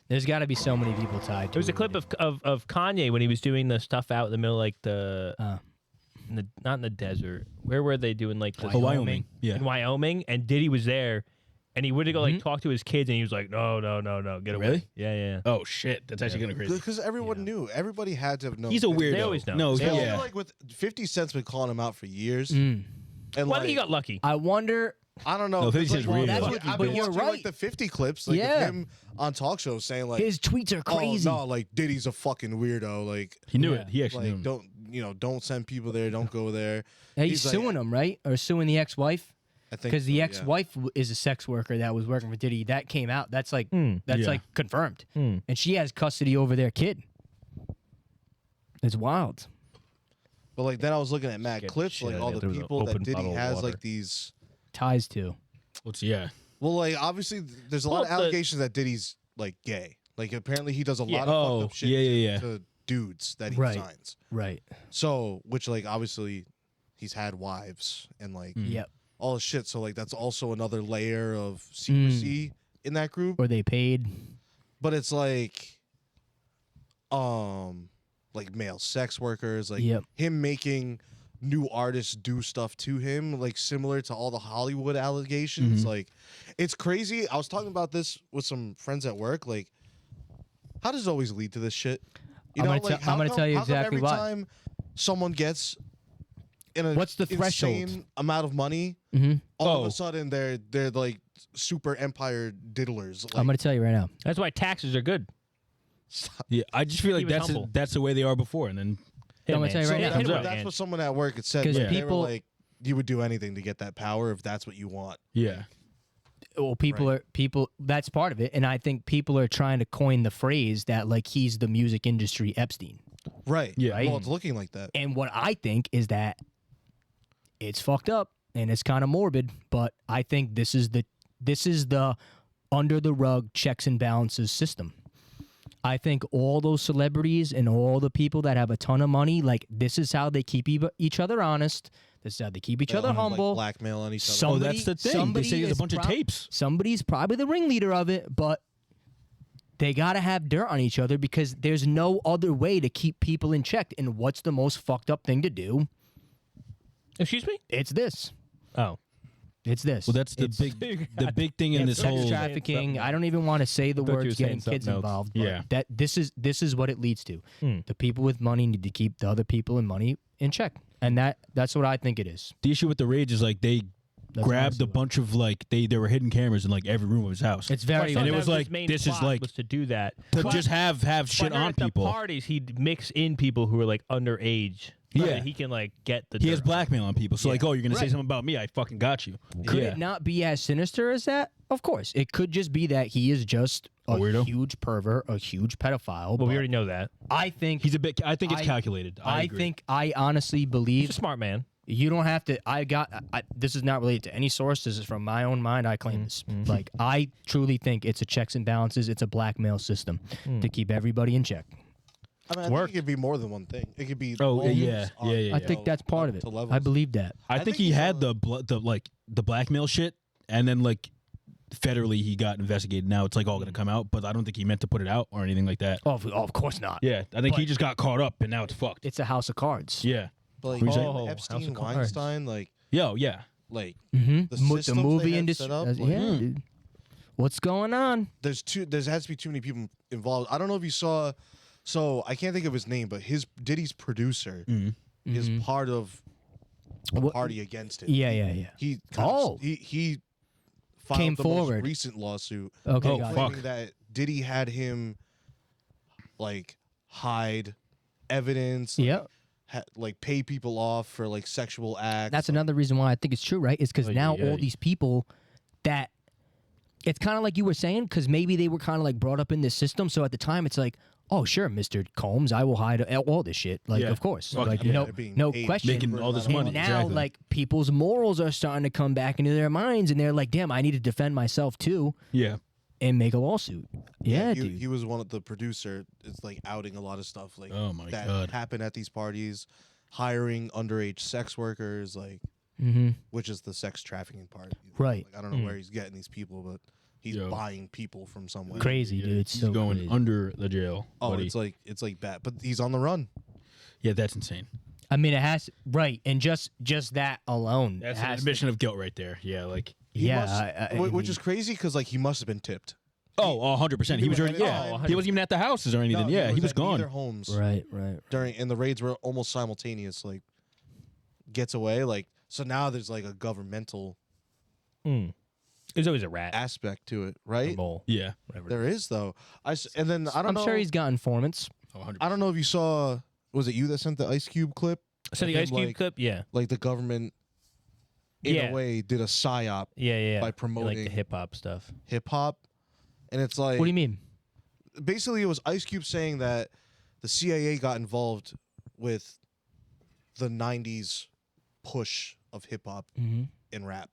There's got to be so many people tied to There was a it clip of Kanye when he was doing the stuff out in the middle, like not in the desert. Where were they doing like the Wyoming. Yeah. in Wyoming, and Diddy was there, and he went to go like talk to his kids, and he was like, no, get away. Really? Yeah. Oh shit, that's actually kind of crazy. Because everyone knew. Everybody had to have known. He's a weirdo. They always know. No, They I always yeah. feel like with 50 Cent's been calling him out for years. Mm. And Well, I like, think he got lucky. I wonder. I don't know. No, 50 'cause, Cent's like, really that's lucky. what- I've but been you're watching right. like the 50 clips, like Yeah. of him on talk shows saying like, His tweets are crazy. Oh, no, like Diddy's a fucking weirdo. Like, He knew Yeah. it. He actually like knew. don't send people there. Don't go there. He's like- suing him, right? Or suing the ex-wife? I think Because so, the yeah. ex-wife is a sex worker that was working for Diddy. That came out. That's like that's Yeah. like confirmed. And she has custody over their kid. It's wild. But like then I was looking at mad Scared the clips, shit like out all of me. the There was an people that open Diddy bottle of has water. like these. Ties to. Yeah. Well, like obviously there's a lot of Well, allegations that Diddy's like gay. Like apparently he does a Yeah. lot of Oh, fucked up shit yeah. to dudes that he Right. signs. Right. So which like obviously he's had wives and like Yep. all the shit. So like that's also another layer of secrecy in that group. Or they paid. But it's like male sex workers, like Yep. him making new artists do stuff to him, like similar to all the Hollywood allegations. Like it's crazy. I was talking about this with some friends at work. Like, how does it always lead to this shit? You I'm know, gonna like I'm gonna tell you how come exactly every why. time someone gets in a What's the threshold? insane amount of money, Mhm. all of a sudden they're like super empire diddlers. Like, I'm gonna tell you right now. That's why taxes are good. Yeah, I just feel like was that's humble. that's the way they are before, and then I'm gonna tell you So right now. hit him that's, with it, that's man. what someone at work had said. 'Cause Like, they were people- like, you would do anything to get that power if that's what you want. yeah, Well, people. That's part of it, and I think people are trying to coin the phrase that like he's the music industry Epstein. Right. Yeah. Right. Well, it's looking like that. And what I think is that it's fucked up and it's kind of morbid, but I think this is the under the rug checks and balances system. I think all those celebrities and all the people that have a ton of money, like this is how they keep each other honest. This is how they keep each They other don't have, humble. Like, blackmail on each other. Some- oh, that's the thing. They somebody say there's a is bunch of tapes. Somebody's probably the ringleader of it, but they got to have dirt on each other because there's no other way to keep people in check. And what's the most fucked up thing to do? Excuse me? It's this. Oh. It's this. Well, that's the It's the big thing in this sex whole. trafficking. I don't even want to say the thought you were words getting saying kids something else. involved. But Yeah. that this is what it leads to. The people with money need to keep the other people in money in check, and that's what I think it is. The issue with the rage is like they That's grabbed honestly a bunch of like there were hidden cameras in like every room of his house. It's very And it That was his like, main this is plot like- was to do that. to But- just have shit but on at the people. parties, he'd mix in people who were like underage. so Yeah. that he can like get the. He has dirt. blackmail on people. So like, oh, you're gonna say Right. something about me? I fucking got you. Could yeah. it not be as sinister as that? Of course, it could just be that he is just a weirdo? huge pervert, a huge pedophile. Well, but we already know that. I think He's a bit. I think it's I- calculated. I agree. think I honestly He's believe a smart man. you don't have to. This is not related to any source. This is from my own mind. I claim this. Like I truly think it's a checks and balances. It's a blackmail system to keep everybody in check. I mean, I think it could be more than one thing. It could be. Oh, levels yeah. on, Yeah, yeah, you I think know, that's part up of it. to levels. I believe that. I think he had the blackmail shit, and then like federally he got investigated. Now it's like all gonna come out, but I don't think he meant to put it out or anything like that. Oh, of course not. Yeah, I think he just got caught up, and now it's fucked. It's a house of cards. Yeah. But like Who's that? Oh, House Epstein, of Cards. Weinstein, like Yo, yeah. Mm-hmm. The The systems movie they had industry. set up, yeah, like- dude. What's going on? there has to be too many people involved. I don't know if you saw. So I can't think of his name, but Diddy's producer is part of a What- party against him. Yeah, yeah, yeah. He Oh. he filed Came the forward. most recent lawsuit. Okay, Oh, got it. fuck. claiming that Diddy had him like hide evidence. Like, Yeah. like pay people off for like sexual acts. That's another reason why I think it's true, right? Is because now all these people that it's kind of like you were saying, because maybe they were kind of like brought up in this system. So at the time, it's like, oh, sure, Mr. Combs, I will hide all this shit. Like, Yeah. of course. Fuck like, yeah. no, They're being no paid question. Making all this And money. And now, exactly. like, people's morals are starting to come back into their minds, and they're like, damn, I need to defend myself too Yeah. and make a lawsuit. Yeah, dude. he was one of the producer. It's like outing a lot of stuff like Oh my that God. happened at these parties, hiring underage sex workers, like Mm-hmm. which is the sex trafficking part. Right. Like, I don't know where he's getting these people, but he's Yo. buying people from somewhere. Crazy, Yeah, dude. It's He's so going crazy. under the jail. Oh, buddy. it's like bad, but he's on the run. Yeah, that's insane. I mean, it has right, and just that alone. That's it an has to- admission of guilt right there. Yeah, like. He Yeah, must- I which mean- is crazy because like he must have been tipped. Oh, 100%. He was already. Yeah, he wasn't even at the houses or anything. No, He was at gone. neither homes Right, right. during, and the raids were almost simultaneous. Like gets away, like so now there's like a governmental There's always a rat. aspect to it, Or right? mole. Yeah. Whatever. There is though. And then I don't I'm know. sure he's got informants. Oh, 100%. I don't know if you saw. Was it you that sent the Ice Cube clip? So the Him, Ice Cube like- clip, yeah. Like the government, in Yeah. a way, did a psyop Yeah. by like promoting the hip hop stuff. hip hop, and it's like What do you mean? basically it was Ice Cube saying that the CIA got involved with the '90s push of hip hop and rap,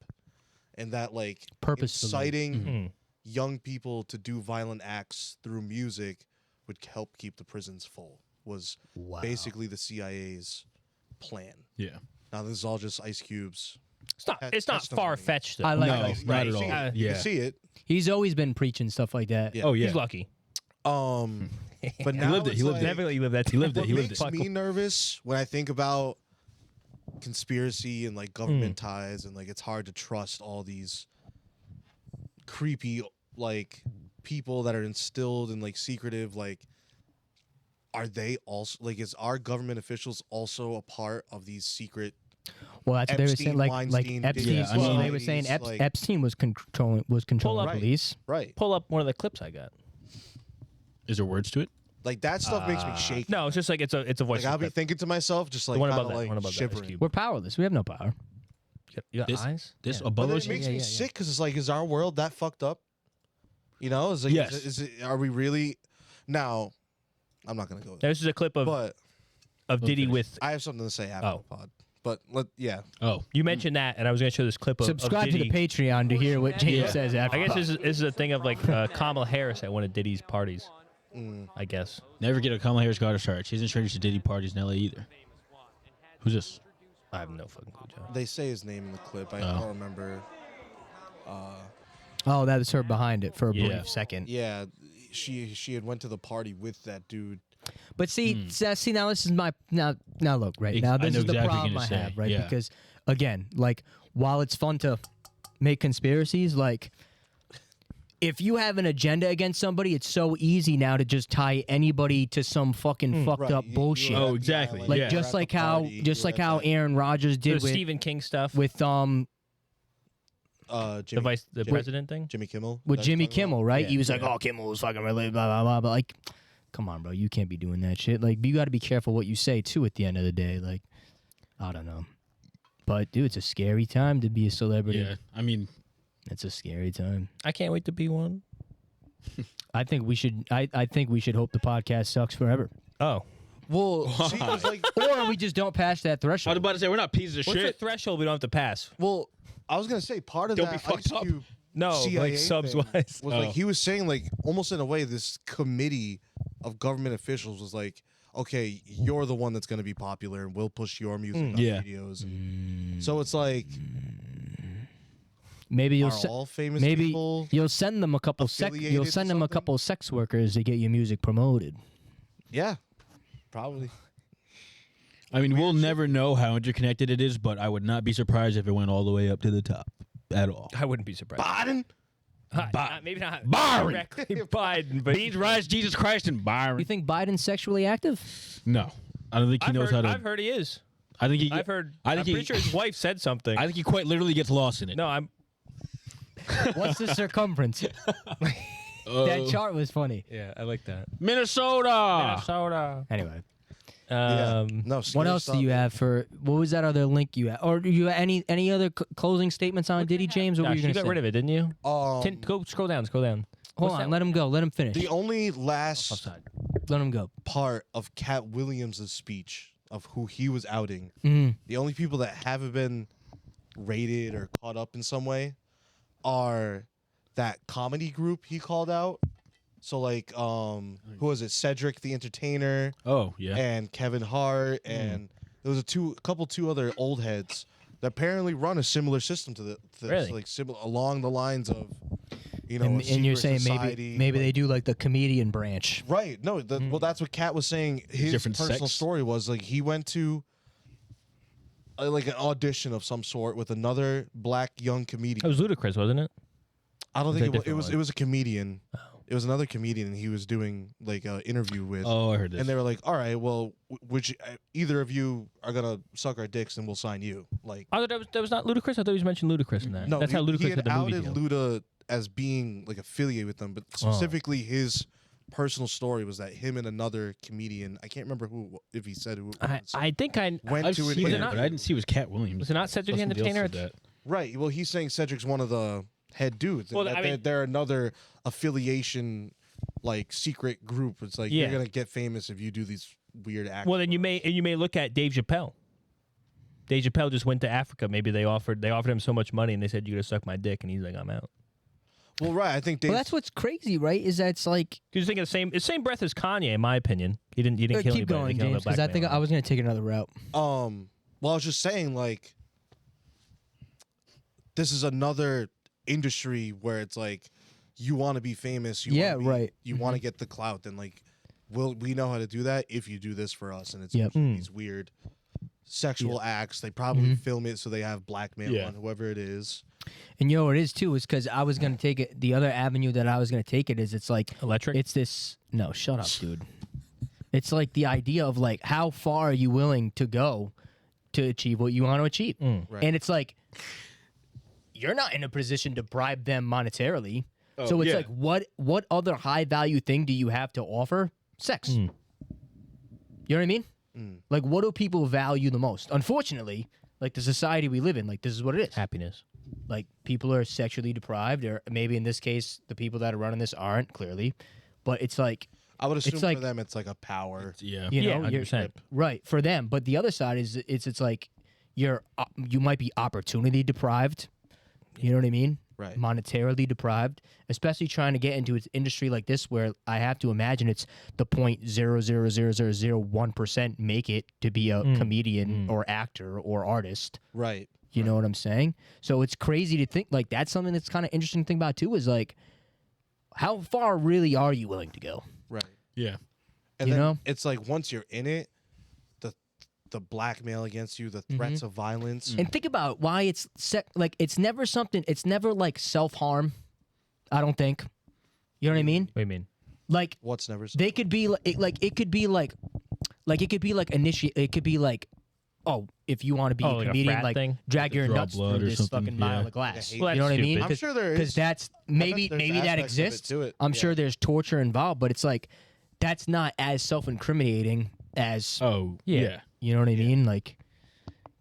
and that like Purposefully. inciting young people to do violent acts through music would help keep the prisons full. Was basically the CIA's plan. Yeah. Now this is all just Ice Cube's. It's not far fetched. I like No, Ice. not at all. Yeah. You can see it. He's always been preaching stuff like that. Yeah. Oh yeah. He's lucky. But now lived it, it's he lived like, it. Definitely lived that. He lived it. What He lived makes it. me nervous when I think about conspiracy and like government ties and like it's hard to trust all these creepy like people that are instilled and like secretive like are they also like is our government officials also a part of these secret Well, that's what they were Epstein, saying. Like Weinstein, Epstein. Yeah, I mean- they were saying like- Epstein was controlling Pull up. police. right Pull up one of the clips I got. Is there words to it? like that stuff makes me shaky. No, it's just like it's a voice. Like I'll be clip. thinking to myself just like The one kinda, above that, like one above that, Ice shivering. Cube. We're powerless. We have no power. You got This- eyes? This Yeah. above But us. it makes yeah, me yeah. sick because it's like, is our world that fucked up? You know, is, like, Yes. is it? Are we really? Now, I'm not gonna go. There. This is a clip of But Diddy finish. with. I have something to say after Oh. the pod. But yeah, Oh. You mentioned that, and I was going to show this clip of Subscribe of to the Diddy. Patreon to hear what James Yeah. says after. I guess this is a thing of like Kamala Harris at one of Diddy's parties. I guess. Never get a Kamala Harris garter charge. She isn't traded to Diddy parties in LA either. Who's this? I have no fucking clue, John. they say his name in the clip. I don't remember. Oh, that was her behind it for a Yeah. brief second. Yeah, she had went to the party with that dude. But see, see now this is my now look right now I this know is the exactly what you're problem gonna I say. have right Yeah. because again like while it's fun to make conspiracies like if you have an agenda against somebody it's so easy now to just tie anybody to some fucking fucked Right, up you- you bullshit were Oh, at the exactly. island, like you were just at the like how party, just you were like at how that, Aaron Rodgers The did with Stephen King stuff Jimmy, the president thing. Jimmy Kimmel. with that Jimmy you're talking about? Kimmel, right? Yeah, He was like, "Oh, Kimmel was fucking related, blah blah blah." But like, come on, bro, you can't be doing that shit. Like, you got to be careful what you say too. At the end of the day, like, I don't know, but dude, it's a scary time to be a celebrity. Yeah. I mean, It's a scary time. I can't wait to be one. I think we should. I think we should hope the podcast sucks forever, Oh, Well, see, it's like, or we just don't pass that I was threshold. about to say we're not pieces of what's the shit. threshold we don't have to pass? well, I was gonna say part of Don't that be fucked Ice up. Cube No, CIA like subs thing wise. was like he was saying like almost in a way this committee of government officials was like, okay, you're the one that's going to be popular and we'll push your music on Yeah. videos. So it's like, Maybe you'll are all famous maybe people? you'll send them a couple affiliated to send them a something? couple sex workers to get your music promoted. Yeah, probably. I mean, we'll never know how interconnected it is, but I would not be surprised if it went all the way up to the top at all. I wouldn't be surprised. Biden? Maybe not Byron. directly Biden, but Beans, rice, Jesus Christ, and Byron. You think Biden's sexually active? No, I don't think he knows how to. I've heard he is. I think he. I've heard. I I'm think he. pretty sure his wife said something. I think he quite literally gets lost in it. No, I'm. What's the circumference? That chart was funny. Yeah, I like that. Minnesota. Soda. Anyway, Yeah. No. what scary else stuff. do you have for? What was that other link you had? Or do you have any other closing statements on Diddy James? What were Gosh, you you going to got say? rid of it, didn't you? Go scroll down. Scroll down. Hold What's on, that let him go. Let him finish. The only last Offside. Let him go. part of Cat Williams' speech of who he was outing, Mhm. the only people that haven't been rated or caught up in some way are that comedy group he called out. So like, who was it? Cedric the Entertainer Oh yeah. and Kevin Hart, and there was two other old heads that apparently run a similar system to this, Really? like similar along the lines of, you know, a And you're secret saying maybe society, maybe like- they do like the comedian branch. Right. No, well, that's what Kat was saying. His Different personal sex? story was like he went to like an audition of some sort with another black young comedian. It was ludicrous, wasn't it? I don't was think a it different was. one. It was a comedian. It was another comedian, and he was doing like an interview with. Oh, I heard this. And they were like, "All right, well, which either of you are gonna suck our dicks, and we'll sign you." Like, I thought that was not ludicrous. I thought you mentioned ludicrous in that. no, that's how he ludicrous had with the movie outed deal. Luda as being like affiliated with them, but specifically his personal story was that him and another comedian, I can't remember who, if he said who it was, I think I went I've to an seen it, interview. but I didn't see it was Cat Williams. was it not Cedric the Somebody else Entertainer? said that. Right. Well, he's saying Cedric's one of the head dudes. Well, That I mean- they're another affiliation, like secret group. It's like Yeah. you're gonna get famous if you do these weird acts. Well, then you may look at Dave Chappelle. Dave Chappelle just went to Africa. Maybe they offered him so much money and they said, "You gotta suck my dick," and he's like, "I'm out." Well, right. I think Well, that's what's crazy, right? Is that it's like Because you think the same breath as Kanye, in my opinion. He didn't kill anybody. keep going, He killed James, a because I black think man. I was gonna take another route. Well, I was just saying, like, this is another industry where it's like you want to be famous. Yeah, right. You want to get the clout, and like, we know how to do that if you do this for us. And it's Yep. usually these weird sexual acts. They probably film it so they have blackmail on whoever it is. And you know what it is too is because I was gonna take it. The other avenue that I was gonna take it is it's like Electric? It's this. No, shut up, dude. It's like the idea of like how far are you willing to go to achieve what you want to achieve, Right. and it's like you're not in a position to bribe them monetarily. So it's like what other high value thing do you have to offer? Sex. You know what I mean? Like what do people value the most? Unfortunately, like the society we live in, like this is what it is. Happiness. Like people are sexually deprived, or maybe in this case, the people that are running this aren't clearly, but it's like I would assume like- for them it's like a power. Yeah. you Yeah, know, you're 100%. right for them. But the other side is it's like you might be opportunity deprived. You know what I mean? Right. Monetarily deprived, especially trying to get into an industry like this, where I have to imagine it's the 0.00001% make it to be a comedian or actor or artist. Right. You know what I'm saying? So it's crazy to think like that's something that's kind of interesting to think about too. Is like, how far really are you willing to go? Right. Yeah. And You then know? it's like once you're in it, the blackmail against you, the threats of violence. And think about why it's like it's never something. It's never like self harm. I don't think. You know what I mean? What do you mean? Like What's never they could be it could be like it could be like it could be like, oh, if you want to be Oh, a like a comedian, frat like thing? drag your Draw nuts blood through or this something, fucking mile yeah. of glass. Well, You that's know what I mean? stupid. I'm sure there is. Because that's maybe there's maybe that aspects of it exists. to it. I'm Yeah. sure there's torture involved, but it's like that's not as self incriminating as Oh, Yeah. yeah. you know what I mean? Like,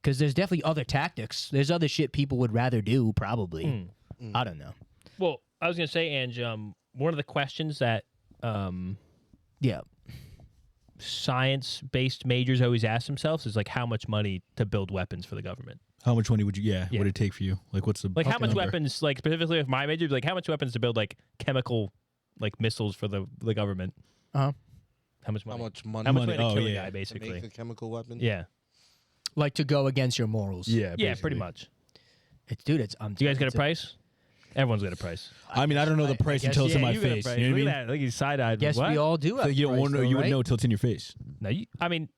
because there's definitely other tactics. There's other shit people would rather do, probably. I don't know. Well, I was gonna say, Ange, one of the questions that Yeah. science-based majors always ask themselves is like, how much money to build weapons for the government? How much money would you? Yeah. Yeah. Would it take for you? Like, what's the Like, how much number? weapons? Like specifically, with my major, like how much weapons to build like chemical, like missiles for the government? Uh-huh. How much How money? much money, How much Money, money to oh, kill a yeah. guy, to basically? make a chemical weapon? Yeah, Like to go against your morals. Yeah. yeah, basically. pretty much. Dude, it's. Do you guys get a price? Everyone's got a price. I mean, I don't know the price guess- until it's in Yeah, my you got a face. price. You know what I Look mean? at that. Look, he's side-eyed. Guess what? we all do. Have Like, you a don't price, want to. though, You would right? know till it's in your face. No, I mean,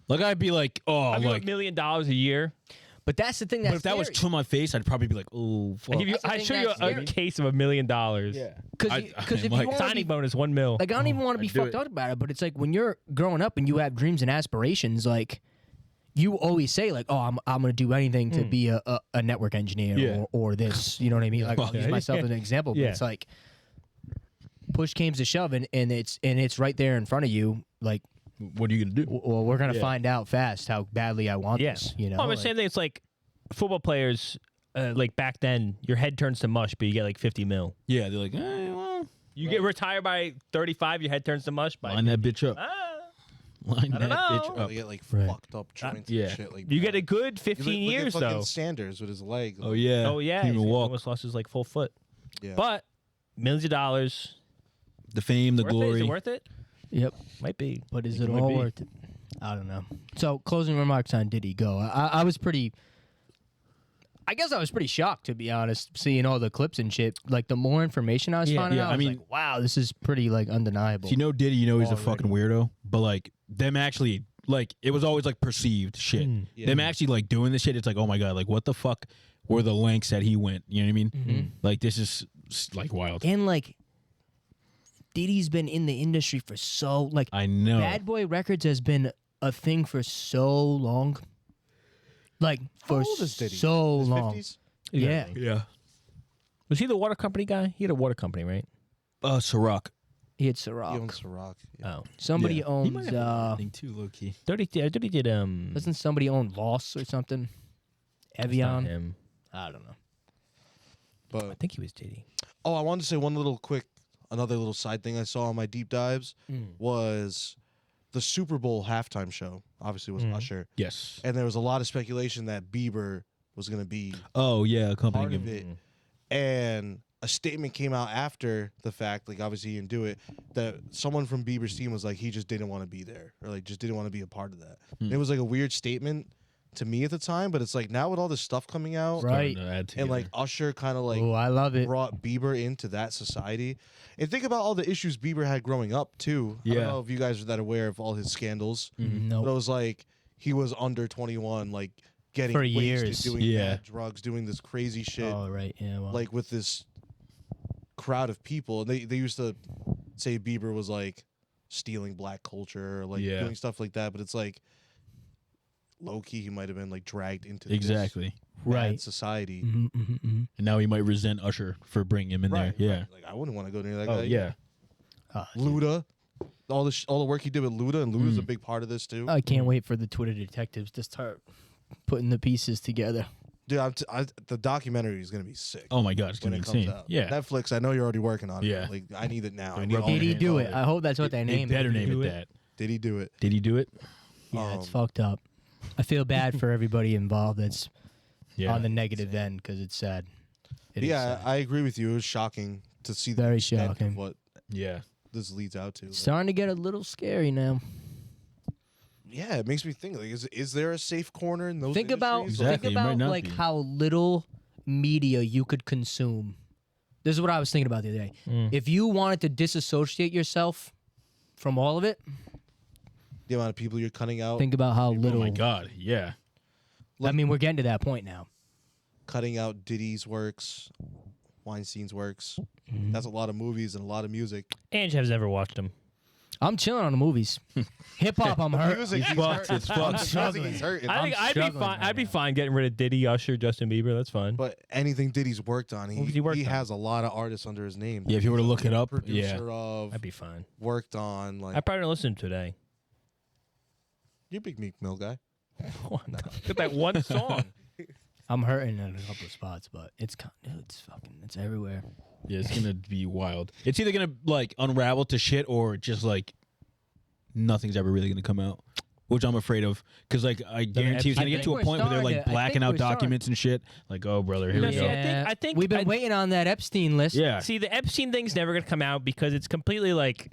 Like, I'd be like, oh, I'll I'm give like. $1 million a year. But that's the thing. But That's if that was scary. to my face, I'd probably be like, oh, fuck. I give you, That's the I thing show you that's a scary. case of $1 million. Yeah. Because I if mean, you like, want to Signing be bonus $1 million. like, I don't even want to be I'd do fucked it. up about it, but it's like when you're growing up and you have dreams and aspirations, like you always say, like, "Oh, I'm gonna do anything to be a network engineer Yeah. or this." You know what I mean? Like, I'll use myself as an example, but Yeah. it's like push came to shove, and it's right there in front of you. Like, What are you gonna do? well, we're gonna Yeah. find out fast how badly I want Yeah. this. You know, Well, I'm like- saying that it's like football players, like back then, your head turns to mush, but you get like 50 mil. Yeah, they're like, well, You get retired by 35, your head turns to mush. By line that bitch up. Ah, Line I that don't bitch know. up. They get like Right. fucked up joints yeah. and shit like you that. get a good You 15 look at years fucking though. Sanders with his leg. Oh yeah. Oh yeah, Can't he even walk. almost lost his like full foot. Yeah. But millions of dollars. The fame, the Worth it? Is glory. it worth it? Yep. Might be. But is Think it it might all be. worth it? I don't know. So, closing remarks on Diddy Go. I was pretty. I guess I was pretty shocked, to be honest, seeing all the clips and shit. Like, the more information I was Yeah, finding yeah, out, I I was mean- like, wow, this is pretty, like, undeniable. If you know Diddy, you know he's a Already. fucking weirdo. But like them actually, like it was always like perceived shit. Yeah. Them actually like doing this shit. It's like, oh my god, like what the fuck were the lengths that he went? You know what I mean? Like this is like wild. And, like, Diddy's been in the industry for so, like, I know. Bad Boy Records has been a thing for so long. Like, for How old is Diddy? so His long. 50s? Yeah. Yeah. Was he the water company guy? He had a water company, right? Ciroc. He had He Ciroc. owns Ciroc. Yeah. Oh, Somebody He owns, might have thing too, low key. Dirty did doesn't somebody own Loss or something? not Evian? him. I don't know. I But think he was Diddy. I wanted to say another little side thing I saw on my deep dives was the Super Bowl halftime show obviously was Usher, Yes. and there was a lot of speculation that Bieber was going to be Oh yeah, part accompanying of him. it, and a statement came out after the fact, like obviously he didn't do it, that someone from Bieber's team was like he just didn't want to be there, or like just didn't want to be a part of that. And it was like a weird statement to me at the time, but it's like now with all this stuff coming out, Right. and like Usher kind of like Oh, I love it. brought Bieber into that society. And think about all the issues Bieber had growing up too. I Yeah. don't know if you guys are that aware of all his scandals. No. But it was like he was under 21, like getting For wasted, years. doing Yeah. bad drugs, doing this crazy shit, Oh, right. Yeah. Well, like with this crowd of people. And they used to say Bieber was like stealing black culture, or like Yeah. doing stuff like that. But it's like low key, he might have been like dragged into this Exactly. bad Right. society. And now he might resent Usher for bringing him in there. Yeah. Like I wouldn't want to go near that Oh guy. yeah. Luda, all the work he did with Luda, and Luda's a big part of this too. I can't wait for the Twitter detectives to start putting the pieces together. Dude, the documentary is gonna be sick. Oh my God, it's when gonna it be comes insane. out. Yeah. Netflix. I know you're already working on it. Yeah. Like I need it now. The I need all Rebel Did he the do info. it? I hope that's what they They named better it. name do it it? that. Did he do it? Did he do it? Yeah, it's fucked up. I feel bad for everybody involved that's Yeah. on the negative end because it's sad. It is Yeah, sad. I agree with you. It was shocking to see the Very extent shocking. of what Yeah. this leads out to. Like, Starting to get a little scary now. yeah, it makes me think. Like, is there a safe corner in those? Think about industries? Exactly, think it might about not like be. how little media you could consume. This is what I was thinking about the other day. If you wanted to disassociate yourself from all of it, The amount of people you're cutting out, think about how Oh little. my God. Yeah. I mean, we're getting to that point now. cutting out Diddy's works, Weinstein's works. Mm-hmm. That's a lot of movies and a lot of music. Ange has never watched them. I'm chilling on the movies. Hip hop, I'm hurt. Music, he's fucked, hurting. it's fucked. Music, struggling. he's hurting. I think I'd be struggling fine. right I'd be now. fine getting rid of Diddy, Usher, Justin Bieber. That's fine. But anything Diddy's worked on, What has he worked he on? has a lot of artists under his name. Yeah, if you were to He's look it up, producer of, I'd be fine. worked on, like I probably don't listen today. you're a big Meek Mill guy. Get that one song. I'm hurting in a couple of spots, but it's everywhere. Yeah, it's gonna be wild. It's either gonna like unravel to shit or just like nothing's ever really gonna come out, which I'm afraid of. Because like I guarantee it's I gonna get think to a we're point where they're starting like to- I blacking think out we're starting- documents and shit. Like, oh brother, here we No, see, go. I think we've been waiting on that Epstein list. Yeah. See, the Epstein thing's never gonna come out because it's completely like,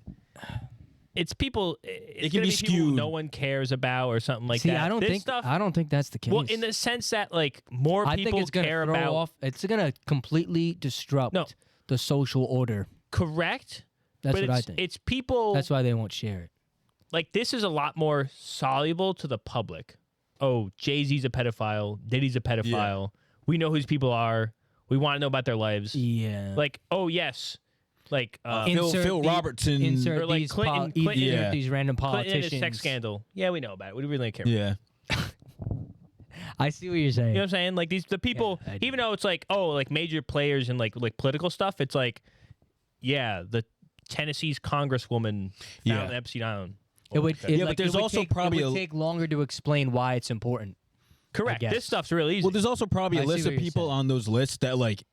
it's people. It's can gonna be people who skewed. no one cares about or something like See, that. I don't This think stuff. I don't think that's the case. Well, in the sense that like more I people think it's gonna care throw about. off. It's gonna completely disrupt No. the social order. Correct. That's but what I it's, think. It's people. That's why they won't share it. Like this is a lot more soluble to the public. Oh, Jay-Z's a pedophile. Diddy's a pedophile. We know who these people are. We want to know about their lives. Yeah. Like, oh yes, like Phil Robertson. Insert Or like these Clinton- insert Clinton- Yeah. these random Clinton and politicians. his sex scandal. Yeah, we know about it. We really don't care. Yeah. I see what you're saying. You know what I'm saying? Like the people, I do. even though it's like, oh, like major players and like political stuff, it's like, yeah, the Tennessee's congresswoman found Yeah. Epstein Island. It would, Yeah, but there's it would also take, probably it would a- take longer to explain why it's important. Correct. guess. This stuff's real easy. Well, there's also probably I a see list what of you're people saying. on those lists that like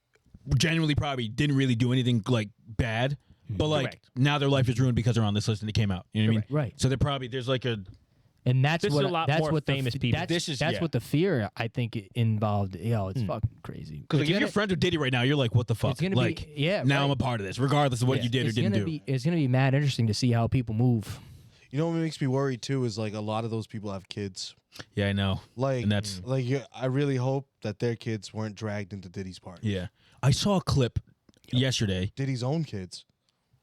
genuinely probably didn't really do anything like bad, but like Correct. now their life is ruined because they're on this list and they came out. You know what I mean? Right. So they're probably there's like a And that's This is what a lot that's more what famous the, people. That's, This is- that's yeah. what the fear I think involved. Yo, it's fucking crazy. because like, if you're friends with Diddy right now, you're like, what the fuck? It's gonna like, be yeah. now right. I'm a part of this, regardless of what Yeah. you did or It's didn't gonna do. It's gonna be mad interesting to see how people move. You know what makes me worried too is like a lot of those people have kids. Yeah, I know. Like, And that's- like I really hope that their kids weren't dragged into Diddy's party. Yeah, I saw a clip yesterday Diddy's own kids.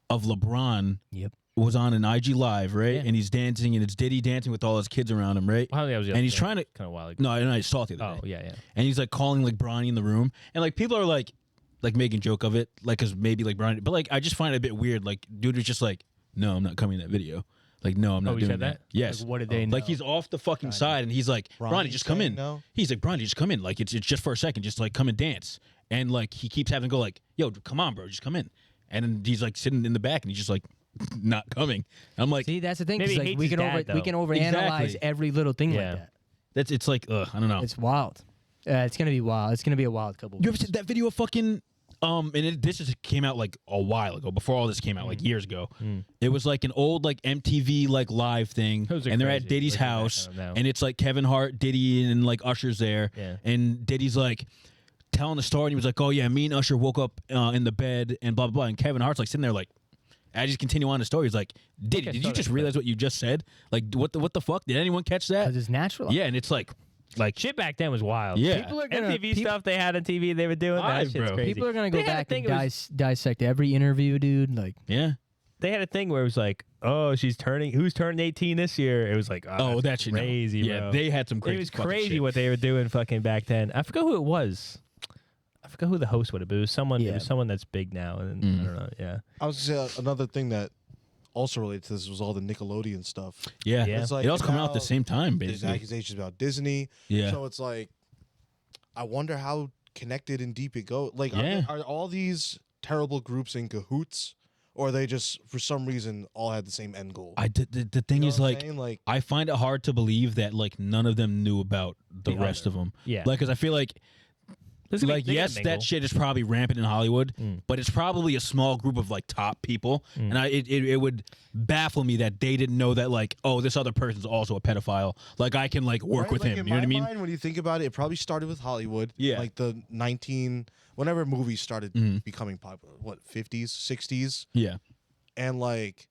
of LeBron Yep. was on an IG live, right? Yeah. And he's dancing, and it's Diddy dancing with all his kids around him, right? Well, that was the And other he's day. trying to. kind of wild. Ago. No, I saw it the other Oh day. yeah. And he's like calling like Bronny in the room, and like people are like making joke of it, like because maybe like Bronny, but like I just find it a bit weird. Like dude was just like, no, I'm not coming in that video. Like no, I'm not Oh, he doing said that? Yes. Like, what did they know? Like he's off the fucking side, and he's like, Bronny, Bronny's just come in. saying no? He's like, Bronny, just come in. Like it's just for a second, just like come and dance. And like he keeps having to go like, yo, come on, bro, just come in. And then he's like sitting in the back, and he's just like not coming. And I'm like, See, that's the thing. 'cause, Maybe he like, hates we his can dad, we though. can overanalyze Exactly. every little thing Yeah. like that. it's like, I don't know. It's wild. It's gonna be wild. It's gonna be a wild couple. You ever weeks. seen that video of fucking This just came out like a while ago, before all this came out, like years ago. It was like an old like MTV like live thing, Those are and they're at crazy. Diddy's Looking back house, on them now. and it's like Kevin Hart, Diddy, and like Usher's there, Yeah. and Diddy's like telling the story, and he was like, "Oh yeah, me and Usher woke up in the bed, and blah blah blah," and Kevin Hart's like sitting there like. As he's continue on the story, he's like, "Diddy, I did saw you that just clip. realize what you just said? Like, what the fuck? Did anyone catch that?" Because it's natural. Yeah, and it's like Shit back then was wild. Yeah. People are gonna MTV stuff they had on TV they were doing. That Live, shit's bro. crazy. People are gonna go They had a back thing, and it was- dissect every interview, dude. Like, yeah. They had a thing where it was like, oh, who's turning 18 this year? It was like, Oh, that shit. no. crazy, Yeah, bro. they had some crazy. It was fucking crazy shit. what they were doing fucking back then. I forgot who it was. I forgot who the host would have been. It was someone. It Yeah. was someone that's big now, and I don't know. Yeah, I was gonna say another thing that also related to this was all the Nickelodeon stuff. Yeah, Yeah. It's like it all coming out at the now same time, There's basically. accusations about Disney. Yeah. So it's like, I wonder how connected and deep it goes. Like, Yeah. are all these terrible groups in cahoots, or are they just for some reason all had the same end goal? The thing You know is, what I'm like, saying? Like, I find it hard to believe that like none of them knew about the rest of them. Yeah. like because I feel like. They're Like gonna yes, mingle. that shit is probably rampant in Hollywood, but it's probably a small group of like top people, and it would baffle me that they didn't know that like, oh, this other person's also a pedophile. Like I can like work right? with Like, him. in You know what I my mean? mind, when you think about it, it probably started with Hollywood. Yeah. Like the whenever movies started becoming popular, what, 50s, 60s, Yeah, and like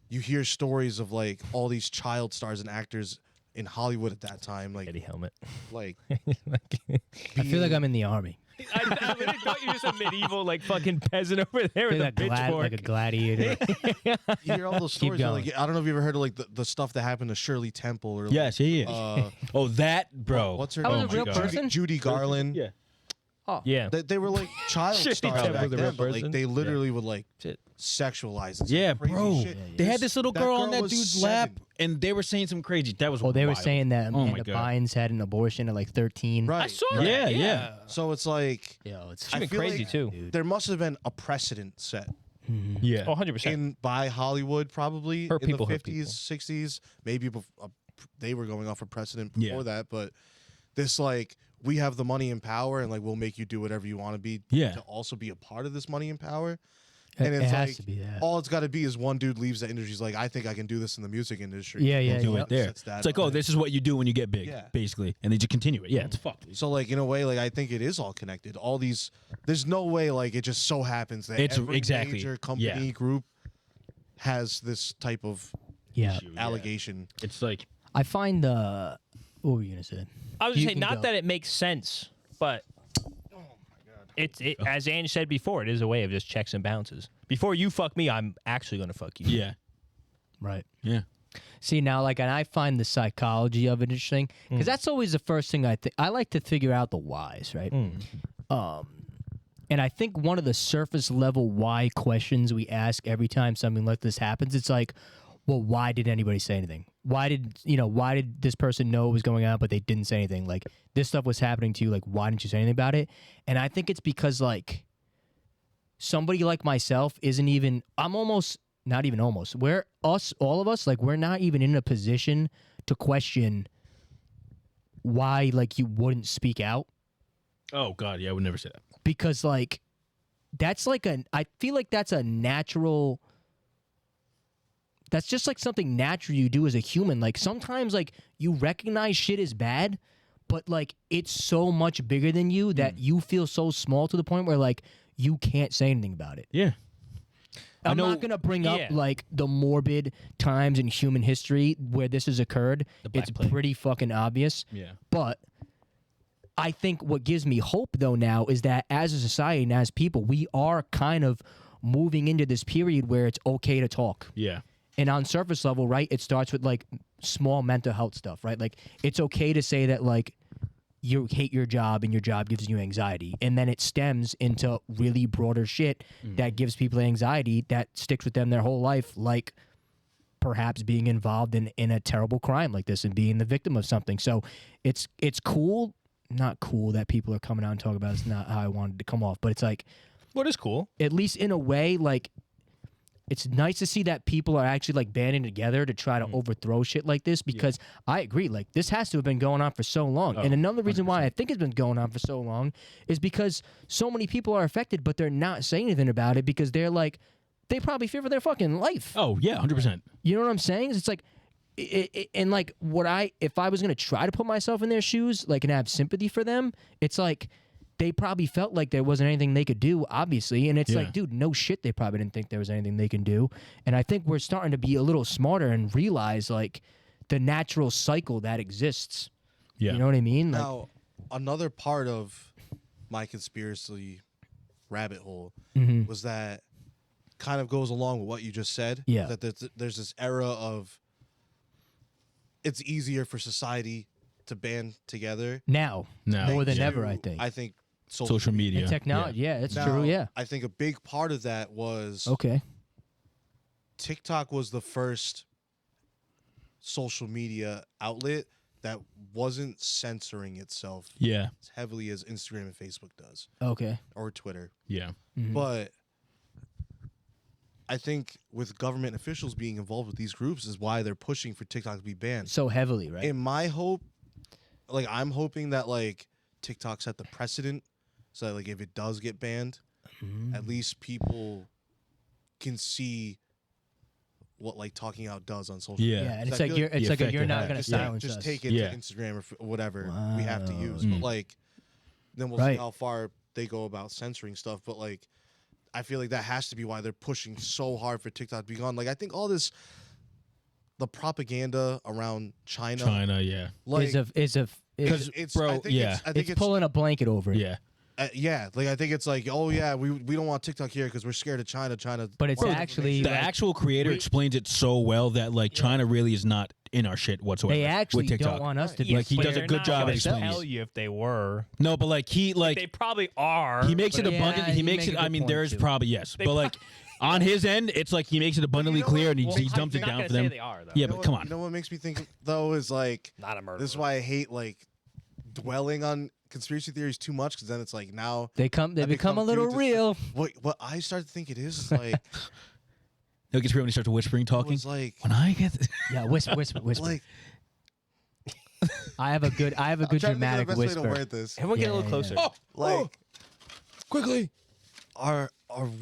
you hear stories of like all these child stars and actors in Hollywood at that time, like Eddie helmet. like I feel like I'm in the army. I literally thought you were some medieval like fucking peasant over there with a pitchfork. Like a gladiator. you hear all those stories. going. Like, I don't know if you ever heard of like the stuff that happened to Shirley Temple or yes, yeah. like, Oh, that bro. what's her That was name? a real God. person? Judy Garland. Yeah. Yeah, They were like child Shirley stars Temple back was a real then, but like person? they literally would like Shit. sexualize and some Yeah, crazy bro. shit. They had this little girl on that was dude's 7. lap, and they were saying some crazy. That was Oh, they were wild. saying that Oh my Amanda God. Bynes had an abortion at like 13. Right. I saw right. that. Yeah. So it's like Yo, it's I been feel crazy like too. there must have been a precedent set Yeah. Oh, 100%. in by Hollywood probably Hurt in people, the hurt 50s, 60s. Maybe they were going off a precedent before Yeah. that, but this like we have the money and power, and like we'll make you do whatever you want to be. Yeah. To also be a part of this money and power. It- And it it's has like to be that. all it's got to be is one dude leaves the industry. He's like, I think I can do this in the music industry. Yeah, yeah, Do yeah. it there. Sets that It's like, oh, up. this is what you do when you get big, Yeah. basically, and they just continue it. Yeah, it's fucked. So like in a way, like I think it is all connected. All these, there's no way like it just so happens that It's every exactly- major company yeah. group has this type of Yeah. allegation. It's like I find the. What were you gonna say? I was just You saying, can not go. that it makes sense, but it's as Ange said before, it is a way of just checks and bounces. Before you fuck me, I'm actually gonna fuck you. yeah, Right. yeah, See now, like, and I find the psychology of it interesting because that's always the first thing I think. I like to figure out the whys, right? And I think one of the surface level why questions we ask every time something like this happens, it's like, well, why did anybody say anything? Why did this person know what was going on, but they didn't say anything? Like, this stuff was happening to you. Like, why didn't you say anything about it? And I think it's because, like, somebody like myself isn't even, I'm almost, not even almost, all of us, like, we're not even in a position to question why, like, you wouldn't speak out. Oh God, yeah, I would never say that. Because, like, that's like I feel like that's a natural, that's just like something natural you do as a human. Like, sometimes, like, you recognize shit is bad, but, like, it's so much bigger than you that you feel so small to the point where, like, you can't say anything about it. Yeah, I'm not going to bring up, Yeah. like, the morbid times in human history where this has occurred. It's Plague. pretty fucking obvious. yeah, But I think what gives me hope, though, now is that as a society and as people, we are kind of moving into this period where it's okay to talk. yeah, And on surface level, right, it starts with, like, small mental health stuff, right? Like, it's okay to say that, like, you hate your job and your job gives you anxiety. And then it stems into really broader shit that gives people anxiety that sticks with them their whole life, like perhaps being involved in a terrible crime like this and being the victim of something. So it's cool, not cool that people are coming out and talking about it. It's not how I wanted to come off, but it's like, What is cool? at least in a way, like, it's nice to see that people are actually like banding together to try to overthrow shit like this because I agree, like this has to have been going on for so long. And another reason why I think it's been going on for so long is because so many people are affected, but they're not saying anything about it because they're like, they probably fear for their fucking life. Oh yeah, 100%. You know what I'm saying? It's like, and like if I was gonna try to put myself in their shoes, like, and have sympathy for them, it's like they probably felt like there wasn't anything they could do, obviously, and it's like, dude, no shit, they probably didn't think there was anything they can do, and I think we're starting to be a little smarter and realize like the natural cycle that exists. Yeah. You know what I mean? Like, Now, another part of my conspiracy rabbit hole was that kind of goes along with what you just said. Yeah. That there's this era of it's easier for society to band together. now more than ever, I think. I think Social media. And technology, yeah, it's Now, true, yeah. I think a big part of that was Okay. TikTok was the first social media outlet that wasn't censoring itself Yeah. as heavily as Instagram and Facebook does, Okay. or Twitter. Yeah. But I think with government officials being involved with these groups is why they're pushing for TikTok to be banned. So heavily, right? In my hope, like I'm hoping that like TikTok set the precedent so that like if it does get banned, at least people can see what like talking out does on social Yeah. media. Yeah, and it's I like feel you're, it's the like effect you're it not has. gonna just silence just us. take it Yeah. to Instagram or whatever we have to use. Wow. But like then we'll Right. see how far they go about censoring stuff. But like I feel like that has to be why they're pushing so hard for TikTok to be gone. Like I think all this the propaganda around China, yeah. like Because, it's bro, I think yeah. I think It's pulling a blanket over it. Yeah. yeah, like I think it's like, oh yeah, we don't want TikTok here because we're scared of China. But it's Bro, actually The like, actual creator explains it so well that like China really is not in our shit whatsoever. they actually with TikTok. don't want us to be. Like, he But does a they're good not job gonna at explaining tell it. you if they were. No, but like he like They probably are. he makes it but- Yeah, abundant. He you makes make it. a I good mean, point, there's too. probably yes, They but like on his end, it's like he makes it abundantly you know clear, what? and he, Well, he I dumps it think- down not for gonna say them. they are, though. Yeah, You know but what- come on. You know what makes me think though is like Not a murderer. this is why I hate like dwelling on conspiracy theories too much because then it's like now They I become a little dude, this- real. What I start to think it is like He'll get when he starts whispering, it talking. was like When I get Yeah, whisper. like I have a good I'm trying to think of dramatic the best way whisper. to word this. Everyone get a Yeah, little yeah, closer. oh, Like quickly. are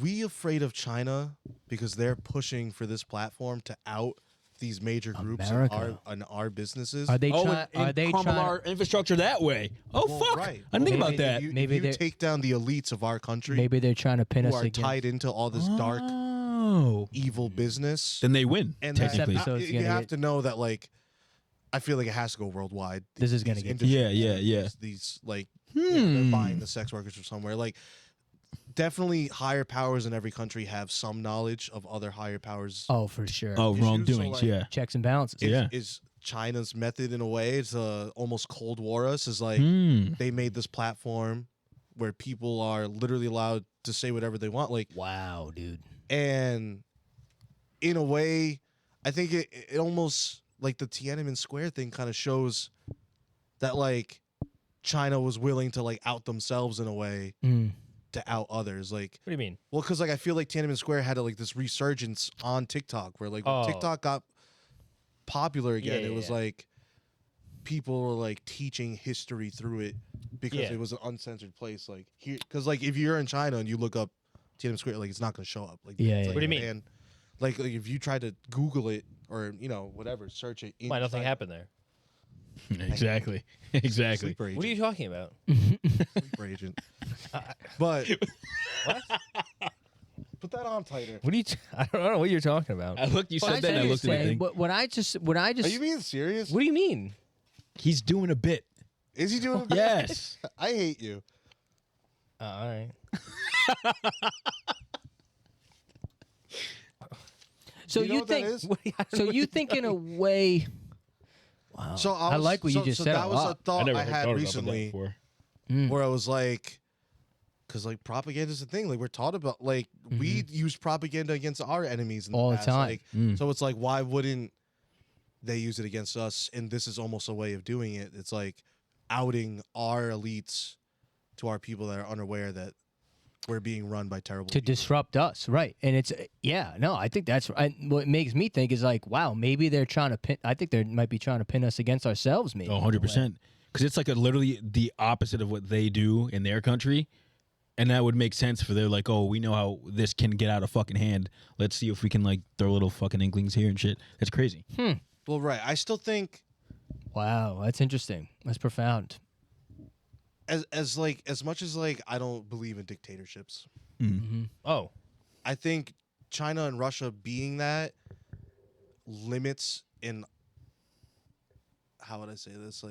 we afraid of China because they're pushing for this platform to out these major groups America. in our businesses? Are they Oh, trying? and Are they crumble trying? our infrastructure that way? Oh Well, fuck! right. I didn't think Well, about that. maybe if you they're- take down the elites of our country Maybe they're trying to pin who us are against. tied into all this dark Oh, evil business. then they win And technically. This episode's you gonna have get- to know that like I feel like it has to go worldwide. This is gonna These get- industries, Yeah. These like they're buying the sex workers from somewhere. Like definitely higher powers in every country have some knowledge of other higher powers. Oh, for sure. Oh, issues, wrongdoings. so, like, Yeah. Checks and balances. Yeah. Is China's method in a way? It's almost Cold War us. Is like they made this platform where people are literally allowed to say whatever they want. Like Wow, dude. and in a way, I think it almost like the Tiananmen Square thing kind of shows that like China was willing to like out themselves in a way to out others. Like, What do you mean? well, because like I feel like Tiananmen Square had like this resurgence on TikTok where like when Oh. TikTok got popular again, Yeah, it was yeah. like people were like teaching history through it because Yeah. it was an uncensored place. Like here, because like if you're in China and you look up Tiananmen Square, like it's not gonna show up. Like Yeah, it's, yeah, like, What do you mean? banned. Like if you try to Google it or whatever, search it. Why nothing inside- happened there? Exactly. Exactly. Sleeper agent. What are you talking about? Sleeper agent. But put that on tighter. What are you? I don't know what you're talking about. I looked. You Well, said that. And I looked at the thing. What I just. Are you being serious? What do you mean? He's doing a bit. Is he doing? Yes. I hate you. All right. So You know you what that think? is? So you think in a way? So I like what you just said a That was lot. a thought I heard- had thought about that recently, before. where I was like, because like propaganda is a thing. Like we're taught about. Like we use propaganda against our enemies in All the past. time. Like, so it's like, why wouldn't they use it against us? And this is almost a way of doing it. It's like outing our elites to our people that are unaware that we're being run by terrible to people. disrupt us, right? And it's I think that's what makes me think is like, wow, maybe they're trying to pin. I think they might be trying to pin us against ourselves, maybe. 100%. Because it's like literally the opposite of what they do in their country. And that would make sense for they're like, oh, we know how this can get out of fucking hand. Let's see if we can like throw little fucking inklings here and shit. That's crazy. Well, right. I still think Wow, that's interesting. That's profound. as much as like I don't believe in dictatorships. Oh, I think China and Russia being that limits in how would I say this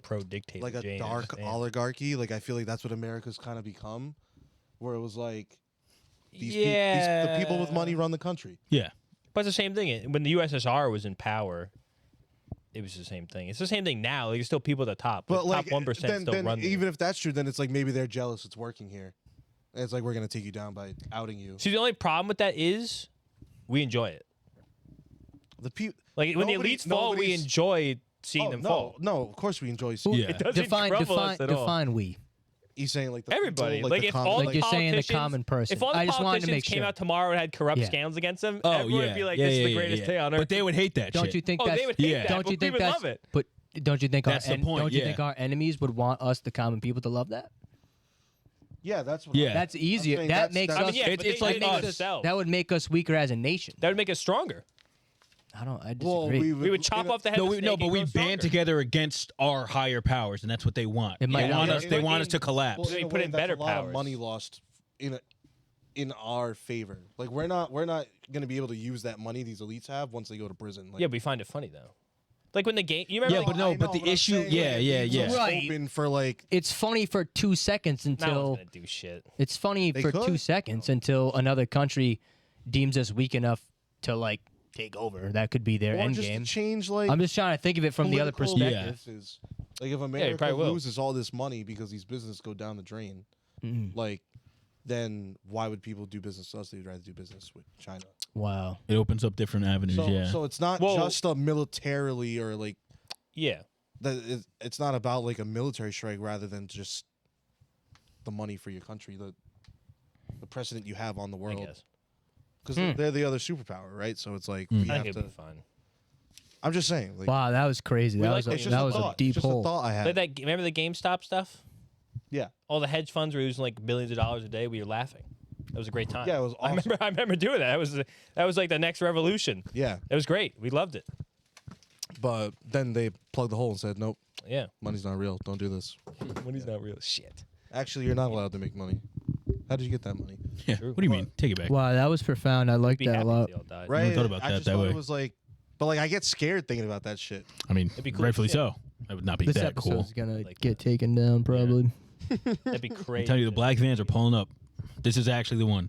pro dictator. like a dark oligarchy. Like I feel like that's what America's kind of become, where it was like the people with money run the country. Yeah. But it's the same thing. When the USSR was in power, it was the same thing. It's the same thing now. Like, there's still people at the top. But the like top 1% then still run. even if that's true, then it's like maybe they're jealous it's working here. And it's like we're gonna take you down by outing you. See, the only problem with that is we enjoy it. The people Like when the elites fall, we enjoy seeing them fall. No, of course we enjoy seeing. Yeah. It doesn't crumble us at all. Define we. He's saying like the Everybody. people, Like the if common- all like the you're saying the politicians- common person. If all the I just wanted to politicians make came sure. out tomorrow and had corrupt Yeah. scandals against them, Oh, everyone yeah. would be like, yeah, this is yeah, the greatest yeah. thing on earth. But they would hate that Don't shit. you think Oh, that's they would hate Yeah. that. Don't but you think we would that's love it. But don't you think That's the point, don't you yeah. think our enemies would want us, the common people, to love that? Yeah, that's what. Yeah. That's easier. saying That that's- makes that's- us. I mean, yeah, but it's they- like that makes us. themselves. That would make us weaker as a nation. That would make us stronger. I Well, disagree. We would chop off the head of the snake but and we grow band stronger. together against our higher powers, and that's what they want. It might They not want be. us. They want us to Well, collapse. They in a put way, in that's better a lot powers. of money lost in our favor. Like we're not going to be able to use that money these elites have once they go to prison. Like, Yeah, we find it funny though. Like when the game, you remember? Yeah, like, but no, I but know, the I'm issue, saying, yeah, like, yeah, leaves yeah. us Right. Open for like It's funny for 2 seconds no until one's gonna do shit. it's funny They for could. 2 seconds until another country deems us weak enough to like take over. That could be their or end just to game. change like. I'm just trying to think of it from the other political perspective. differences. Like if America probably will. loses all this money because these businesses go down the drain, like then why would people do business with us? They would rather do business with China. Wow. It opens up different avenues. So, yeah. so it's not Well- just a militarily or like Yeah. that. It's not about like a military strike rather than just the money for your country, the precedent you have on the I world. guess. Because they're the other superpower, right? So it's like we I have think to. it'd be fine. I'm just saying. Like, Wow, that was crazy. We That like was it. a, It's just that a was a thought. deep It's just hole. a thought I had. Like that. Remember the GameStop stuff? Yeah. All the hedge funds were losing like billions of dollars a day. We were laughing. That was a great time. Yeah, it was awesome. I remember doing that. That was like the next revolution. Yeah. It was great. We loved it. But then they plugged the hole and said, nope, Yeah. money's not real. Don't do this. Money's not real. Shit. Actually, you're not allowed to make money. How did you get that money? Yeah. What do you mean? Take it back. Wow, that was profound. I like Be that a happy lot. if they all died. Right? thought about I that just that thought way. It was like, but like I get scared thinking about that shit. I mean, It'd be cool rightfully as shit. so. That would not be This that episode cool. is gonna Like get that. taken down probably. That'd be crazy. I'm telling you, the black vans are pulling up. This is actually the one.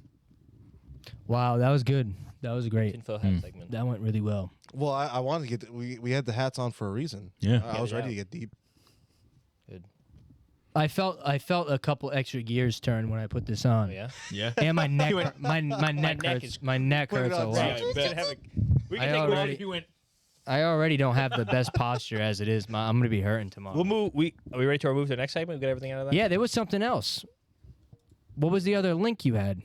Wow, that was good. That was great. Tinfoil hat segment. That went really well. Well, I wanted to get. We had the hats on for a reason. Yeah. I was Yeah, ready yeah. to get deep. Good. I felt a couple extra gears turn when I put this on. Oh, yeah. Yeah. And my neck, my neck neck hurts. is- My neck Put it hurts a on lot. tape. We can have a. We I can take already- one. I already don't have the best posture as it is. I'm gonna be hurting tomorrow. We'll move. Are we ready to move to the next segment? We got everything out of that. Yeah, there was something else. What was the other link you had?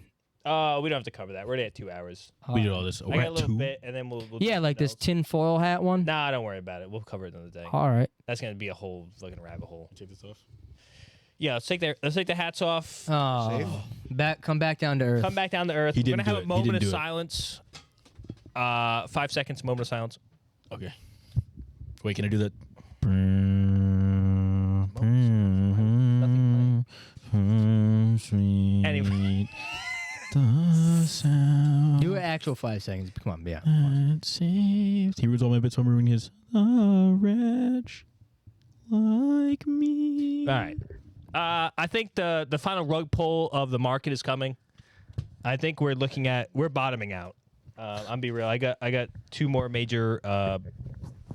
We don't have to cover that. We're already at 2 hours. We did all this. I got a little bit, and then we'll Yeah, do like this something else. tinfoil hat one. Nah, don't worry about it. We'll cover it another day. All right. That's gonna be a whole fucking rabbit hole. Take this off. Yeah, let's take the hats off. Oh, come back down to earth. Come back down to earth. He We're gonna didn't have do a it. He moment of didn't do it. silence. 5 seconds. Moment of silence. Okay. Wait, can I do that? Anyway. The sound Do an actual 5 seconds. Come on, yeah. that saves. He ruins all my bits when ruining his. A wretch like me. All right. I think the final rug pull of the market is coming. I think we're bottoming out. I'm be real. I got 2 more major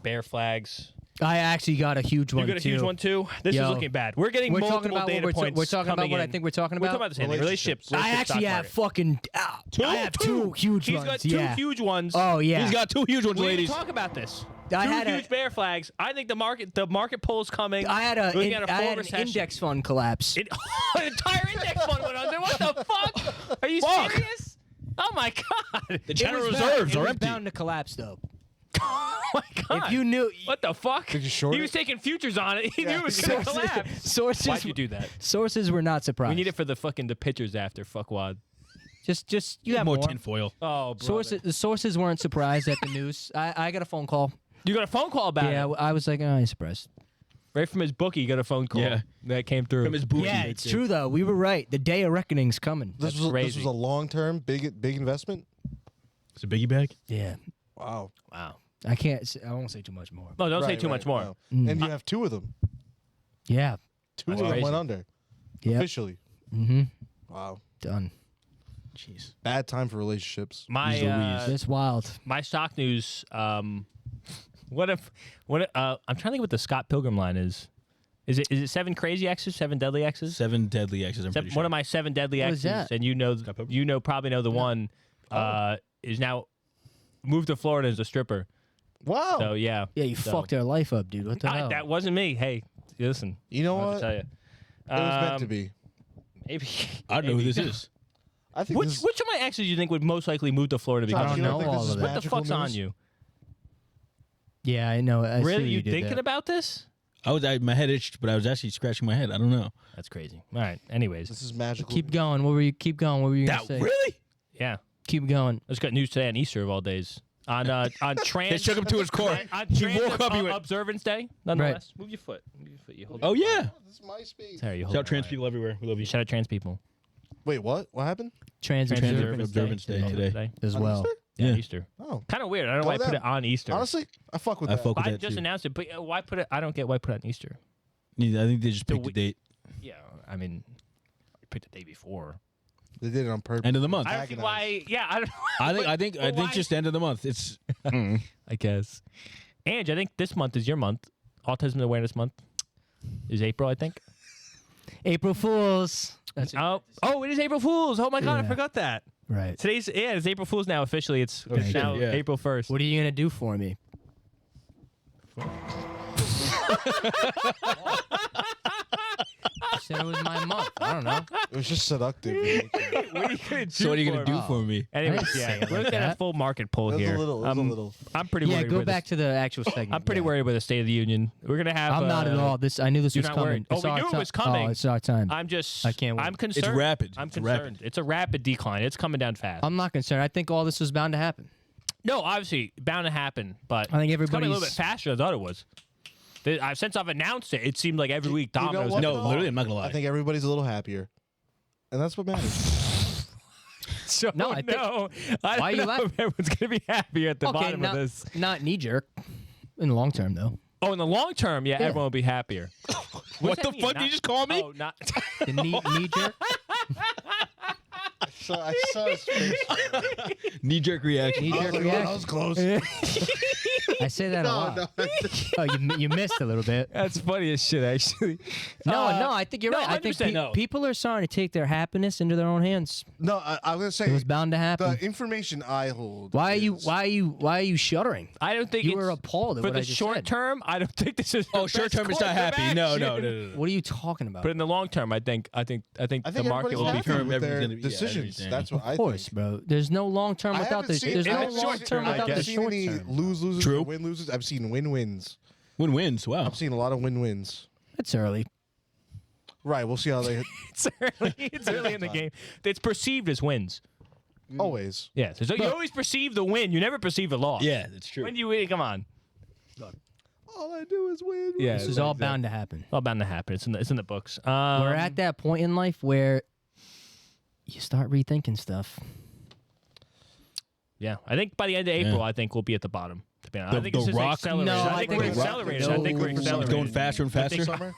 bear flags. I actually got a huge one You got a too. huge one too. This Yo. is looking bad. We're getting We're talking multiple about data what points. we're talking about. coming What I in. think we're talking We're about. talking about the same thing. Relationships. I actually have fucking. I have two huge He's ones. got 2 yeah. huge ones. Oh yeah. He's got 2 huge ones, We didn't ladies. talk about this. I Two had huge bear flags. I think the market pull is coming. I had We're looking at a I full had an recession. index fund collapse. An entire index fund went under. What the fuck? Are you serious? Oh my god! The general It was reserves it are was empty. bound to collapse, though. Oh my god! If you knew, what the fuck? Did you short He it? was taking futures on it. He knew it was gonna collapse. sources, Why'd you do that? Sources were not surprised. We need it for the pictures after fuckwad. Just you have more more. tinfoil. Oh, brother. The sources weren't surprised at the news. I got a phone call. You got a phone call about Yeah, it. I was like, oh, I'm surprised. Right from his bookie, you got a phone call. Yeah. That came through. From his booty. Yeah, it's true though. We were right. The day of reckoning's coming. This was crazy. a long-term, big investment. It's a biggie bag. Yeah. Wow. Wow. I can't. I won't say too much more. No, don't say Right, too right, much more. wow. And you have two of them. Yeah. Two of That's them crazy. went under. Yeah. Officially. Mm-hmm. Wow. Done. Jeez. Bad time for relationships. My That's wild. my stock news. I'm trying to think what the Scott Pilgrim line is. Is it 7 crazy X's, 7 deadly X's? 7 deadly X's. I'm pretty sure. One of my 7 deadly What X's, is that? and probably know the one is now moved to Florida as a stripper. Wow. So yeah. Yeah, you So- fucked their life up, dude. What the hell? That wasn't me. Hey, listen. You know I have what? to tell you. It was meant to be. Maybe. I don't know who maybe. this is. I think Which this, of my exes you think would most likely move to Florida because I don't you know think all this is of it. what the magical fuck's on news? you? Yeah, I know. I see Really? what You did thinking there. about this? My head itched, but I was actually scratching my head. I don't know. That's crazy. All right. Anyways. This is magical. Keep going. What were you? Keep going. What were you gonna say? Really? Yeah. Keep going. I just got news today on Easter of all days. On trans. They shook him to his core. On He trans woke up. He went. Observance Day. Nonetheless. Move your foot. Move your foot. You hold Oh yeah. This is my space. Sorry, you hold Shout out it. trans people everywhere. We love you. Shout out trans people. Wait, what? What happened? Trans Observance Day today. as On well. Easter? Yeah, Yeah. Easter. Oh. Kind of weird. I don't know why I Go put down. it on Easter. Honestly, I fuck with I that. fuck with I that just too. announced it, but why put it? I don't get why put it on Easter. Yeah, I think they just The picked a we- date. Yeah, I mean, I picked the day before. They did it on purpose. End of the month. I don't see why. Yeah, I don't. I think why- just end of the month. It's I guess. Ange, I think this month is your month. Autism Awareness Month is April, I think. April Fools. That's Oh, it is April Fool's. Oh my God, I Yeah. forgot that. right. It's April Fool's now officially. It's shit, now yeah. April 1st. What are you gonna do for me? You said it was my month. I don't know. It was just seductive. man. What are you gonna do? so. What are you gonna do Oh. for me? Anyways, I didn't say yeah, it we're like looking at a that. full market pull It was here. a little. It was a little. I'm pretty Yeah, worried. go with back this. to the actual segment. I'm pretty yeah. worried with the State of the Union. We're gonna have. I'm not at all. I knew this you're was not coming. worried? Oh, It's we our knew it ti- was coming. Oh, it's our time. I'm just. I can't wait. I'm concerned. It's rapid. I'm It's concerned. rapid. It's a rapid decline. It's coming down fast. I'm not concerned. I think all this was bound to happen. No, obviously bound to happen, but I think it's coming a little everybody's- bit faster than I thought it was. Since I've announced it, it seemed like every week You know dominoes. what? No, No. literally, I'm not gonna lie. I think everybody's a little happier, and that's what matters. So No, I think- I Why don't you know laughing? if everyone's gonna be happy at the Okay, bottom not, of this. not knee jerk. In the long term, though. Oh, in the long term, yeah, everyone will be happier. What does the that mean? fuck did you just call me? Oh, not. The knee jerk. So I saw his face. Knee jerk reaction. Knee jerk That reaction. was close. I say that a lot. Oh, you missed a little bit. That's funny as shit, actually. No, I think you're no, right. I think 100% no. people are starting to take their happiness into their own hands. No, I'm gonna say It was bound to happen. the information I hold. Why is- are you shuddering? I don't think You it's, were appalled at for what the I just short said. term. I don't think this is. Oh, the short best term is not course of happy. No, action. What are you talking about? But in the long term, I think I think the market everybody's will be happy firm. with their Everything's gonna be- yeah, decisions. everything's That's what I Of course, think. bro. There's no long term I without the. haven't seen- There's I no haven't long seen- term I without the haven't seen short any term. lose-losers True. or win-losers. I've seen win-wins. Wins. Wow. I've seen a lot of win-wins. It's early. Right. We'll see how they It's early. It's early in the game. It's perceived as wins. always. Yes. So you always perceive the win. You never perceive the loss. Yeah, that's true. When do you win? Come on. All I do is win. Yeah. This is all bound to happen. all bound to happen. It's in the books. We're at that point in life where you start rethinking stuff. Yeah. I think by the end of April, I think we'll be at the bottom. To be honest. I The- think the this is Rock? accelerated. No, I I think think we're The Rock- accelerated. I think we're No. It's accelerated. going faster and faster. Summer.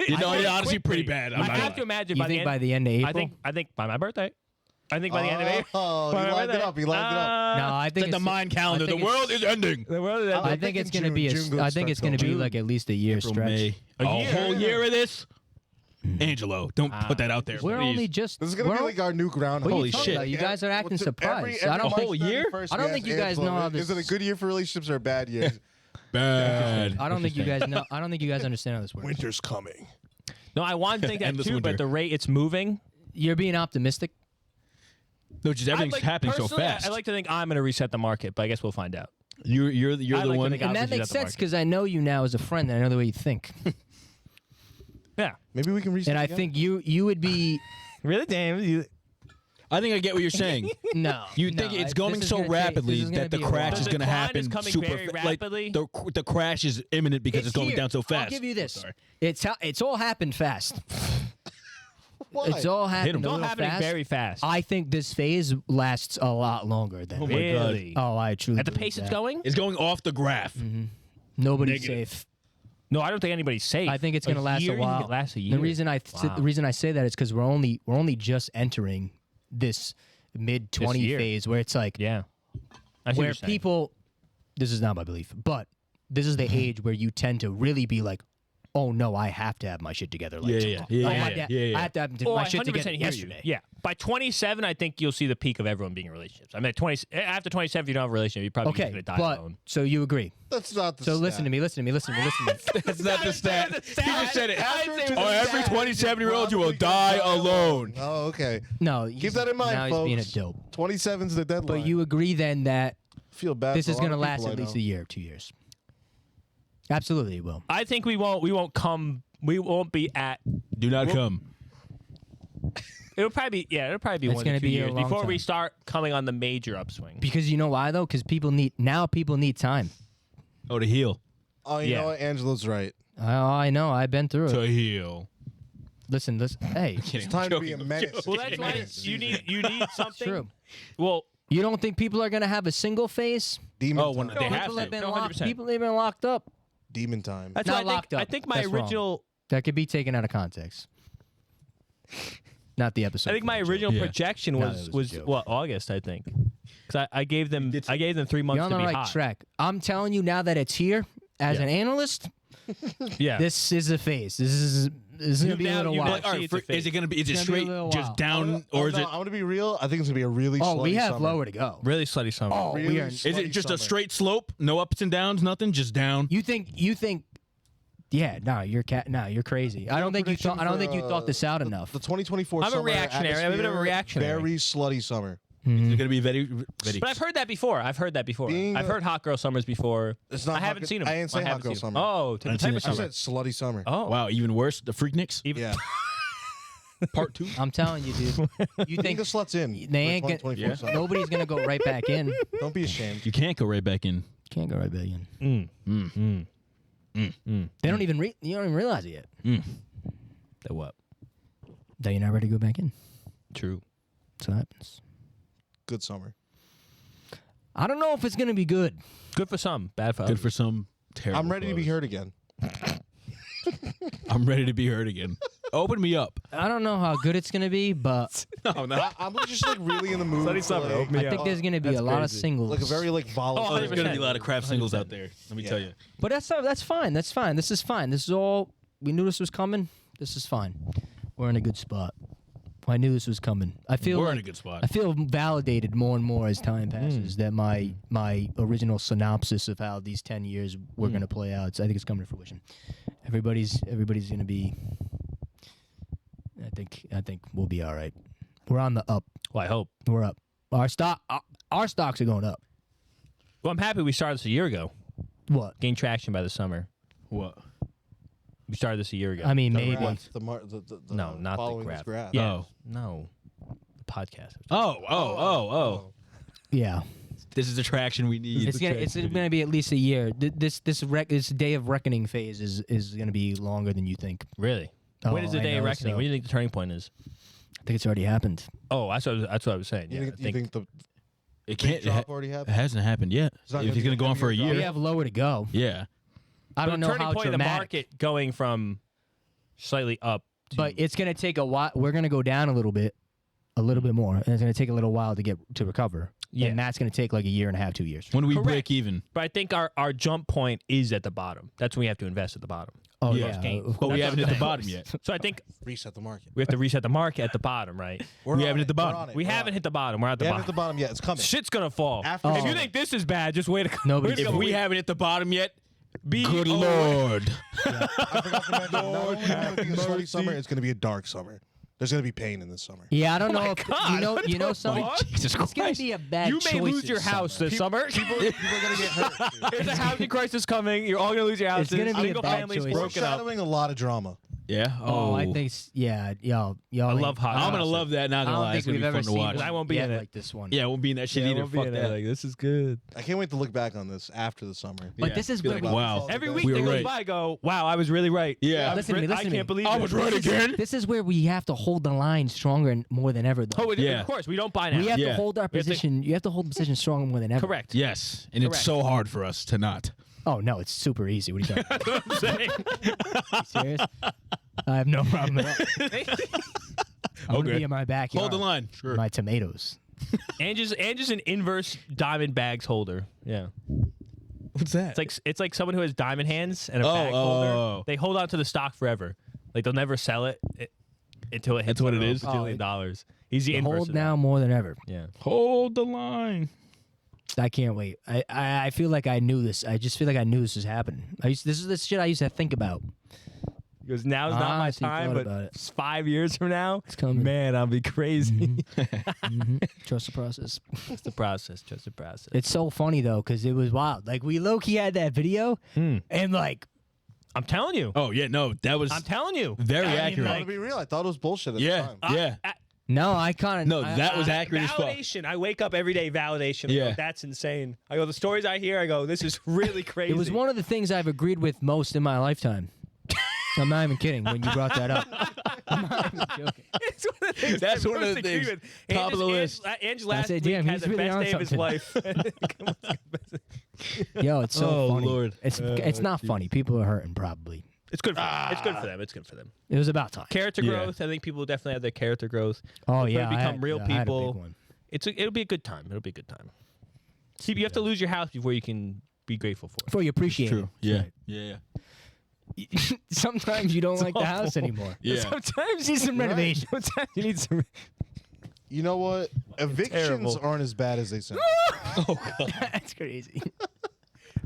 You know, I think honestly, pretty quickly. bad. I'm I not have gonna to imagine You by the think end. by the end of April? I think by my birthday. I think by the end of April. Oh, by you my lined it birthday. up. You lined it up. No, I think Like the it's- mind calendar. I The think world it's- is ending. The world is I I think think it's in gonna be June goes I think it's gonna be June. like at least a year April, stretch. May. A A year? whole year of this. Angelo, don't put that out there. We're please. only just. This is gonna be we're- like our new ground. What are you Holy talking shit. about? You guys are acting surprised. Every I don't. A whole year? March 31st, I don't we think ask you guys Angelo, know how this- Is it a good year for relationships or a bad year? Bad. I don't think you guys know. I don't think you guys understand how this works. Winter's coming. No, I want to think that Endless too, winter. but the rate it's moving. You're being optimistic. No, just everything's I'd like- happening so personally, fast. I like to think I'm going to reset the market, but I guess we'll find out. You're I the like to one. think And that obviously makes that's the sense market. because I know you now as a friend, and I know the way you think. Yeah. Maybe we can reset. And I again? think you would be Really, damn. I think I get what you're saying. no. You no, think it's this going is so gonna take- rapidly this is gonna that the be a crash while. is The going to decline happen is coming super very rapidly. Like the crash is imminent because it's going here. down so fast. I'll give you this. Sorry. It's all happened fast. Why? It's all happened him. It's a all little happening fast. very fast. I think this phase lasts a lot longer than. Oh my God. Really? Oh, I truly. At the believe pace it's that. going? It's going off the graph. Nobody's Negative. safe. No, I don't think anybody's safe. I think it's going to last year? a You think while. it lasts a year. The reason Wow. the reason I say that is because we're only just entering this mid 20 year. phase where it's like Yeah. I see what where you're saying. people. This is not my belief, but this is the age where you tend to really be like, oh no, I have to have my shit together. Like Yeah, tomorrow. yeah, I yeah, have to- yeah. I have to have Oh, my I shit 100% together hear yesterday. you. Yeah. By 27, I think you'll see the peak of everyone being in relationships. I mean, after 27, if you don't have a relationship, you're probably just Okay, going to die but alone. so you agree? That's not the. So stat. listen to me. Listen to me. That's not the stat. He just said it. After Oh, every 27-year-old you will die alone. Oh, okay. No, Keep that in mind, now folks. he's being a dope. 27's the deadline. But you agree then that feel bad. this for is going going to to last at least a year, 2 years. Absolutely, it will. I think we won't be at. Do not come. It'll probably be It's 1 to 2 gonna be a years long before we time. start coming on the major upswing. Because you know why though? Because people need time. Oh, to heal. Oh, you Yeah. know what? Angela's right. Oh, I know. I've been through it. To heal. Listen. Hey, It's time to be a menace. Well, that's why you need something. true. Well, You don't think people are going to have a single face? Demon Oh, when time. they have People to. have been No, locked. 100%. People have been locked up. Demon time. that's Not why locked up. I think my That's wrong. original. That could be taken out of context. Not the episode. I think my original Yeah. projection No, was that was a joke. August, I think, because I gave them 3 months You're on to the be right hot. track. I'm telling you now that it's here. As Yeah. an analyst, Yeah, this is a phase. This is going to be a now- little you while. now- All right, it's a is it going to be? Is it It's gonna be a straight little just while. down, or is it? I'm going to be real. I think it's going to be a really Oh, we slutty have summer. lower to go. really slutty summer. Oh, we Really are. Is it slutty just a summer. straight slope? No ups and downs, nothing, just down. You think? Yeah, no, you're crazy. I don't think you thought. I don't think you thought this out enough. The 2024 I'm a summer reactionary. I'm a bit of a atmosphere, reactionary. Very slutty summer. It's going to be very, very. But I've heard that before. I've heard Being I've a- heard hot girl summers before. It's not I hot haven't girl- seen them. I didn't say hot haven't girl seen 'em. summer. Oh, I the type of I summer. said slutty summer. Oh, Wow, even worse. The Freakniks. Even, Yeah. Part 2. I'm telling you, dude. You Think think the sluts in. they for ain't gonna? 2024 summer. Nobody's gonna go right back in. Don't be ashamed. You can't go right back in. Can't go right back in. They don't even. You don't even realize it yet. the what? That you're not ready to go back in. True. That's what happens. Good summer. I don't know if it's gonna be good. Good for some, bad for Good others. for some. Terrible. I'm ready to be for heard again. others. I'm ready to be heard again. Open me up. I don't know how good it's gonna be, but No, no. I'm just like really in the mood. Slutty for, summer, like, open me I think there's gonna be a lot of singles. like a very like volatile. Oh, There's going to be a lot of 100%. craft singles out there. Let me tell you. But that's fine. That's fine. This is fine. This is all. We knew this was coming. This is fine. We're in a good spot. I knew this was coming. I feel We're like, in a good spot. I feel validated more and more as time passes that my original synopsis of how these 10 years were going to play out. I think it's coming to fruition. Everybody's going to be. I think we'll be all right. We're on the up. Well, I hope. We're up. Our stocks are going up. Well, I'm happy we started this a year ago. What? Gained traction by the summer. What? We started this a year ago. I mean, The maybe. graph, the no, not the following graph. this graph. Yeah, Oh. no, the podcast. Oh. Yeah. This is the traction we need. It's gonna be at least a year. This day of reckoning phase is gonna be longer than you think. Really? Oh, when is the I day of know, reckoning? so- What do you think the turning point is? I think it's already happened. Oh, that's what I was saying. You Yeah, think the It big can't. drop already It happened? hasn't happened yet. It's not If gonna he's be going to a go on for a heavier year. We have lower to go. Yeah. I don't know the turning how point of the dramatic, market going from slightly up. To, but it's gonna take a while. We're gonna go down a little bit more, and it's gonna take a little while to recover. Yeah. And that's gonna take like a year and a half, 2 years. When do we Correct. break even? but I think our jump point is at the bottom. That's when we have to invest at the bottom. Oh Yeah. yeah, gains. of But we course. haven't hit the bottom yet. So I think reset the market. we have to reset the market at the bottom, right? We're We on haven't it. hit the We're bottom. on it. We We're haven't on hit the bottom. We're at it. the We haven't hit the bottom. bottom yet. It's coming. Shit's gonna fall. After If Oh. you think this is bad, just wait. Nobody- wait a If couple we weeks. haven't hit the bottom yet, Good Lord. I forgot to mention, not only is it going to be a sweaty summer, it's going to be a dark summer. There's going to be pain in this summer. Yeah, I don't know. my If, God, you know something. Jesus It's gonna Christ. be a bad You may choice lose your house this summer. People are going to get hurt. dude. There's a housing crisis coming. You're all gonna lose your houses. gonna be a Single bad families choice. broken up. Foreshadowing a lot of drama. Yeah. Oh, I think, y'all. I love hot. I'm gonna love that. Not I gonna don't lie, think it's gonna we've be ever fun to seen watch. one I won't be yet in it. like this one. Yeah, it won't be in that shit either. Fuck that. Like, this is good. I can't wait to look back on this after the summer. But Yeah. this is Be where like, we- wow. Every We week were that goes right. by, I go, wow, I was really right. Yeah. Listen to me, listen I to me. can't believe I it. was right again. This is where we have to hold the line stronger and more than ever. Though. Oh, Yeah. of course, we don't buy now. We have to Yeah. hold our We have to- position. You have to hold the position stronger more than ever. Correct. Yes, and it's Correct. so hard for us to not. Oh no, it's super easy. What are you talking about? I'm saying. Are you serious? I have no problem at all. I'm gonna Okay. be in my backyard. Hold the line. Sure. My tomatoes. Angie's an inverse diamond bags holder. Yeah. What's that? It's like someone who has diamond hands and a Oh, bag oh, holder. oh. They hold on to the stock forever. Like they'll never sell it until it hits That's what I it don't know, is? $1 billion dollars. He's the inverse. Hold of that. now more than ever. Yeah. Hold the line. I can't wait. I feel like I knew this. I just feel like I knew this was happening. This is the shit I used to think about. He goes, now's not my Honestly time, thought but about it. 5 years from now, It's coming. man, I'll be crazy. Trust the process. Trust the process. Trust the process. It's so funny though, because it was wild. Like we low key had that video, and like I'm telling you. Oh yeah, no, that was I'm telling you. very I mean, accurate. To be real, I thought it was bullshit at the yeah, time. yeah. no, I kind of No, that was accurate as fuck. Validation. I wake up every day, validation. I Yeah. go, that's insane. I go, the stories I hear, I go, this is really crazy. It was one of the things I've agreed with most in my lifetime. I'm not even kidding when you brought that up. I'm not even joking. It's one of the things That's I one of the most agree things. with. Top of the list. Ange last said, week damn, had he's the really best on day of his something. life. Yo, it's so Oh, funny. Lord. It's not funny. People are hurting probably. It's good. It's good for them. It's good for them. It was about time. Character Yeah. growth. I think people definitely have their character growth. Oh They're yeah, gonna become real I had a big people. one. It'll be a good time. It'll be a good time. See, you have to lose your house before you can be grateful for it. Before you appreciate True. it. Yeah. Yeah. Sometimes you don't like the house awful. anymore. Yeah. Sometimes you need some renovation. Sometimes you need some. You know what? Evictions terrible. aren't as bad as they sound. That's crazy.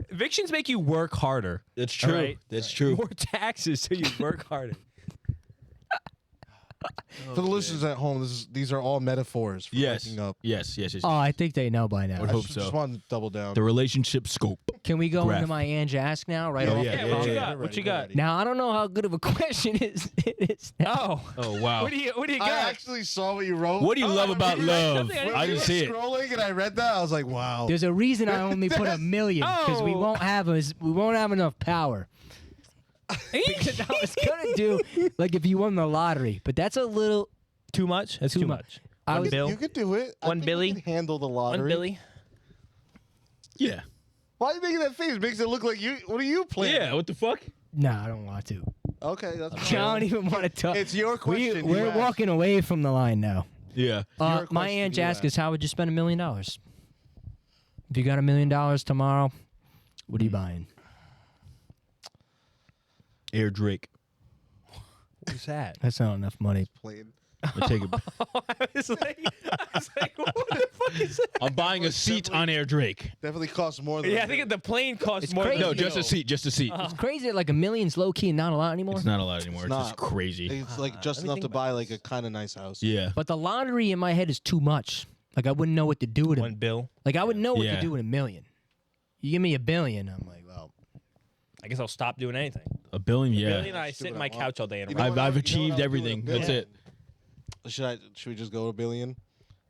Evictions make you work harder. That's true. Right. That's true. More taxes so you work harder. For the listeners at home, these are all metaphors for Yes. breaking up. Yes. Yes. Yes. Oh, I think they know by now. Would I hope just so. wanted to double down. The relationship scope. Can we go Graph. into my Ange Ask now? Right Yeah, off? yeah, Yeah, what you yeah. got? What you got? Now I don't know how good of a question it is. Oh. Oh wow. What do you I got? actually saw what you wrote. What do you love about did you write love? something? I didn't I see didn't it. see it. Scrolling and I read that, I was like, wow. There's a reason I only put $1 million because we Oh. won't have enough power. Because I was gonna do like if you won the lottery, but that's a little Too much? That's too much. I One was- bill. You could do it. I One think Billy? You can handle the lottery. One Billy. Yeah. Why are you making that face? It makes it look like you. What are you playing? Yeah. What the fuck? No, I don't want to. Okay, that's I fine. don't even want to talk. It's your question. We're you asked. walking away from the line now. Yeah. Your My question Ange you asked asked. is, how would you spend $1 million? If you got $1 million tomorrow, what are you buying? Air Drake. What's that? That's not enough money. Playing. I take it. I was like, what the fuck is that? I'm buying a seat on Air Drake. Definitely costs more than. Yeah, I think the plane costs It's more. crazy. Than No, just a seat. Just a seat. It's crazy that like $1 million's low key and not a lot anymore. It's not a lot anymore. It's not. just crazy. It's like just let me enough think to about buy like a kind of nice house. Yeah. But the lottery in my head is too much. Like I wouldn't know what to do with One it. bill. Like I would know what Yeah. to do with $1 million. You give me $1 billion, I'm like, well, I guess I'll stop doing anything. $1 billion. Yeah. Billion, I Just do sit in what my I want. couch all day and You know write. I've what I- I've you know achieved what I'll do everything. with a That's billion? it. Should we just go to $1 billion?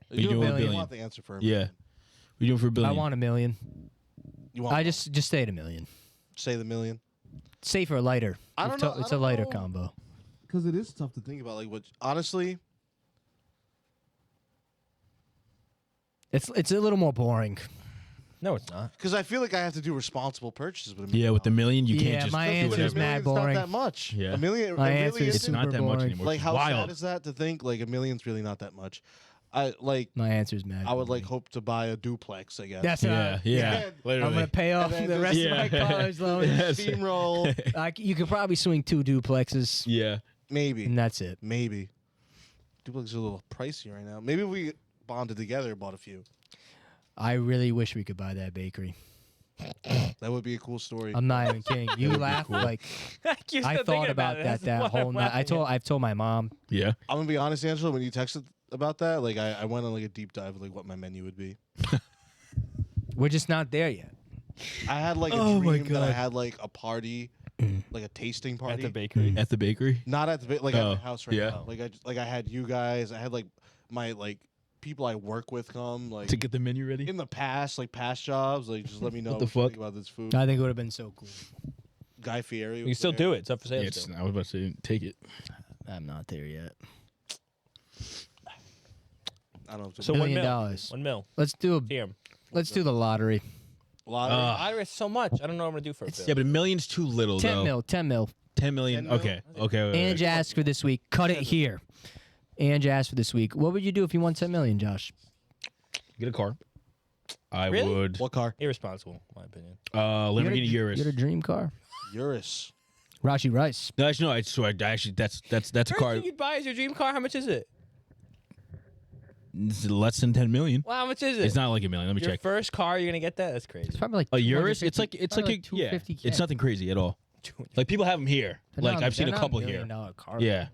you doing with $1 $1 I billion? want the answer for $1 Yeah. billion. What are you doing for $1 billion? I want $1 million. You want? I just stay at $1 million. say the $1 million. Safer or lighter. I don't know. It's I a don't lighter know. combo. Because it is tough to think about. Like what? Honestly, It's a little more boring. No, it's not. because I feel like I have to do responsible purchases with $1 Yeah, million. with $1 million, you Yeah, can't just my do answer is whatever. mad It's not boring. that much. Yeah. $1 million. My it really answer is It's isn't. not that super much boring. anymore. Like It's how sad wild. is that to think? Like $1 million's really not that much. I like. My answer is mad. I would boring. like hope to buy a duplex. I guess. That's Yeah, yeah. Yeah. Literally. I'm gonna pay off then the just- rest Yeah. of my college loan. Yes. Steamroll. You could probably swing 2 duplexes, Yeah. Maybe. and that's it. Maybe. Duplexes are a little pricey right now. Maybe if we bonded together and bought a few. I really wish we could buy that bakery. That would be a cool story. I'm not even kidding. You laugh like I thought about that whole night. I've told my mom. Yeah. I'm gonna be honest, Angelo. When you texted about that, like I went on like a deep dive of like what my menu would be. We're just not there yet. I had like a dream that I had like a party, like a tasting party At the bakery. At the bakery. Not at the like at Oh, my house right yeah. now. Like I had you guys. I had like my like people I work with come like To get the menu ready. in the past, like past jobs. Like just let me know What the what you think fuck? about this food. I think it would have been so cool. Guy Fieri. You can still do it. It's up for sale. Yeah, still. I was about to say, take it. I'm not there yet. I don't know. So $1 $1 million. million. $1 million. Let's do a. Here. Let's do the lottery. lottery. I risk so much. I don't know what I'm gonna do for a bill. Yeah, but a million's too little, 10 though. mil. 10 mil. 10 million. 10 mil? Okay. Okay. wait, Ange asked for this week. Cut it here. Ange asked for this week. What would you do if you won 10 million, Josh? Get a car. I Really? would. What car? Irresponsible, in my opinion. Lamborghini You Urus. had a dream car. Urus. Rashi Rice. No, actually, no. I swear. Actually, that's a First car. thing you'd buy is your dream car. How much is it? It's less than 10 million. Well, how much is it? It's not like a million. Let me your check. first car. You're gonna get that? That's crazy. It's probably like A Urus. It's like probably a yeah. 250K. It's nothing crazy at all. Like people have them here. Like I've seen a couple here. Car. Yeah.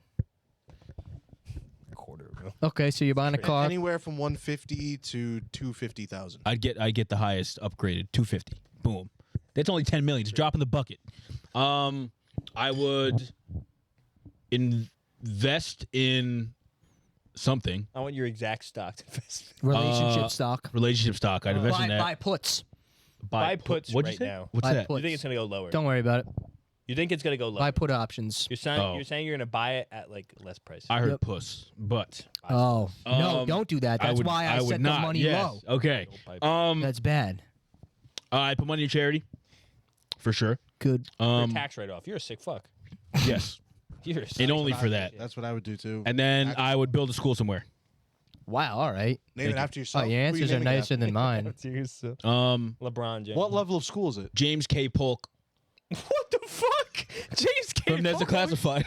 Quarter, bro. Okay, so you're buying a car. Anywhere from 150 to 250,000. I'd get the highest upgraded 250. Boom. That's only 10 million. Just drop in the bucket. I would invest in something. I want your exact stock investment. Relationship stock. Relationship stock. I'd invest in that. Buy puts. Buy puts What'd right you say? now. What's Buy that? puts. You think it's gonna go lower? Don't worry about it. You think it's gonna go lower? Buy put options. You're saying Oh. you're gonna buy it at like less price. I heard Yep. puss, but Oh no! Don't do that. That's why I would set not. the money Yes. low. Okay. That's bad. I put money in charity, for sure. Good. For a tax write off. You're a sick fuck. Yes, You're a sick and only fuck. for that. That's what I would do too. And then I would build a school somewhere. Wow. All right. Name it after Oh, yourself. your Who you answers are naming it nicer after? than mine. LeBron James. What level of school is it? James K. Polk. What the fuck? James K. From Nezza Classified.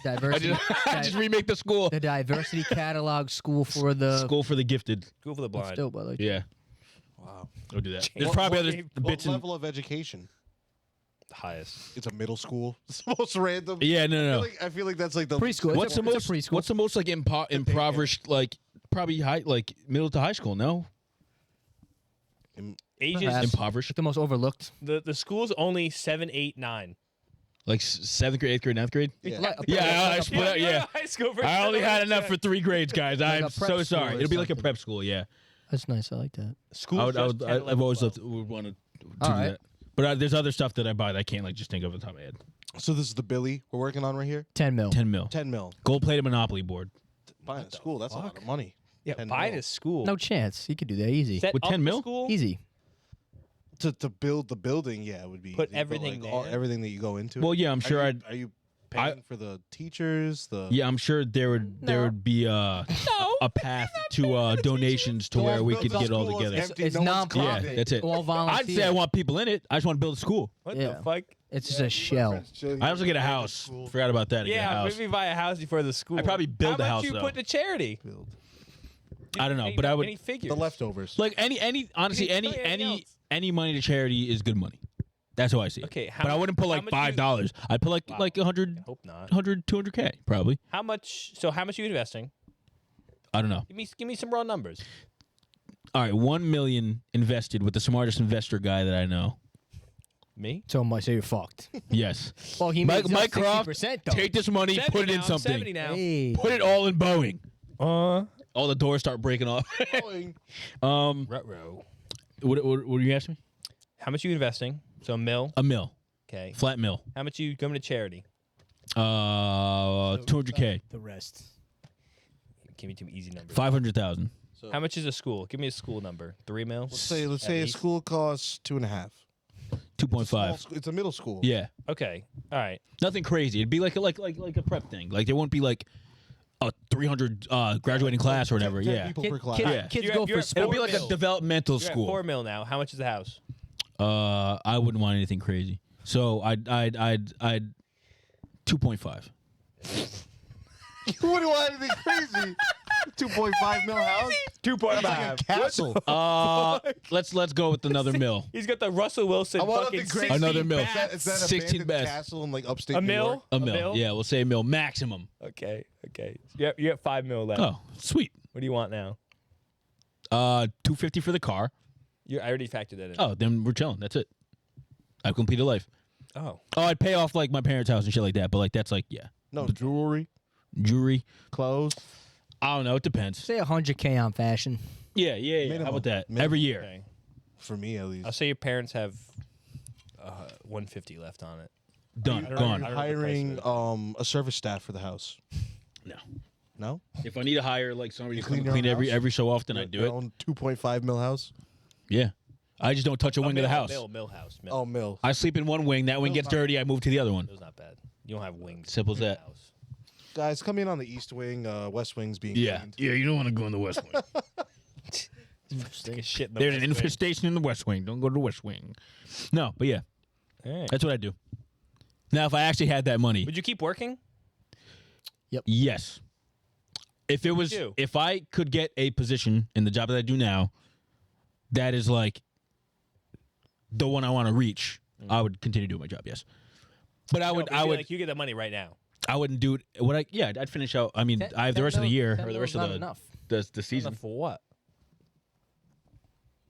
Diversity. I just remake the school. The Diversity Catalog School for the. School for the gifted. School for the That's blind. dope. I like. Yeah. Wow. I'll do that. There's What- probably what- other What bits in. level of education? Highest. It's a middle school. It's the most random. Yeah, no. I feel like that's like the Preschool. What's the It's a most? preschool. What's the most like impoverished? Like probably high, like middle to high school. No, Ages. Perhaps. impoverished. The most overlooked. The school's only 7, 8, 9. Like 7th grade, 8th grade, 9th grade. Yeah. Yeah, I split up. you're Yeah, in high school for I only had 7, enough for 3 grades, guys. Like I'm a prep so school sorry. or It'll be like a something. prep school. Yeah, That's nice. I like that. School. I've always would want to do All right. that. But there's other stuff that I buy that I can't like just think of off the top of my head. So this is the Billy we're working on right here. 10 mil. 10 mil. 10 mil. Gold plated Monopoly board. Buying a school. That's a lot of money. Yeah, 10 buy mil. this school. No chance. You could do that easy. Set With up 10 the mil? School. Easy. To build the building, yeah, it would be Put easy, but, everything like, there. everything that you go into. Well, yeah, I'm sure Are I'd. you, are you paying for the teachers? The Yeah, I'm sure there would be a path to donations to where we could get all together. It's no one's non-profit. Yeah, clapping. that's it. All I'd volunteer. say I want people in it. I just want to build a school. What Yeah. the fuck? It's just a shell. I also get a house. Forgot about that. I get a Yeah, house. maybe buy a house before the school. I'd probably build How a much house, you though. put to charity? I don't know, but I would Any figures? The leftovers. like any honestly You can tell anything else. any money to charity is good money. That's how I see it. Okay, how but I much- wouldn't put how like much you- $5. I'd put like Wow. like 100, Hope not. 100, 200K probably. How much? So how much are you investing? I don't know. Give me some raw numbers. All right, 1 million invested with the smartest investor guy that I know. Me? So much. So you're fucked. Yes. Well, he Mike, makes Mike Croft, 60% though. take this money, 70 put it in now, something. 70 now. Hey. Put it all in Boeing. Uh. All the doors start breaking off. Ruh-roh. What were you asking me? How much are you investing? So a mil. A mil, Okay. flat mil. How much you going to charity? 200K, The rest. Give me two easy numbers. 500,000. How much is a school? Give me a school number. 3 mil. Let's say a least. school costs 2.5. 2.5. It's a middle school. Yeah. Okay. All right. Nothing crazy. It'd be like a prep thing. Like there won't be like a 300 graduating class or whatever. 10 Yeah. people per class. Yeah. Kids You're go at- for you're at sport. It'll be like a 4 mil. developmental You're at school. 4 mil now. How much is the house? I wouldn't want anything crazy. So I'd 2.5. You wouldn't want anything crazy. 2.5 mil house. 2.5. Like a castle. Let's go with another mill. He's got the Russell Wilson I want fucking the great 16 Another mill. baths. Is that 16 abandoned best. castle in like upstate A New mill? York? A mill. Yeah, we'll say a mill maximum. Okay. You have 5 mil left. Oh, sweet. What do you want now? $250 for the car. I already factored that in. Oh, then we're chilling. That's it. I've completed life. Oh. Oh, I'd pay off like my parents' house and shit like that, but like that's like No, jewelry, clothes. I don't know. It depends. Say 100K on fashion. Yeah. How Minimum. about that? Minimum. Every year. Okay. For me, at least. I'll say your parents have 150 left on it. Done. I don't Gone. know. Hiring a service staff for the house. No. No? If I need to hire like somebody to clean clean your own house? every so often, I do Your it. own 2.5 mil house. Yeah. I just don't touch a wing of the house. Mill house. Oh, mil. I sleep in one wing. That wing gets dirty. I move to the other one. Mill's not bad. You don't have wings. Simple as in the that. house. Guys, come in on the east wing. West wing's being Yeah. cleaned. Yeah. You don't want to go in the west wing. Stick a shit in the There's an West Wing. infestation in the west wing. Don't go to the west wing. No, but yeah, All right. that's what I do. Now, if I actually had that money, Would you keep working? yes. If it was, do? if I could get a position in the job that I do now, that is like the one I want to reach, I would continue doing my job. Yes, but I No, would, but I you would, like you get that money right now. I wouldn't do it. What I, yeah, I'd finish out. I mean, I have the rest of the year or the rest of the enough. the season. For what?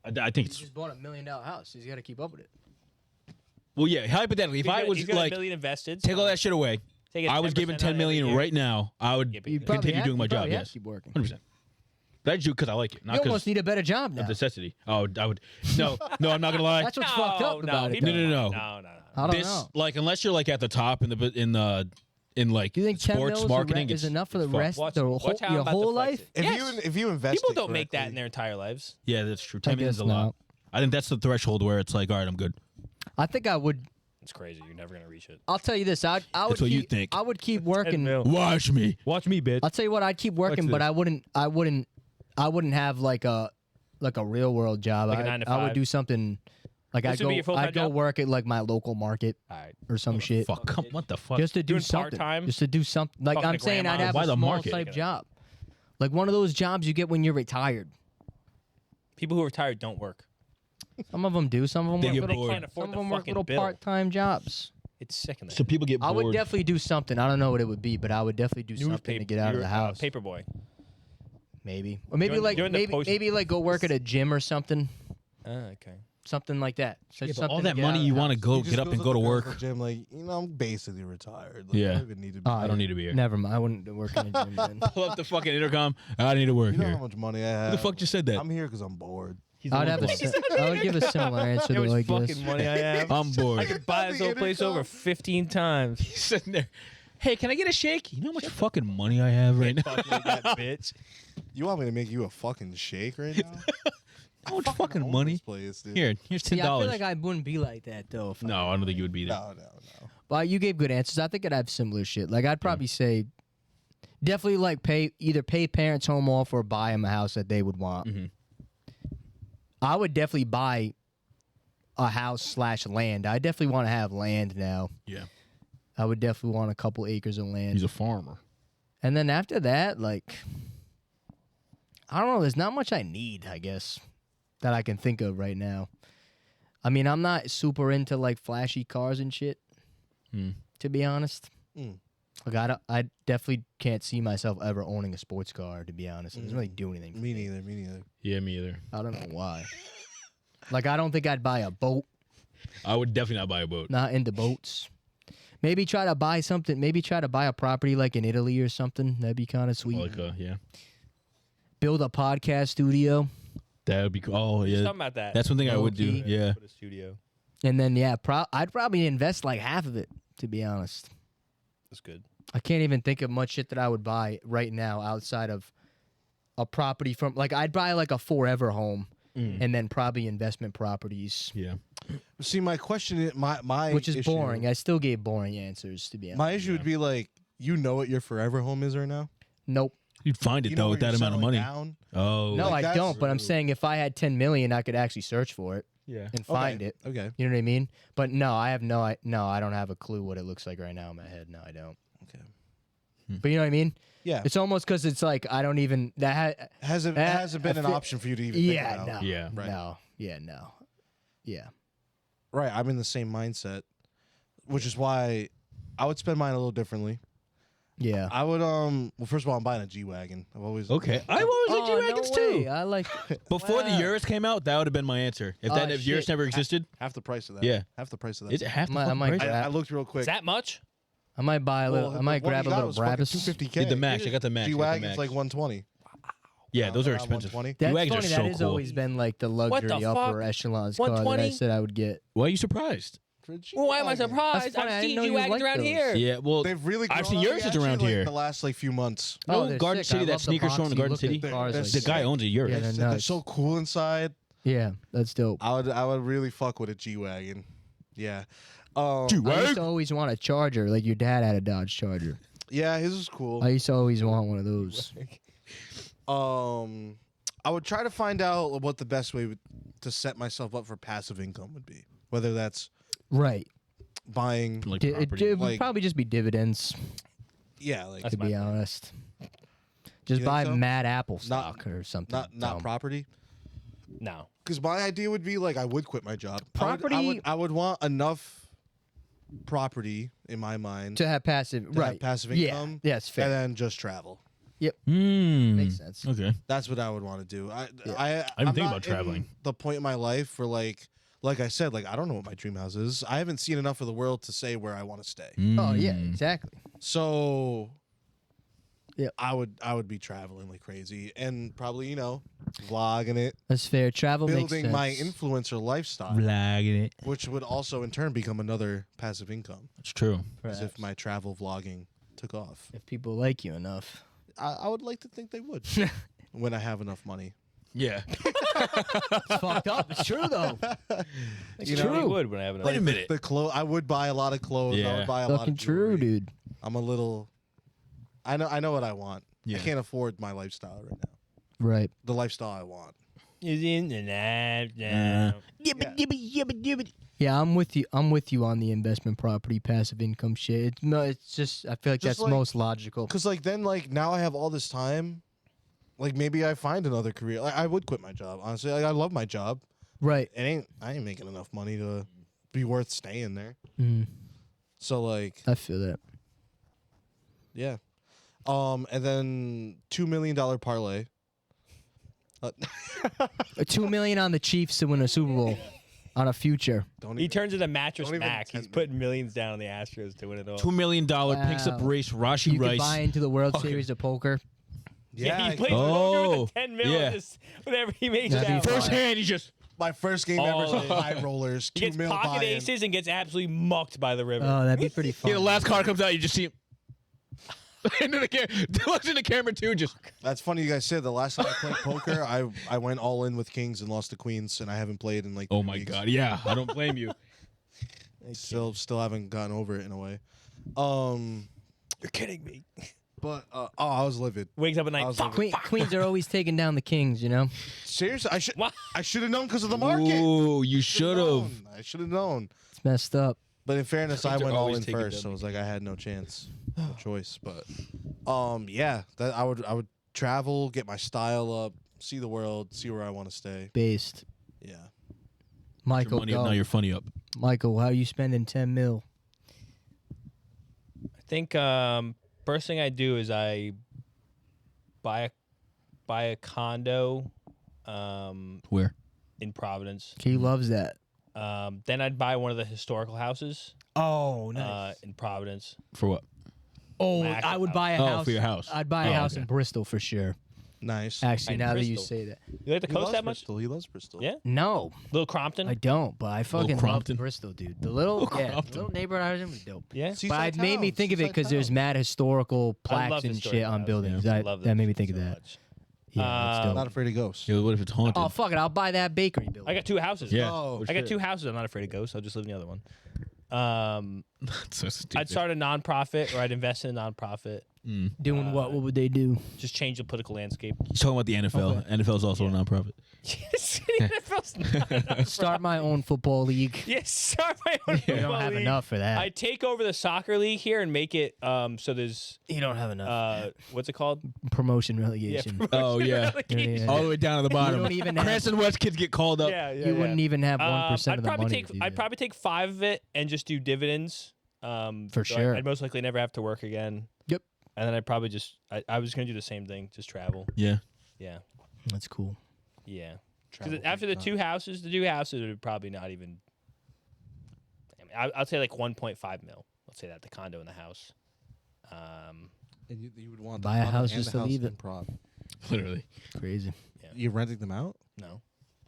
I think He it's just bought $1 million house. He's got to keep up with it. well, yeah. Hypothetically, if I was he's got like $1 million invested. take all that shit away, Take a I was 10% given on 10 it million every year. right now, I would Yeah, but you continue doing my job. Have Yes, to keep working. 100%. I do because I like it, You not because almost need a better job now. of necessity. Oh, I would. No, I'm not gonna lie. That's what's fucked up about it. No, no, no. No. I don't This know. like unless you're like at the top in like Do you think 10 sports mils marketing is it's enough for the fucked. rest Watch- the watch whole, how I'm your about to whole flex life? it. If you invest, People don't make that in their entire lives. Yeah, that's true. I 10 million is guess a lot. not. I think that's the threshold where it's like, all right, I'm good. I think I would. It's crazy. You're never gonna reach it. I'll tell you this. I would. what you keep, think. I would keep working. Watch me. Watch me, bitch. I'll tell you what. I'd keep working, but I wouldn't have like a real world job. Like a 9 to I would 5? do something. Like This would be your full-time I'd go job? work at like my local market All right. or some shit. Fuck. Come, what the fuck? Just to do Doing something. part-time? Just to do something. Like Fucking I'm a saying, I'd grandma. have Why a the small market? type job, like one of those jobs you get when you're retired. People who are retired don't work. Some of them do. Some of them They work get little, bored. Can't afford some of the them work fucking little bill. part-time jobs. It's sick in there. So people get I bored. would definitely do something. I don't know what it would be, but I would definitely do something to get out of the house. Paper boy. Maybe, or maybe Doing- like doing the maybe post- maybe like go work at a gym or something. Okay. Something like that. So Yeah, but something all to that get out money of you the want to house. go He just get up goes and go to the work. Gym, like, I'm basically retired. Like, Yeah. I don't even need to be. I don't need to be here. Never mind. I wouldn't work in a gym then. Pull up the fucking intercom. I need to work You know how here. much money I have. Who the fuck just said that? I'm here because I'm bored. I'd have I would give a similar answer How though. I much guess. fucking money I have? I'm bored. I could buy this whole place over 15 times. He's sitting there. Hey, can I get a shake? You know how much fucking money I have right now? Fuck me, that bitch. You want me to make you a fucking shake right now? How much fucking Own money? this place, dude. Here's See, I feel $10. like I wouldn't be like that though. If No, I don't think you would be there. No. But you gave good answers. I think I'd have similar shit. Like I'd probably say, definitely like either pay parents home off or buy them a house that they would want. Mhm. I would definitely buy a house / land. I definitely want to have land now. Yeah. I would definitely want a couple acres of land. He's a farmer. And then after that, like, I don't know. There's not much I need, I guess, that I can think of right now. I mean, I'm not super into like flashy cars and shit, to be honest. Mm. Like, I definitely can't see myself ever owning a sports car, to be honest. It doesn't really do anything for Me neither. Yeah, me either. I don't know why. Like, I don't think I'd buy a boat. I would definitely not buy a boat. Not into boats. Maybe try to buy something. Maybe try to buy a property like in Italy or something. That'd be kind of sweet. Like, yeah. Build a podcast studio. That would be cool. Oh, Just yeah. talking about that. That's one thing I would do. Low-key. Yeah. Put a studio. And then, yeah, I'd probably invest like half of it, to be honest. That's good. I can't even think of much shit that I would buy right now outside of a property from, like, I'd buy like a forever home and then probably investment properties, Yeah. See, my question is my which is issue, boring. I still gave boring answers, to be honest. My issue would be like, you know what your forever home is right now. Nope. You'd find it, You though, know with where that you're amount of settling money. down? Oh. No, Like, I that's don't, but I'm rude. saying if I had 10 million, I could actually search for it Yeah. and find it. Okay. You know what I mean? But no, I have no, I don't have a clue what it looks like right now in my head. No, I don't. Okay. But you know what I mean? Yeah. It's almost because it's like I don't even that Hasn't been an option for you to even yeah, think about. no, Yeah. Right. no, yeah, no, yeah. Right. I'm in the same mindset, which is why I would spend mine a little differently. Yeah. I would well, first of all, I'm buying a G-Wagon. I've always Okay. I've always liked Oh, G-Wagons no too. way. I like. Before the Wow. Urus came out, that would have been my answer. If Oh, if Urus shit. never existed, half the price of that. Yeah. Half the price of that. is it half the I fucking might price? grab- I looked real quick. Is that much? I might buy a little. Well, I might the one grab you a got little was fucking Brabus. $250K. Did the max. I got the max. G-Wagon's like 120. Yeah, those are Around expensive. 120. That's G-Wagons are funny. so That has cool. always been like the luxury the upper fuck? echelons car that I 120? said I would get. Why are you surprised? Well, why am I That's surprised? funny, I I've didn't seen know you G-Wagons liked around those. here. Yeah, well, They've really I've grown seen on Urus me, around actually, here. like, the last like few months. No, they're Garden sick. I City, that love the sneaker store in boxy Garden look of City. the cars They're like The guy that. owns a Urus. Yeah, They're nice. so cool inside. Yeah, that's dope. I would really fuck with a G-Wagon. Yeah. I used to always want a Charger. Like your dad had a Dodge Charger. Yeah, his is cool. I used to always want one of those. I would try to find out what the best way to set myself up for passive income would be. Whether that's Right. buying, Like It property. would like- probably just be dividends, yeah, like That's to be my plan. honest. You Just think buy so? Mad Apple stock or something. not dumb. property. No. Because my idea would be like I would quit my job. Property- I would want enough property in my mind To have passive, to right? have passive Yeah, income. yes, fair. And then just travel. Makes sense. Okay. That's what I would want to do. I I'm I'm thinking not about traveling. in the point in my life where like I said, like I don't know what my dream house is. I haven't seen enough of the world to say where I want to stay. Oh yeah, exactly. So Yep. I would be traveling like crazy and probably, vlogging it, That's fair. Travel makes building sense. my influencer lifestyle, Vlogging it. which would also in turn become another passive income It's true. as if my travel vlogging took off. If people like you enough. I would like to think they would when I have enough money. Yeah. It's fucked up. It's true though. It's You true. know? Would when I have enough. Wait a minute. The I would buy a lot of clothes. I Yeah. would buy a lot Fucking of true, jewelry. dude. I'm a little. I know what I want. Yeah. I can't afford my lifestyle right now. Right. The lifestyle I want. Is in the night now. Yeah, I'm with you. I'm with you on the investment property passive income shit. It's just I feel like Just that's like- most logical. Cause then now I have all this time. Like maybe I find another career. Like I would quit my job. Honestly, like I love my job. Right. I ain't making enough money to be worth staying there. Mm, So like I feel that. yeah. And then $2 million parlay. $2 million on the Chiefs to win a Super Bowl on a future. Don't He even, turns into Mattress Don't even Mac. He's tempt me. putting millions down on the Astros to win it all. $2 million picks up Wow. race. Rashi You could Rice. buy into the World Fucking- Series of poker. yeah. he plays Oh, poker with a 10 mil yeah. whatever he makes That'd be down. fun. First hand, he's just. My first game All ever. in. High rollers. He 2 gets mil pocket buy-in. aces and gets absolutely mucked by the river. Oh, that'd be pretty fun. Yeah, the last card comes out, you just see him. Into the camera. Looks in the camera too. Just. That's funny you guys said the last time I played poker, I went all in with kings and lost to queens, and I haven't played in like. Oh 3 my weeks. god. Yeah, I don't blame you. Still haven't gotten over it in a way. You're kidding me. But I was livid. Wakes up at I night. was Fuck. like, Queens are always taking down the Kings, you know? Seriously, What? I should have known because of the market. Ooh, you should have. I should have known. It's messed up. But in fairness, I Kings are went all always in taking first, so them. it was like I had no chance, no choice. But yeah, that I would travel, get my style up, see the world, see where I want to stay. Based. Yeah. Michael, Money up, go. now you're funny up. Michael, how you spending 10 mil? I think first thing I do is I buy a condo Where? in Providence. He loves that. Then I'd buy one of the historical houses Oh, in Providence. For what? Oh, Mac- I would buy a Oh, house. for your house. I'd buy a Oh, house okay. in Bristol for sure. Nice. Actually, In now that you Bristol. say that. You like the He coast loves that much? Bristol. He loves Bristol. Yeah. No, Little Crompton. I don't, but I fucking love Crompton. Bristol, dude. The little, Crompton. little neighborhood I was in was dope. Yeah. But it made me think of it because there's mad historical I plaques love and historic shit on houses. buildings. I That, love that them made me think so of that. much. Yeah, that's I'm dope. not afraid of ghosts. Yeah, what if it's haunted? Oh fuck it, I'll buy that bakery building. I got 2 houses. yeah. Oh, I got 2 houses. I'm not afraid of ghosts. I'll just live in the other one. That's so stupid. I'd start a nonprofit or I'd invest in a nonprofit. Doing what? What would they do? Just change the political landscape. He's talking about the NFL. Okay. NFL is also a nonprofit. Yes, NFL's not enough. Start my own football league. Yes, start my own You don't football have league. enough for that. I take over the soccer league here and make it so there's You don't have enough. what's it called? Promotion relegation. Oh, yeah. Relegation. Yeah. All the way down to the bottom. don't even have- Cranston West kids get called up. Yeah, You wouldn't even have 1% of I'd the probably money. take to do I'd that. probably take 5 of it and just do dividends. For so sure. I'd most likely never have to work again. Yep. And then I'd probably just I was gonna do the same thing, just travel. Yeah. Yeah, That's cool. yeah. Travel Because after the big two houses, it would probably not even. I mean, I'd say like 1.5 mil. Let's say that the condo and the house. And you would want Buy a the condo house and just the to house leave in it. Prague. Literally. Crazy. You're renting them out? No.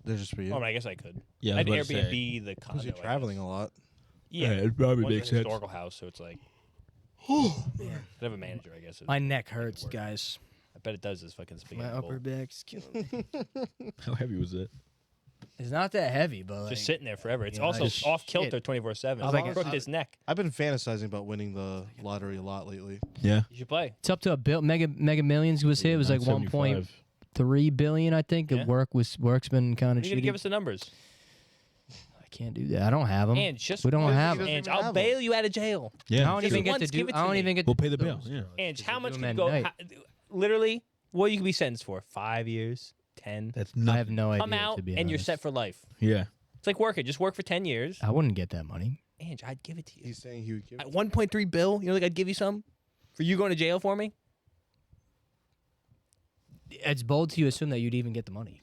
They're just for you. Oh, I guess I could. Yeah, I I'd was about to say. Airbnb the condo. Because you're I traveling guess. a lot. Yeah, it probably one's makes a sense. historical house, so it's like. I'd have a manager, I guess. My neck hurts, guys. I bet it does. This fucking spaghetti My upper bowl. back's killing me. How heavy was it? It's not that heavy, but like, Just sitting there forever. It's Yeah, also just off kilter shit. 24/7. I It's like like it. crooked his neck. I've been fantasizing about winning the lottery a lot lately. Yeah. You should play. it's up to a bill. Mega Millions was hit. It was like 1.3 billion, I think. Yeah. The work's been kind of You're gonna shitty. give us the numbers. I can't do that. I don't have them. And just we don't What if have he them. doesn't Ange, even I'll have bail you out of jail. Yeah. I don't Just even get once, to give do. it I to don't me. even get. We'll to pay the do bill. those. Yeah. Ange, how much do can you them go? at night. Literally, what you can be sentenced for? 5 years, 10. That's I nothing. have no idea. Come out to be and you're honest. set for life. Yeah. It's like working. Just work for 10 years. I wouldn't get that money. Ange, I'd give it to you. He's saying he would give At 1.3 bill, you know, like I'd give you some for you going to jail for me. It's bold to assume that you'd even get the money.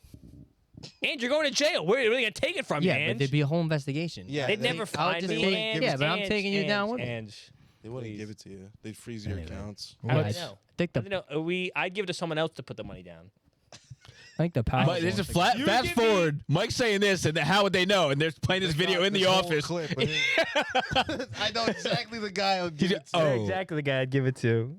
Ange, you're going to jail. Where are they gonna take it from you, Yeah, but Ange? there'd be a whole investigation. Yeah, They'd they- never I'll find just me. take- Ange, yeah, but I'm Ange, taking you down with me. Ange. They wouldn't Please. give it to you. They'd freeze your Anyway. accounts. How would Yeah, they know? I think How the do they know? I'd give it to someone else to put the money down. power. But this is flat. Fast give me- forward. Mike's saying this, and how would they know? And they're playing this video in the This whole office. clip, I know exactly the guy I'll give it to. Oh. exactly the guy I'd give it to.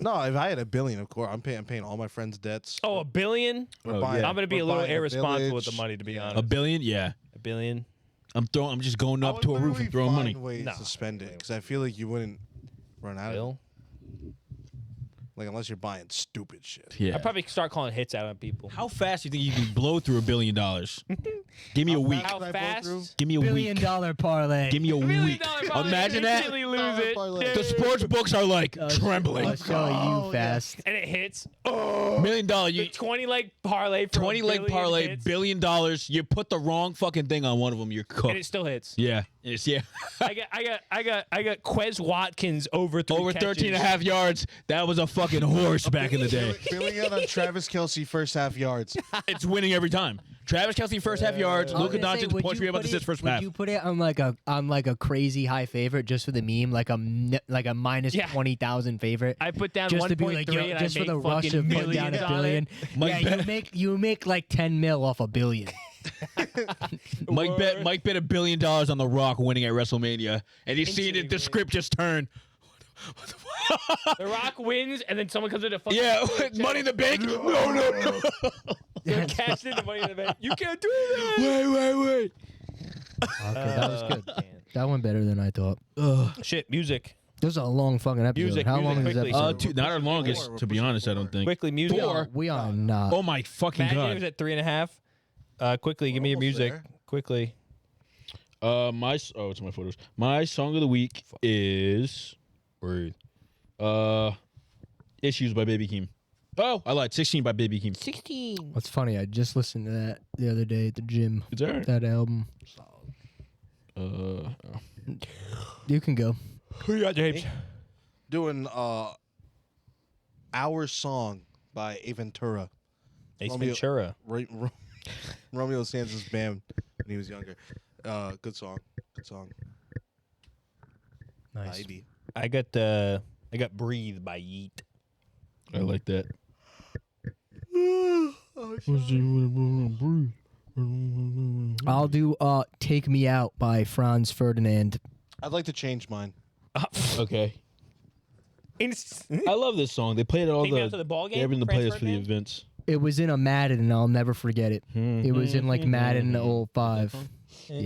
No, if I had $1 billion, of course, I'm paying all my friends' dets. Oh, $1 billion? We're Oh, buying- yeah. I'm gonna be we're a little buying irresponsible with the village. money, to be $1 honest. billion? Yeah. $1 billion? I'm just going I up would to a roof literally and throwing money. find ways No. to spend it because I feel like you wouldn't run out of it. Bill? Like unless you're buying stupid shit. Yeah. I'd probably start calling hits out on people. How fast do you think you can blow through $1 billion? Give me a week. How Can I blow fast? through? Give me a $1 week. billion parlay. Give me a $1 million week. parlay, Imagine that. instantly lose it. Parlay. The sports books are like trembling. I'll show you fast. And it hits. $1 million. You 20 leg parlay for 20 a leg billion parlay, hits, $1 billion. You put the wrong fucking thing on one of them, you're and cooked. it still hits. Yeah. It's, yeah. I got Quez Watkins over 3 Over catches. 13 and a half yards. That was a fucking horse back in the day. Billing out on Travis Kelce first half yards. It's winning every time. Travis Kelce first half yards. I was Luka gonna say, Doncic would points you for about put to assist it- first would half. you put it on like a crazy high favorite just for the meme, like a minus Yeah. 20,000 favorite? I put down Just 1.3 to be like, yo, and just I for the make rush fucking of putting down millions $1 on billion. it. Mike Yeah, Bet- you make like 10 mil off $1 billion. Mike bet $1 billion on The Rock winning at WrestleMania, and he's seeing Instantly it. The win. script just turned. The Rock wins, and then someone comes in to fucking Yeah, Money in the Bank. No. cash in the money in the bank. You can't do that. Wait. Okay, that was good. That went better than I thought. Shit, music. This is a long fucking episode. Music, How music, long is this quickly. episode? Not our longest, to be honest. I don't think. Quickly, music. We are not. Oh my fucking Matt James god. at 3.5. Quickly, give me your almost music. there. Quickly. It's my photos. My song of the week is Issues by Baby Keem. Oh, I lied. 16 by Baby Keem. 16. What's funny? I just listened to that the other day at the gym. It's alright. That album. You can go. Who you got, James? Doing Our Song by Aventura. Ace Romeo- Ventura. Romeo Santos' band when he was younger. Good song. Nice. Ivy. I got Breathe by Yeet. I like that. I'll do Take Me Out by Franz Ferdinand. I'd like to change mine. Okay. Take I love this song. They played it all Me Out to the Ball They Game. have been the Franz playlist for the Ferdinand? events. It was in a Madden, and I'll never forget it. It was in like Madden 05. Yeah.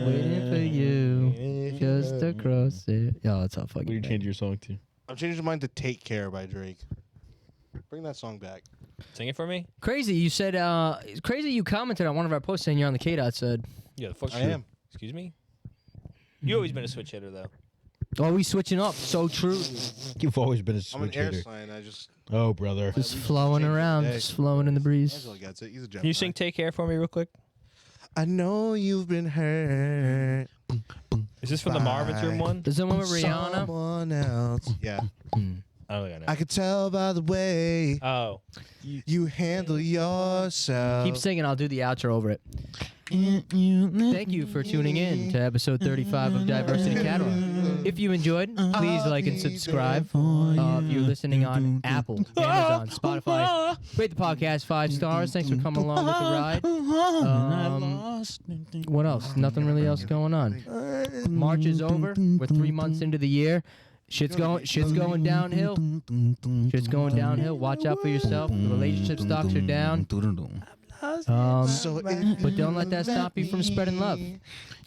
Waiting for you. just across it. Yo, that's how What fucking. do you change your song to? I'm changing mine to "Take Care" by Drake. Bring that song back. Sing it for me. Crazy, you said. It's crazy, you commented on one of our posts saying you're on the K-Dot. Said, Yeah, the fuck. I am. Excuse me. You always been a switch hitter though. "Oh, we switching up." So true. You've always been a I'm an switch air hitter. sign. I just Oh, brother. Just flowing Change around, today. just flowing in the breeze. Angelo gets it. He's a Gemini. Can you sing "Take Care" for me real quick? I know you've been hurt. Is this from the Marvin's Room one? Is that one with Rihanna? Someone else. Yeah. I don't think I know. I could tell by the way Oh, you handle yourself. Keep singing. I'll do the outro over it. Thank you for tuning in to episode 35 of Diversity Catalogue. If you enjoyed, please like and subscribe. If you're listening on Apple, Amazon, Spotify, rate the podcast 5 stars. Thanks for coming along with the ride. What else? Nothing really else going on. March is over. We're 3 months into the year. Shit's going downhill. Shit's going downhill. Watch out for yourself. The relationship stocks are down. But don't let that stop you from spreading love.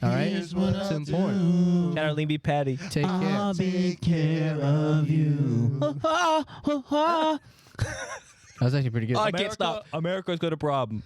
All right? It's important. shout out Lean Beef Patty. Take care. Take care of you. That was actually pretty good. I can't stop. America's got a problem.